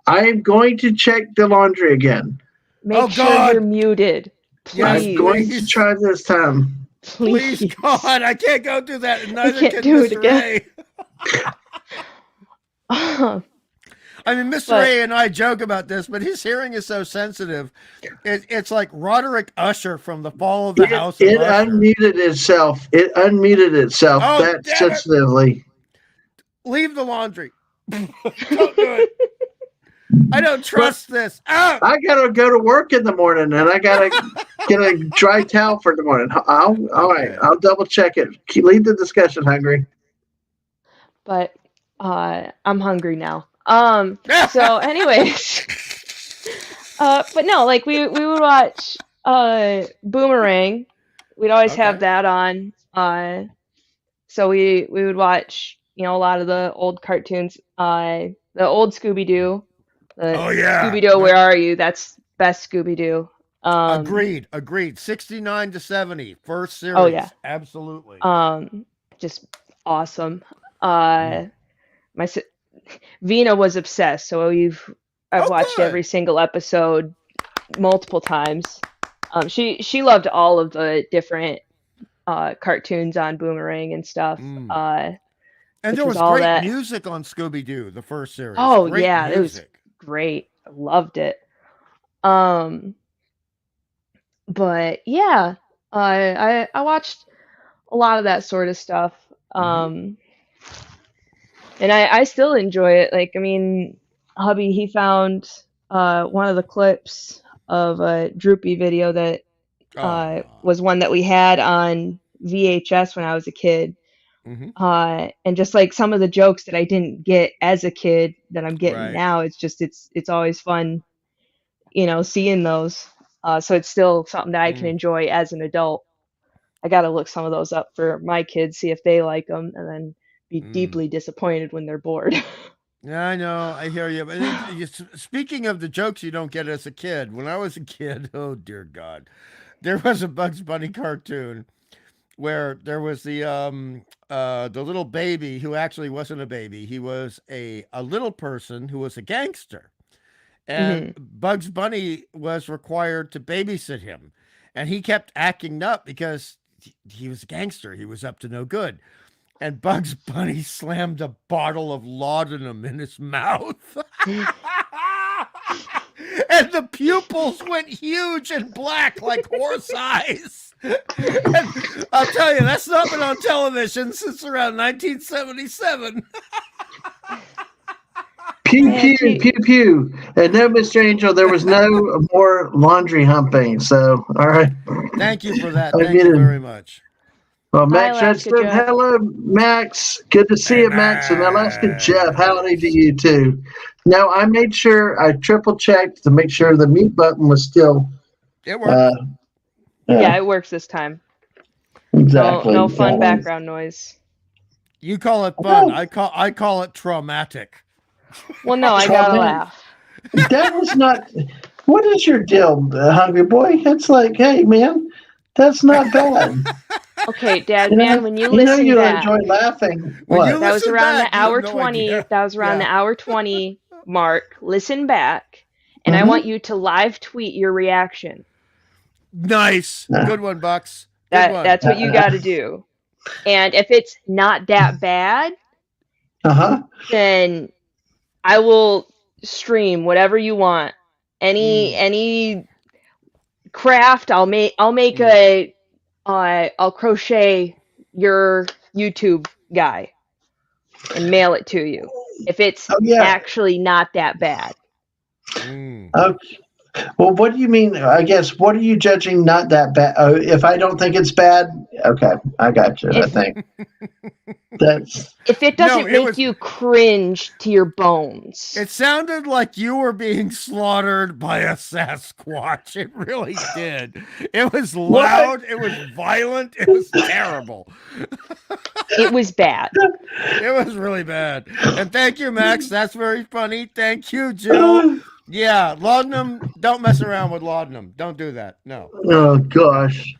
I am going to check the laundry again. Make sure you're muted. Please. I'm going to try this time. Please, God, I can't go through that. And neither can't can do it Mr. again. A. I mean, Mr. A and I joke about this, but his hearing is so sensitive. It's like Roderick Usher from The Fall of the House of It Usher. unmuted itself. It unmuted itself that sensitively. Leave the laundry. Don't do it. I don't trust this. Out. I got to go to work in the morning, and I got to get a dry towel for the morning. All right. I'll double check it. Lead the discussion, Hungry. But I'm hungry now. So anyways, but no, like we would watch Boomerang. We'd always have that on. So we would watch, a lot of the old cartoons, the old Scooby-Doo. Scooby-Doo, Where Are You? That's best Scooby-Doo. Agreed. 69 to 70, first series. Oh yeah, absolutely. Just awesome. Vina was obsessed, so I've watched every single episode multiple times. She loved all of the different cartoons on Boomerang and stuff. And there was great music on Scooby-Doo, the first series. Oh great yeah, music. It was great. I loved it. But yeah, I watched a lot of that sort of stuff. And I still enjoy it. Like, I mean, hubby, he found one of the clips of a Droopy video that was one that we had on VHS when I was a kid. And just like some of the jokes that I didn't get as a kid that I'm getting now, it's always fun, seeing those. So it's still something that I can enjoy as an adult. I got to look some of those up for my kids, see if they like them, and then be deeply disappointed when they're bored. Yeah, I know. I hear you. But speaking of the jokes you don't get as a kid, when I was a kid, oh dear God, there was a Bugs Bunny cartoon where there was the little baby who actually wasn't a baby. He was a little person who was a gangster, and Bugs Bunny was required to babysit him, and he kept acting up because he was a gangster. He was up to no good. And Bugs Bunny slammed a bottle of laudanum in his mouth. And the pupils went huge and black like horse eyes. And I'll tell you, that's not been on television since around 1977. Pew, pew, pew, pew. And no, Mr. Angel, there was no more laundry humping. So, all right. Thank you for that. Thank you very much. Well, Max Judson, hello, Max. Good to see you, Max. And Alaska Jeff, howdy to you, too. Now, I made sure, I triple-checked to make sure the mute button was still... It worked. Yeah, it works this time. Exactly. No fun background noise. You call it fun. I call it traumatic. Well, no, I gotta laugh. That was not... What is your deal, Hungry Boy? It's like, hey, man, that's not bad. Okay, Dad, man, when you listen you back, enjoy laughing. That was around the hour 20. That was around the hour 20 mark. Listen back, and I want you to live tweet your reaction. Nice, good one, Bucks. That's what you got to do. And if it's not that bad, then I will stream whatever you want. Any craft, I'll make I'll crochet your YouTube guy and mail it to you if it's actually not that bad. Well, what do you mean? I guess what are you judging? Not that bad. Oh, if I don't think it's bad, okay, I got you. I If think that's if it No, doesn't it make was. you cringe to your bones. It sounded like you were being slaughtered by a Sasquatch. It really did. It was what. loud. It was violent. It was terrible. It was bad. It was really bad. And thank you, Max. That's very funny. Thank you, Jill. Yeah, laudanum. Don't mess around with laudanum. Don't do that. No. Oh No. gosh,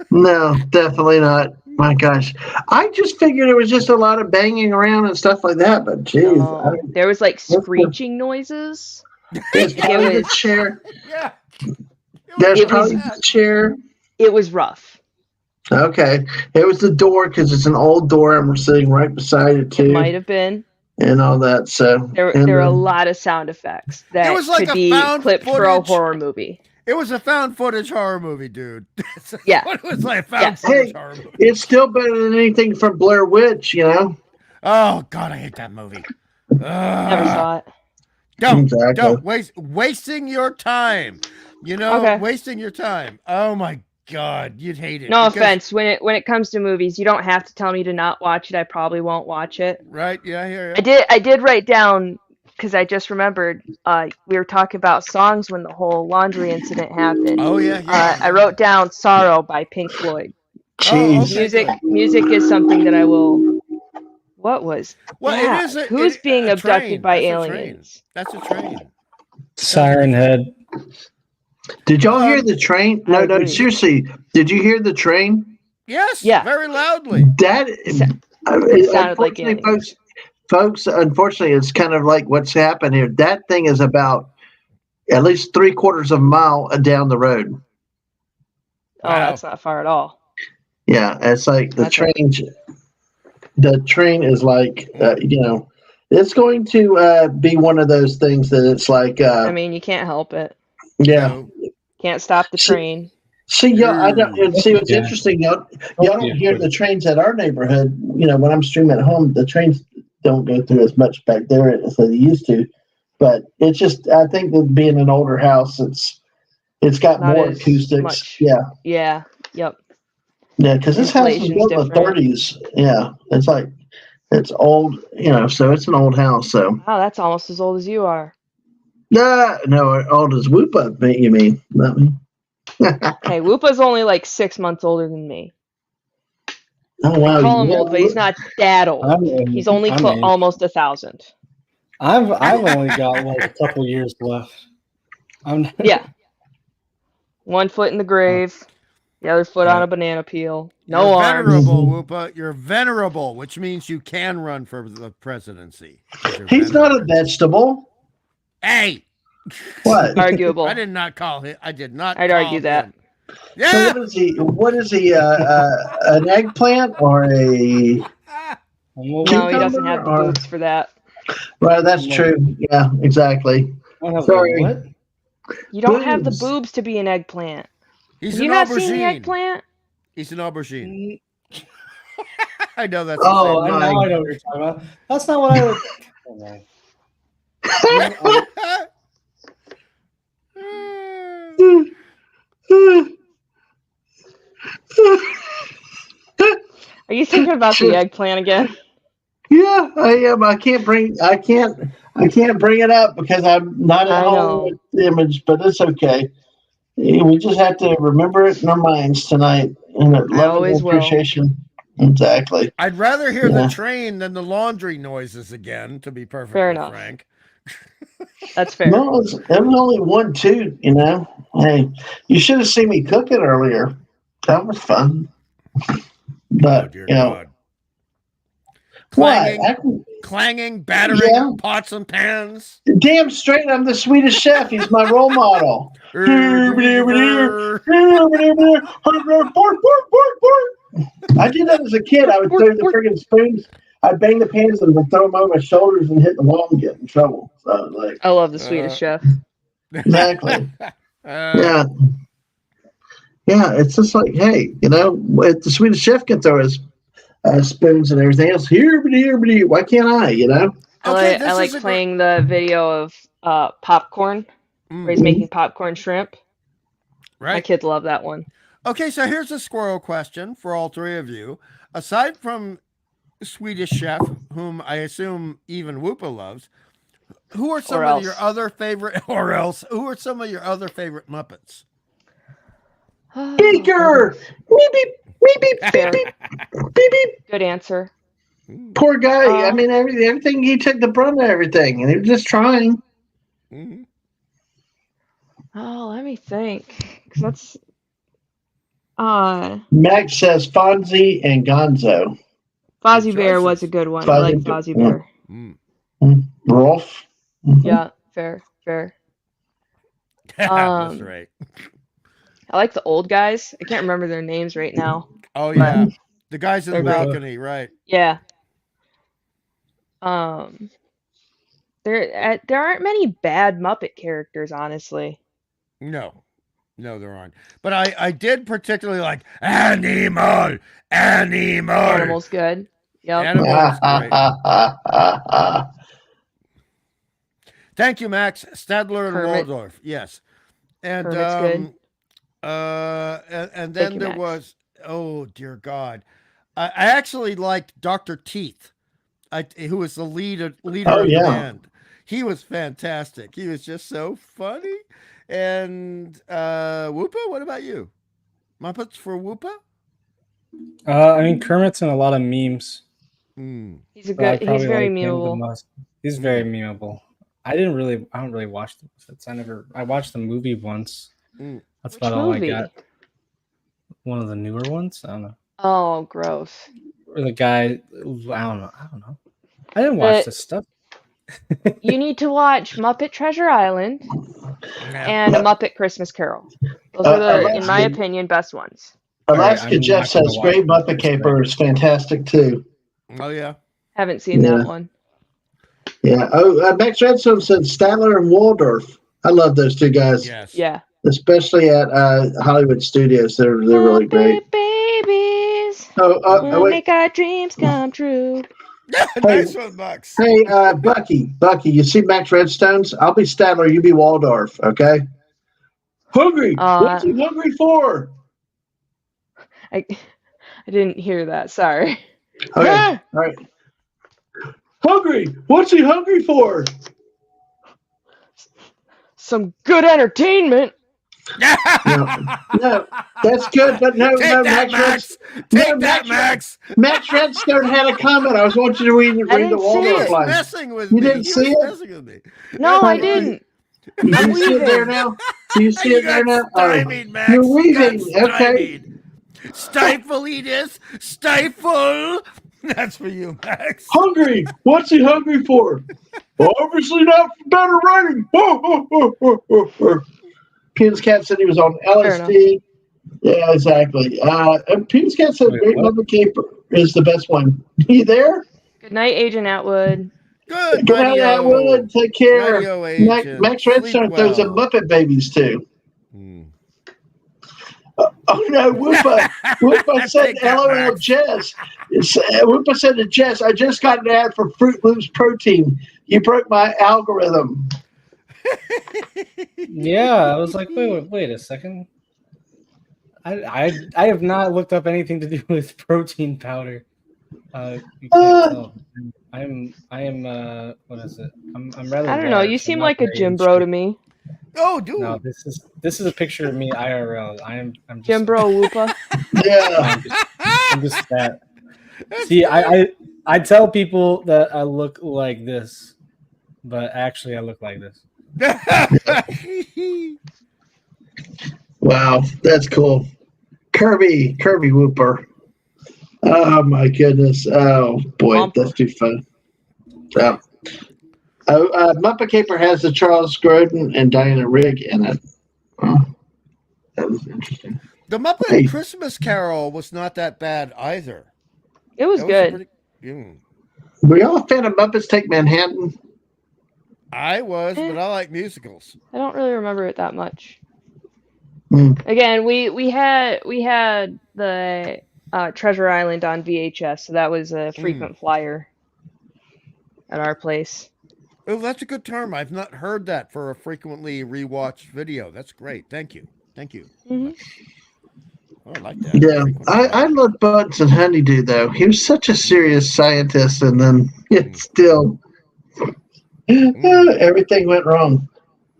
no, definitely not. My gosh, I just figured it was just a lot of banging around and stuff like that. But geez, No, there was like screeching noises. it's Like, probably the chair. Yeah. That's It was- probably the chair. It was rough. Okay, it was the door because it's an old door and we're sitting right beside it It too, might have been. and all that. So There and, were a lot of sound effects that was like could a be found clipped for a footage. horror movie. It was a found footage horror movie, dude. That's Yeah. what it was like. A found Yes. footage Hey, horror movie. it's still better than anything from Blair Witch, you know. Oh God, I hate that movie. Never saw it. Don't Exactly. wasting your time. You know, Okay. wasting your time. Oh my God, you'd hate it. No because- offense. When it comes to movies, you don't have to tell me to not watch it. I probably won't watch it. Right? Yeah, I hear you. I did write down because I just remembered we were talking about songs when the whole laundry incident happened. Oh yeah. I wrote down "Sorrow" by Pink Floyd. Jeez. Okay, Music is something that I will. What was Well, that? it is. Who's being a abducted train. by That's aliens? That's a train. Siren Head. Did y'all hear the train? I No, agree. seriously. Did you hear the train? Yes. Yeah. Very loudly. That It sounded like unfortunately, aliens. folks. Unfortunately, it's kind of like what's happened here. That thing is about at least 3/4 of a mile down the road. Oh, Wow. that's not far at all. Yeah, it's like the That's right. train. The train is like it's going to be one of those things that it's like I mean, you can't help it. yeah. No. Can't stop the See- train. See, y'all, I don't, and see what's Yeah. interesting. Y'all don't hear the trains at our neighborhood. You know, when I'm streaming at home, the trains don't go through as much back there as they used to. But it's just, I think that being an older house, it's got Not more as acoustics. much. Yeah, Yeah. Yep. yeah, because this house was Insulation's built in the different. 30s. Yeah, it's like it's old. So it's an old house. So Wow, that's almost as old as you are. no, old as Whoopa. You mean? Not me. Okay, Whoopa's only like 6 months older than me. Oh wow! I call him yeah. old, but he's not that old. He's only almost 1,000. I've only got like a couple years left. I'm Yeah. 1 foot in the grave, the other foot on a banana peel. No You're arms. venerable, Whoopa. You're venerable, which means you can run for the presidency. 'Cause you're He's not venerable. a vegetable. Hey, What? Arguable. I did not call him. I did not. I'd call argue that. him. So Yeah. what is he? What is he? An eggplant or a? No, he doesn't have the Cucumber or- boobs for that. Well, that's true. Yeah, exactly. Sorry. What? You don't have the Boobs. boobs to be an eggplant. He's Have an you not seen the aubergine. eggplant? He's an aubergine. I know that's. Oh, I my. know what you're talking about. That's not what I would. Oh, no. Are you thinking about the eggplant again? Yeah, I am. I can't bring it up because I'm not I at know. home with the image, but it's okay. We just have to remember it in our minds tonight, and love and always will. appreciation. Exactly. I'd rather hear Yeah. the train than the laundry noises again. To be perfectly Fair enough. frank. That's fair. No, it was only one toot. Hey, you should have seen me cooking earlier. That was fun. But Oh dear you know, God. what? Clanging, battering Yeah. pots and pans. Damn straight, I'm the Swedish chef. He's my role model. I did that as a kid. I would throw the friggin' spoons. I'd bang the pans and would throw them over my shoulders and hit the wall and get in trouble. So, like, I love the Swedish chef. exactly. Yeah. Yeah, it's just like, hey, if the Swedish chef can throw his spoons and everything else, here, why can't I, I like this is a playing the video of popcorn where he's making popcorn shrimp. My Right. kids love that one. Okay, so here's a squirrel question for all three of you. Aside from Swedish Chef, whom I assume even Whoopa loves, who are some Or of your else. other favorite, or else, who are some of your other favorite Muppets? Beaker! Beep, beep, beep, beep, beep, Fair. beep, beep, beep. Good answer. Poor guy. I Um, mean, everything, he took the brunt of everything, and he was just trying. Mm-hmm. Oh, let me think. Because that's Max says Fonzie and Gonzo. Fozzie Good Bear was choices. a good one. I like Fozzie, Fozzie Bear. Rolf. Mhm. Yeah, fair. That's right. I like the old guys. I can't remember their names right now. Oh But yeah, the guys in the they're great. balcony, right? Yeah. There aren't many bad Muppet characters, honestly. No, there aren't. But I did particularly like Animal. Animal's good. Yep. Animal's great. Thank you, Max. Stadler and Kermit. Waldorf. Yes. And Kermit's good. and Thank then you, there Max. was, oh dear God, I actually liked Dr. Teeth, who was the leader Oh, of the yeah. band. He was fantastic. He was just so funny. And Whoopa, what about you? Muppets for Whoopa? I mean, Kermit's in a lot of memes. He's But I he's probably very like him the memeable. most. He's very memeable. I don't really watch the Muppets. I watched the movie once. That's Which about all movie? I got. One of the newer ones. I don't know. Oh, gross. Or the guy. I don't know. I didn't watch this stuff. You need to watch Muppet Treasure Island and A Muppet Christmas Carol. Those are the, in my opinion, best ones. Alaska I'm Jeff not gonna says watch Great it. Muppet Caper is fantastic too. Oh yeah. Haven't seen that one. Yeah. Oh, Max Redstone said Statler and Waldorf. I love those two guys. Yes. Yeah. Especially at Hollywood Studios. They're really great. Muppet babies. Oh, wait. Make our dreams come true. Nice one, Bucks. Hey, Bucky, you see Max Redstone's? I'll be Statler, you be Waldorf, okay? Hungry. What's he hungry for? I didn't hear that. Sorry. Okay. All right. Hungry. What's he hungry for? Some good entertainment. No, that's good, but no, Take that, Max. Take that, Max. Max Redstone had a comment. I want you to read the Waldorf line. Messing with you me. didn't see it? Messing with me. No, I didn't. Do you see it there now? Do you see it there now? Stymied, Max. You're weaving. Okay. Stifle, Edith. Stifle. That's for you, Max. Hungry. What's he hungry for? Obviously not for better writing. Penis Cat said he was on LSD. Yeah, exactly. And Penis Cat said Great Muppet Caper is the best one. You there? Good night, Agent Atwood. Good night, Atwood. Take care. Max Redstone throws up Muppet babies too. Oh no, Whoopa said LOL Jess. Whoopa said to Jess, I just got an ad for Fruit Loops protein. You broke my algorithm. Yeah, I was like, wait a second. I have not looked up anything to do with protein powder. You can't tell. I am what is it? I'm rather. I don't know. You seem like a gym bro to me. Oh, dude. No, this is a picture of me IRL. I'm just, gym bro Whoopa. Yeah. I'm just fat. See, I tell people that I look like this, but actually I look like this. Wow, that's cool. Kirby Whooper. Oh my goodness. Oh boy, that's too fun. Muppet Caper has the Charles Grodin and Diana Rigg in it. That was interesting. The Muppet Christmas Carol was not that bad either. It was good. Were y'all a fan of Muppets Take Manhattan? I was, but I like musicals. I don't really remember it that much. Again, we had the Treasure Island on VHS, so that was a frequent flyer at our place. Oh, that's a good term. I've not heard that for a frequently rewatched video. That's great. Thank you. Thank you. Hmm. Oh, I like that. Yeah, Frequent I flyer. love Bugs and Honeydew though. He was such a serious scientist, and then it Mm. still Mm. everything went wrong.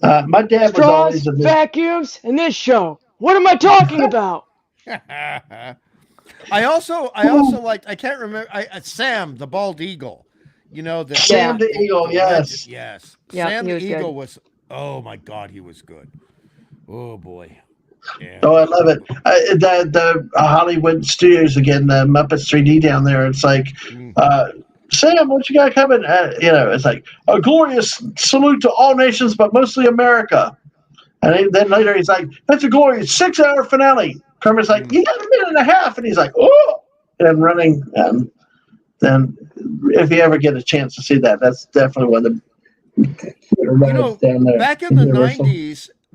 My dad was Straws, always a mis- vacuums, and this show. What am I talking about? I also liked. I can't remember. Sam the bald eagle. You know the Sam the Eagle. the legend. Yes. Yes, Yep, Sam he the was eagle good. was. Oh my God, he was good. Oh boy. Yeah. Oh, I love it. The Hollywood Studios again, the Muppets 3D down there. It's like, Mm. Sam, what you got coming? It's like a glorious salute to all nations, but mostly America. And then later he's like, that's a glorious 6-hour finale. Kermit's like, Mm. you got a minute and a half, and he's like, oh, and running. And then if you ever get a chance to see that, that's definitely one of the You rides know, down there. back in the Universal.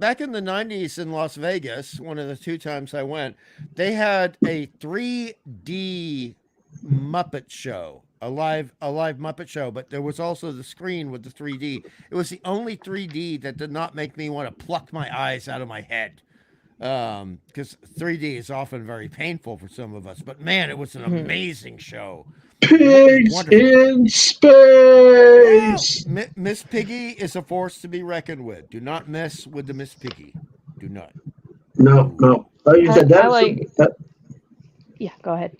'90s in Las Vegas, one of the 2 times I went, they had a 3D Muppet show, a live Muppet show, but there was also the screen with the 3D. It was the only 3D that did not make me want to pluck my eyes out of my head. Because 3D is often very painful for some of us, but man, it was an Mhm. amazing show. Pigs Wonderful. in Yeah, space. Miss Piggy is a force to be reckoned with. Do not mess with the Miss Piggy. Do not. No, Ooh. no. Like you said, I like. Yeah, go ahead.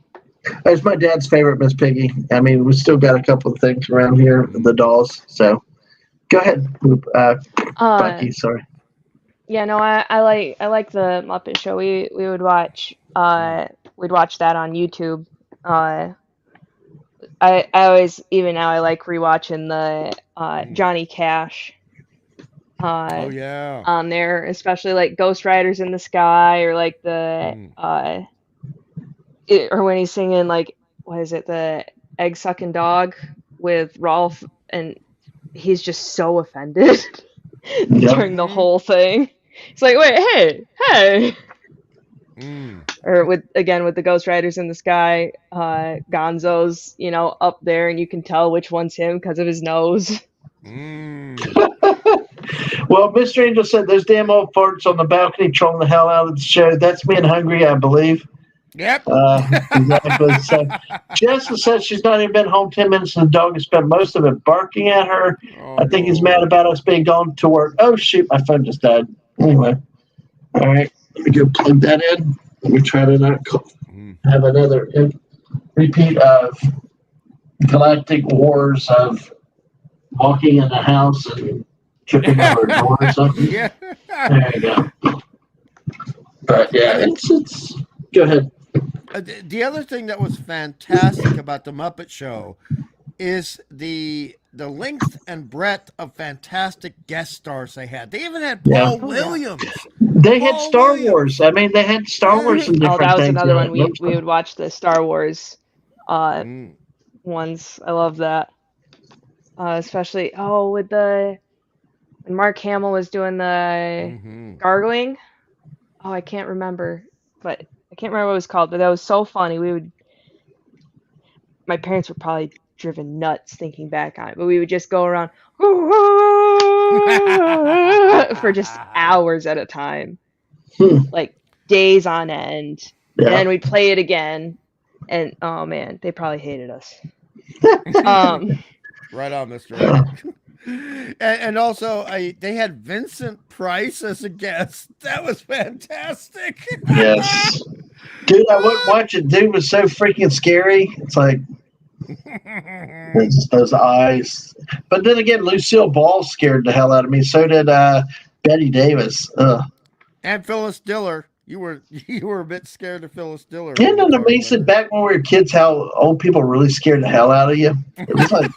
that's my dad's favorite Miss Piggy. I mean, we still got a couple of things around here, the dolls. So go ahead, Uh, Bucky. Sorry. yeah, no, I like the Muppet Show. We would watch we'd watch that on YouTube. Uh, I always, even now, I like rewatching the Mm. Johnny Cash Oh uh yeah. on there, especially like Ghost Riders in the Sky, or like the Mm. or when he's singing, like, what is it, the Egg Sucking Dog with Rolf, and he's just so offended Yep. during the whole thing. It's like, wait, hey. Mm. Or with the Ghost Riders in the Sky, Gonzo's, up there, and you can tell which one's him because of his nose. Mm. Well, Mr. Angel said those damn old farts on the balcony trolling the hell out of the show. That's being hungry, I believe. Yep. Exactly. So Jessica says she's not even been home 10 minutes and the dog has spent most of it barking at her. Oh I think he's no. mad about us being gone to work. Oh, shoot, my phone just died. Anyway, all right, let me go plug that in. Let me try to not Mm. have another repeat of galactic wars of walking in the house and tripping over a door or something. Yeah. There you go. But yeah, it's go ahead. The other thing that was fantastic about the Muppet Show is the length and breadth of fantastic guest stars they had. They even had Yeah. Paul Oh, yeah. Williams. They had Paul Star Williams. Wars. I mean, they had Star Wars and Oh, different that was things. another in one. it. We would watch the Star Wars Mm. ones. I love that. Especially, with when Mark Hamill was doing the Hmm. gargling. Oh, I can't remember, but I can't remember what it was called. But that was so funny. My parents were probably driven nuts thinking back on it, but we would just go around for just hours at a time, Hmm. like days on end. And Yeah. then we'd play it again, and oh man, they probably hated us. Um, Right on, Mr. Ed. And also, they had Vincent Price as a guest. That was fantastic. Yes. Dude, I wouldn't watch it. Dude was so freaking scary. It's like it's just those eyes. But then again, Lucille Ball scared the hell out of me. So did Betty Davis. And Phyllis Diller. You were a bit scared of Phyllis Diller. Isn't when it you talked amazing about her. back when we were kids how old people really scared the hell out of you? It was like,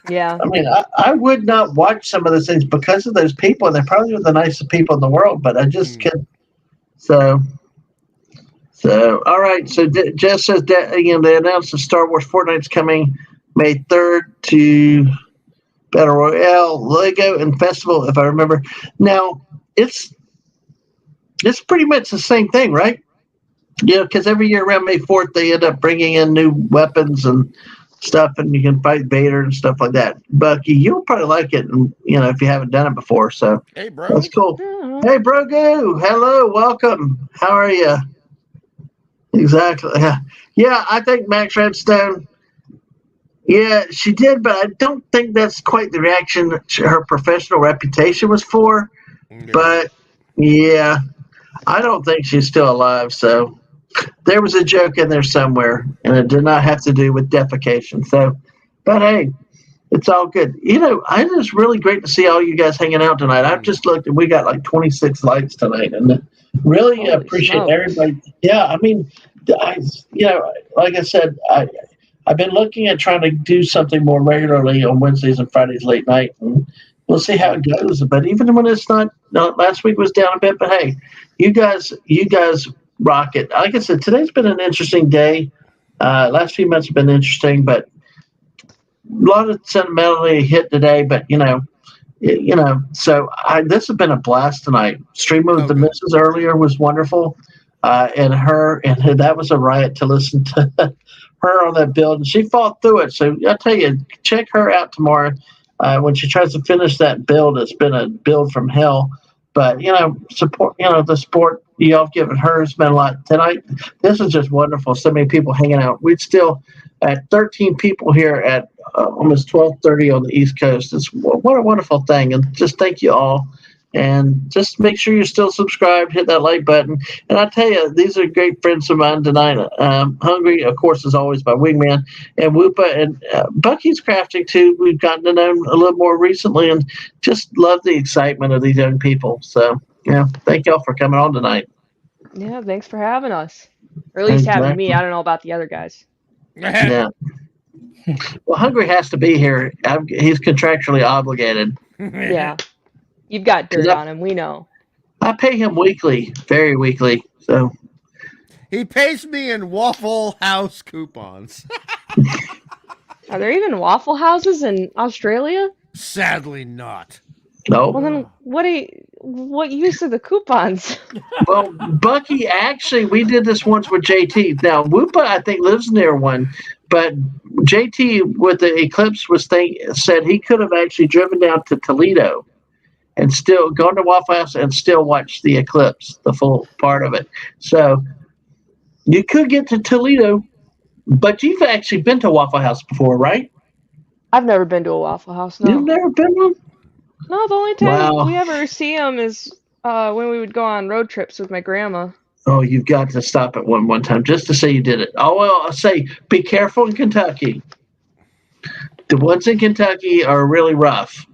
yeah. I mean, I would not watch some of those things because of those people. And they probably were the nicest people in the world, but I just Mm. couldn't. So all right. So Jess says that again. They announced the Star Wars Fortnite's coming May 3rd to Battle Royale, Lego, and Festival. If I remember, now it's pretty much the same thing, right? Yeah, because every year around May 4th, they end up bringing in new weapons and stuff, and you can fight Vader and stuff like that. Bucky, you'll probably like it, and if you haven't done it before. So Hey, bro. that's cool. Hey, Brogu, hello, welcome. How are you? Exactly. Yeah, I think Max Redstone. Yeah, she did, but I don't think that's quite the reaction her professional reputation was for. Yeah. But yeah, I don't think she's still alive. So there was a joke in there somewhere, and it did not have to do with defecation. So, but hey, it's all good. I it's really great to see all you guys hanging out tonight. I've just looked, and we got like 26 likes tonight, and really Holy appreciate smokes. everybody. Yeah, I mean, like I said, I've been looking at trying to do something more regularly on Wednesdays and Fridays late night, and we'll see how it goes. But even when it's not, last week was down a bit. But hey, you guys rock it. Like I said, today's been an interesting day. Last few months have been interesting, but a lot of sentimentality hit today. But so this has been a blast tonight. Streaming with the good. missus earlier was wonderful, and that was a riot to listen to her on that build, and she fought through it. So I tell you, check her out tomorrow when she tries to finish that build. It's been a build from hell, but support. The support y'all have given her has been a lot tonight. This is just wonderful. So many people hanging out. We'd still at 13 people here at almost 12:30 on the East Coast. What a wonderful thing, and just thank you all. And just make sure you're still subscribed, hit that like button. And I tell you, these are great friends of mine tonight. Hungry, of course, as always, by Wingman, and Whoopa, and Bucky's Crafting, too. We've gotten to know him a little more recently, and just love the excitement of these young people. So, thank y'all for coming on tonight. Yeah, thanks for having us. Or at least having me. Exactly. I don't know about the other guys. Yeah. Well, Hungry has to be here. He's contractually obligated. Yeah. You've got dirt on him, we know. I pay him weekly, very weekly. So He pays me in Waffle House coupons. Are there even Waffle Houses in Australia? Sadly not. no. Well, then what use are the coupons? Well, Bucky, actually, we did this once with JT. Now, Whoopa, I think, lives near one, but JT with the Eclipse said he could have actually driven down to Toledo and still gone to Waffle House and still watch the Eclipse, the full part of it. So you could get to Toledo, but you've actually been to Waffle House before, right? I've never been to a Waffle House, no. You've never been one? No, the only time Wow. we ever see them is when we would go on road trips with my grandma. Oh, you've got to stop at one time just to say you did it. Oh, well, I'll say be careful in Kentucky. The ones in Kentucky are really rough.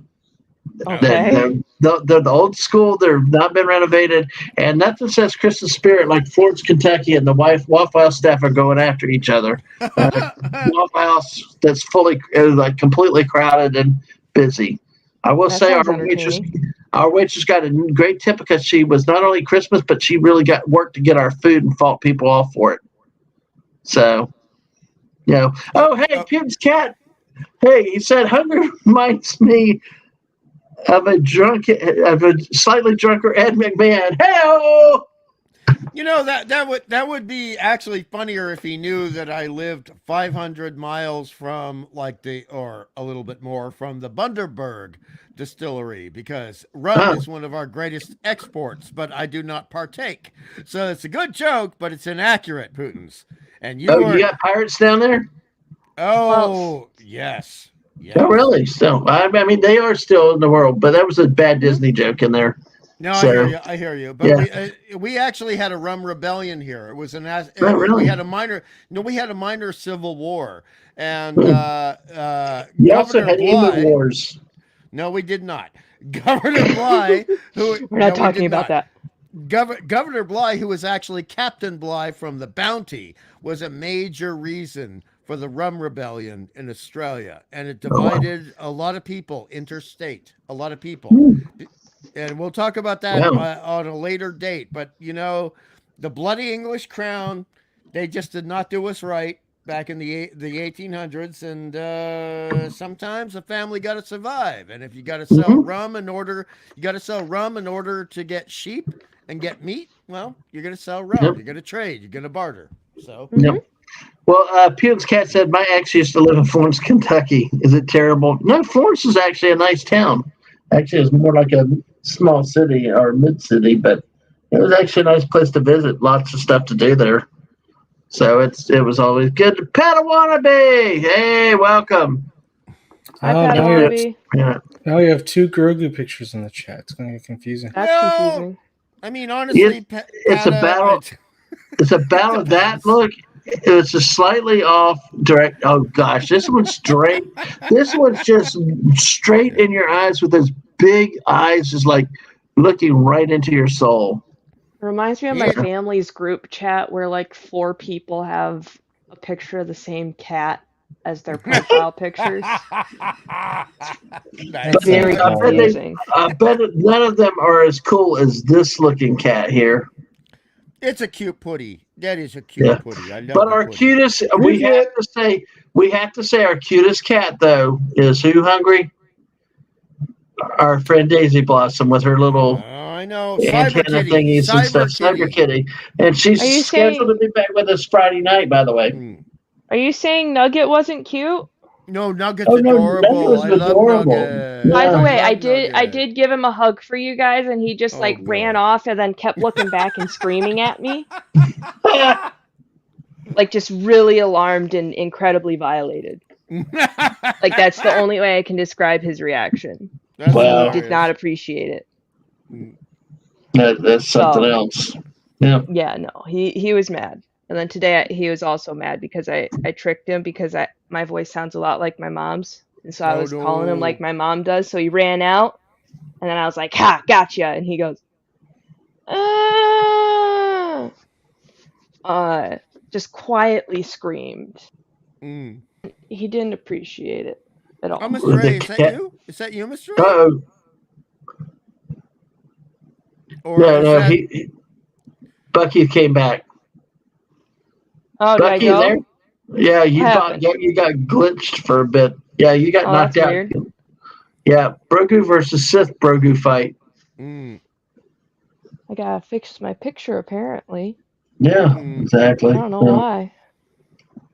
Okay. They're the old school. They've not been renovated, and nothing says Christmas spirit like Florence, Kentucky, and the Waffle House staff are going after each other. Waffle House that's completely crowded and busy. I will That say sounds our waitress got a great tip because she was not only Christmas, but she really got work to get our food and fought people off for it. So, Oh, hey, Kim's cat. Hey, he said, hunger reminds me of a slightly drunker Ed McMahon. Hey-oh! That would be actually funnier if he knew that I lived 500 miles from or a little bit more from the Bundaberg distillery, because rum is one of our greatest exports, but I do not partake. So it's a good joke, but it's inaccurate, Putin's. And you got pirates down there? Oh, yes. Oh, really? So, I mean, they are still in the world, but that was a bad Disney joke in there. No, I hear you. But we actually had a rum rebellion here. It was really? We had a minor civil war, and you also had emu wars. No, we did not. Governor Bly, we're not talking about that. Governor Bly, who was actually Captain Bly from the Bounty, was a major reason for the rum rebellion in Australia, and it divided a lot of people interstate. A lot of people. And we'll talk about that on a later date. But, the bloody English crown, they just did not do us right back in the 1800s. And sometimes a family got to survive. And if you got to sell rum in order to get sheep and get meat, well, you're going to sell rum. You're going to trade. You're going to barter. So. Well, Pune's cat said, my ex used to live in Florence, Kentucky. Is it terrible? No, Florence is actually a nice town. Actually, it's more like a small city or mid-city, but it was actually a nice place to visit. Lots of stuff to do there. So it was always good. Padawannabe! Hey, welcome. Hi, now Padawannabe. Now we have 2 Grogu pictures in the chat. It's going to get confusing. That's confusing. I mean, honestly, it's a battle. It's a battle of that. Look, it's a slightly off direct. Oh gosh, this one's straight. This one's just straight in your eyes with those big eyes, just like looking right into your soul. Reminds me of my family's group chat where like 4 people have a picture of the same cat as their profile pictures. Very confusing. I bet none of them are as cool as this looking cat here. It's a cute putty. That is a cute putty. I love but our putty. Cutest, we have to say our cutest cat though is who hungry? Our friend Daisy Blossom with her little antenna thingies and stuff. Cyber Kitty, and she's scheduled to be back with us Friday night. By the way, are you saying Nugget wasn't cute? No, Nugget's adorable. I love Nugget. By the way, I did give him a hug for you guys, and he just ran off and then kept looking back and screaming at me, like just really alarmed and incredibly violated. Like that's the only way I can describe his reaction. He did not appreciate it. That's something else. Yeah. Yeah, no, he was mad. And then today he was also mad because I tricked him because my voice sounds a lot like my mom's. And so I was calling him like my mom does. So he ran out. And then I was like, ha, gotcha. And he goes, just quietly screamed. He didn't appreciate it at all. Mr. Ray, is that you? Is that you, Mr. Ray? No, Bucky came back. Oh, Bucky, did I go? There? Yeah, you got glitched for a bit. Yeah, you got knocked out. Weird. Yeah, Grogu versus Sith Grogu fight. I gotta fix my picture apparently. Yeah, exactly. I don't know why.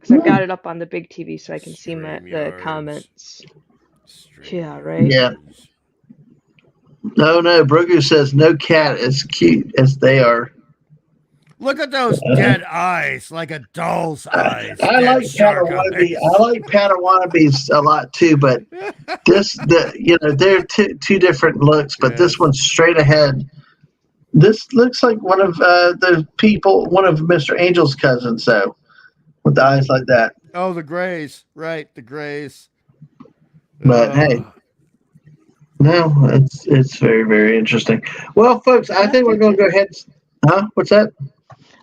Because I've got it up on the big TV so I can see the comments. Yeah, right? Yeah. No, Grogu says no cat as cute as they are. Look at those dead eyes, like a doll's eyes. I like Padawannabe. I like Padawannabe's a lot too, but they're two different looks, but this one's straight ahead. This looks like one of Mr. Angel's cousins, so with the eyes like that. Oh, the Greys, right? The Greys. But hey, no, it's very, very interesting. Well, folks, I think we're going to go ahead. Huh? What's that?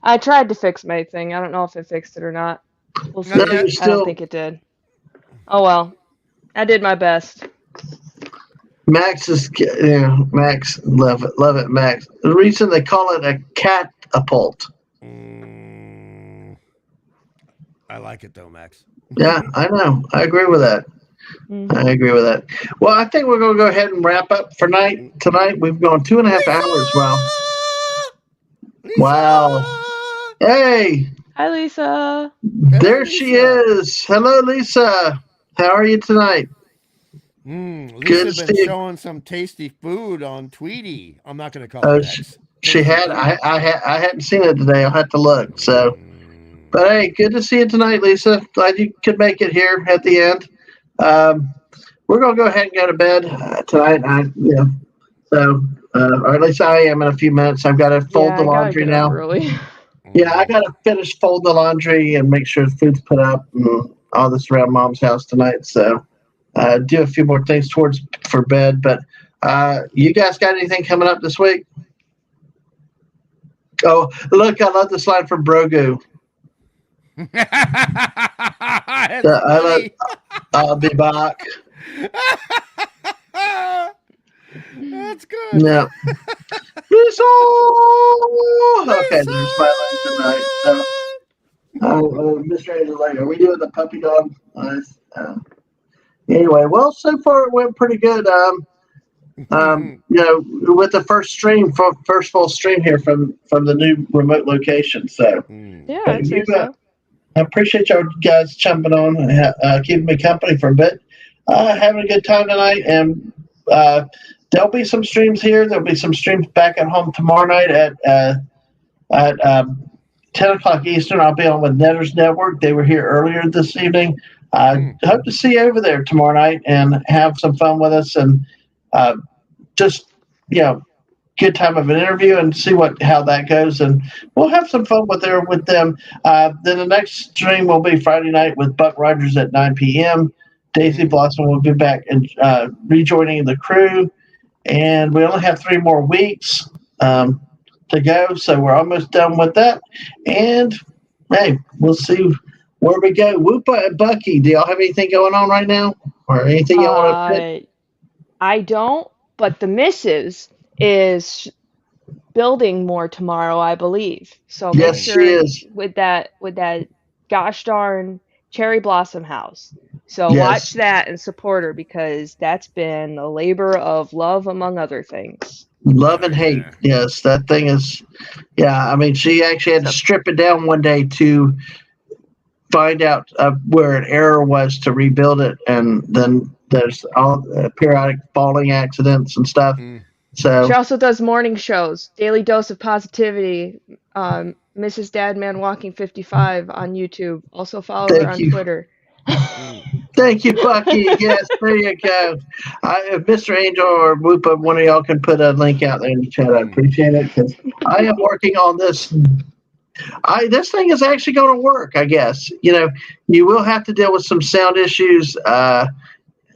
I tried to fix my thing. I don't know if it fixed it or not. We'll see. I don't think it did. Oh well, I did my best. Max love it, Max. The reason they call it a catapult. I like it though, Max. Yeah, I know. I agree with that. I agree with that. Well, I think we're going to go ahead and wrap up for tonight. We've gone 2.5 hours. Wow. Hey. Hi, Lisa. There she is. Hello, Lisa. How are you tonight? Lisa's been showing some tasty food on Tweety. I'm not going to call it X. She had. I hadn't seen it today. I'll have to look. So, but hey, good to see you tonight, Lisa. Glad you could make it here at the end. We're going to go ahead and go to bed tonight. So, or at least I am in a few minutes. I've got to fold the laundry now. Really? Yeah, I got to finish folding the laundry and make sure the food's put up and all this around Mom's house tonight. So, do a few more things for bed. But you guys got anything coming up this week? Oh, look, I love this line from Grogu. I'll be back. That's good. Yeah. Lisa! Okay, there's my line tonight. So, Mr. Angel, are we doing the puppy dog? Anyway, well, so far it went pretty good. With the first full stream here from the new remote location. So, yeah, I'd say so. I appreciate y'all guys jumping on and keeping me company for a bit. Having a good time tonight, and there'll be some streams here. There'll be some streams back at home tomorrow night at 10 o'clock Eastern. I'll be on with Netters Network. They were here earlier this evening. Hope to see you over there tomorrow night and have some fun with us, and just good time of an interview and see how that goes, and we'll have some fun with them. Then the next stream will be Friday night with Buck Rogers at 9 p.m. Daisy Blossom will be back and rejoining the crew, and we only have 3 more weeks to go, so we're almost done with that. And hey, we'll see where we go. Whoopa and Bucky, do y'all have anything going on right now, or anything y'all want to put? I don't, but the missus is building more tomorrow, I believe. So make Yes, sure she is. with that gosh darn cherry blossom house. So Yes. watch that and support her, because that's been a labor of love among other things. Love and hate. Yes, that thing is. Yeah, I mean, she actually had to strip it down one day to find out where an error was to rebuild it, and then there's all periodic falling accidents and stuff. So she also does morning shows, Daily Dose of Positivity, Mrs. Dadman Walking 55 on YouTube. Also follow her on Twitter. Thank you, Bucky. Yes, there you go. If Mr. Angel or Whoopa, one of y'all can put a link out there in the chat, I appreciate it, because I am working on this. This thing is actually going to work, I guess. You will have to deal with some sound issues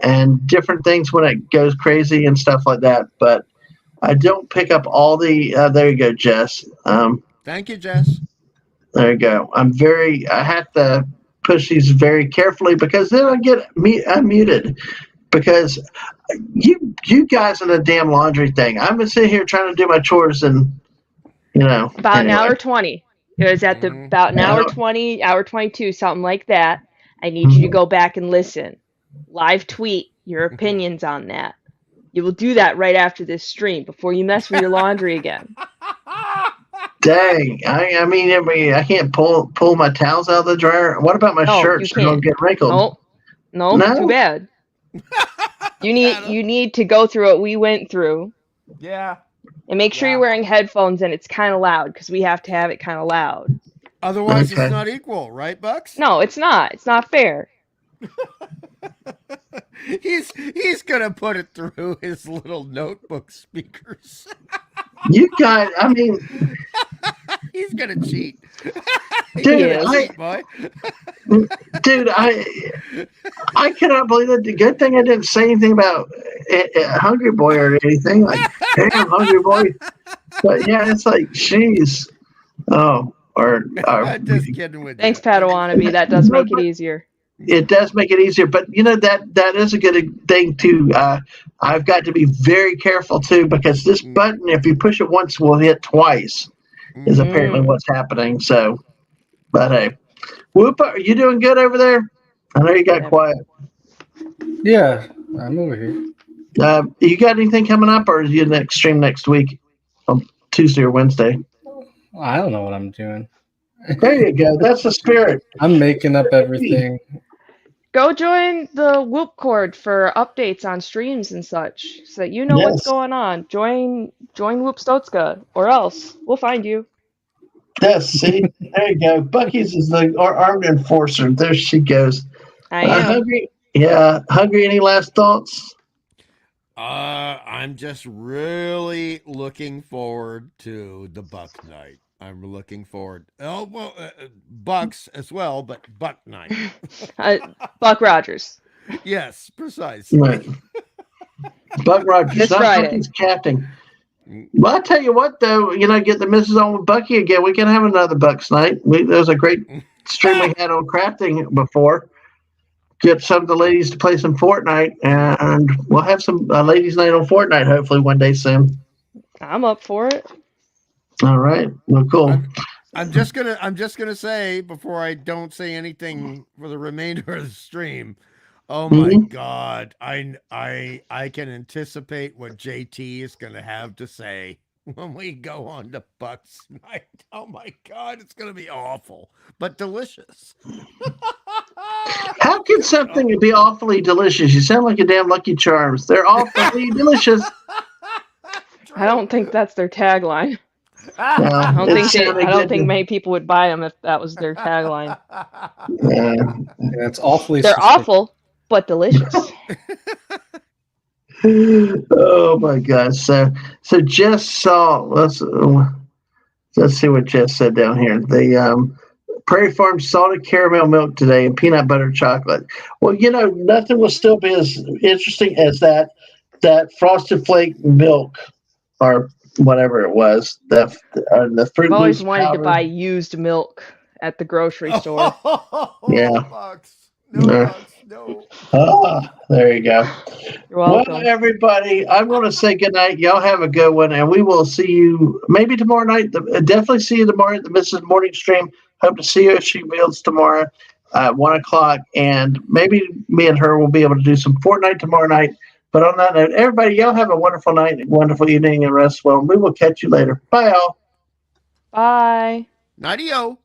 and different things when it goes crazy and stuff like that, but I don't pick up all the. There you go, Jess. Thank you, Jess. There you go. I have to push these very carefully, because then I get unmuted, because you guys in the damn laundry thing. I've been sitting here trying to do my chores, and about anyway. an hour 20. It was at about an hour 20, hour 22, something like that. I need you to go back and listen. Live tweet your opinions on that. You will do that right after this stream, before you mess with your laundry again. Dang, I mean, I can't pull my towels out of the dryer. What about my shirts? They're gonna get wrinkled. No, too bad. You need to go through what we went through. Yeah. And make sure you're wearing headphones and it's kind of loud, because we have to have it kind of loud. Otherwise, it's not equal, right, Bucks? No, it's not. It's not fair. He's gonna put it through his little notebook speakers. You guys, I mean, he's gonna cheat. Dude, I cannot believe that. The good thing I didn't say anything about Hungry Boy or anything. Like, damn, Hungry Boy. But yeah, it's like, jeez. Oh, just kidding with you. Thanks, Padawannabe. That does make it easier. It does make it easier, but that is a good thing too. I've got to be very careful too, because this button, if you push it once, will hit twice. Is apparently what's happening. So, but hey, Whoopa, are you doing good over there? I know you got quiet. Yeah, I'm over here. You got anything coming up, or is you next stream next week on Tuesday or Wednesday? I don't know what I'm doing. There you go. That's the spirit. I'm making up everything. Go join the Whoop Cord for updates on streams and such, so that you know what's going on. Join Whoop Stotska, or else we'll find you. Yes, see? There you go. Bucky's is the armed enforcer. There she goes. I am. Hungry? Yeah. Hungry, any last thoughts? I'm just really looking forward to the Buck Night. I'm looking forward. Oh, well, Bucks as well, but Buck Night. Buck Rogers. Yes, precisely. Right. Buck Rogers. This Friday. Bucky's captain. Well, I tell you what, though, get the missus on with Bucky again. We can have another Bucks Night. There was a great stream we had on crafting before. Get some of the ladies to play some Fortnite, and we'll have some ladies' night on Fortnite hopefully one day soon. I'm up for it. All right. Well, cool. I'm just gonna say, before I don't say anything for the remainder of the stream. Oh my God! I can anticipate what JT is gonna have to say. when we go on to Bucks night. Oh my God, it's going to be awful, but delicious. How can something be awfully delicious? You sound like a damn Lucky Charms. They're awfully delicious. I don't think that's their tagline. No, I don't it think sounded I don't good think to- many people would buy them if that was their tagline. Yeah. Yeah, it's awfully. They're suspicious. awful, but delicious. Oh my gosh! So Jess saw. Let's see what Jess said down here. The Prairie Farm salted caramel milk today and peanut butter chocolate. Well, nothing will still be as interesting as that Frosted Flake milk or whatever it was. The Fruit I've always Loops wanted to powder. buy used milk at the grocery store. Yeah. Bucks. No. No, Bucks. No. There you go. You're welcome. Well, everybody, I'm going to say goodnight. Y'all have a good one, and we will see you maybe tomorrow night. Definitely see you tomorrow at the Mrs. Morning Stream. Hope to see you if she builds tomorrow at 1 o'clock, and maybe me and her will be able to do some Fortnite tomorrow night. But on that note, everybody, y'all have a wonderful night, wonderful evening, and rest well. We will catch you later. Bye, all. Bye. Nighty-o.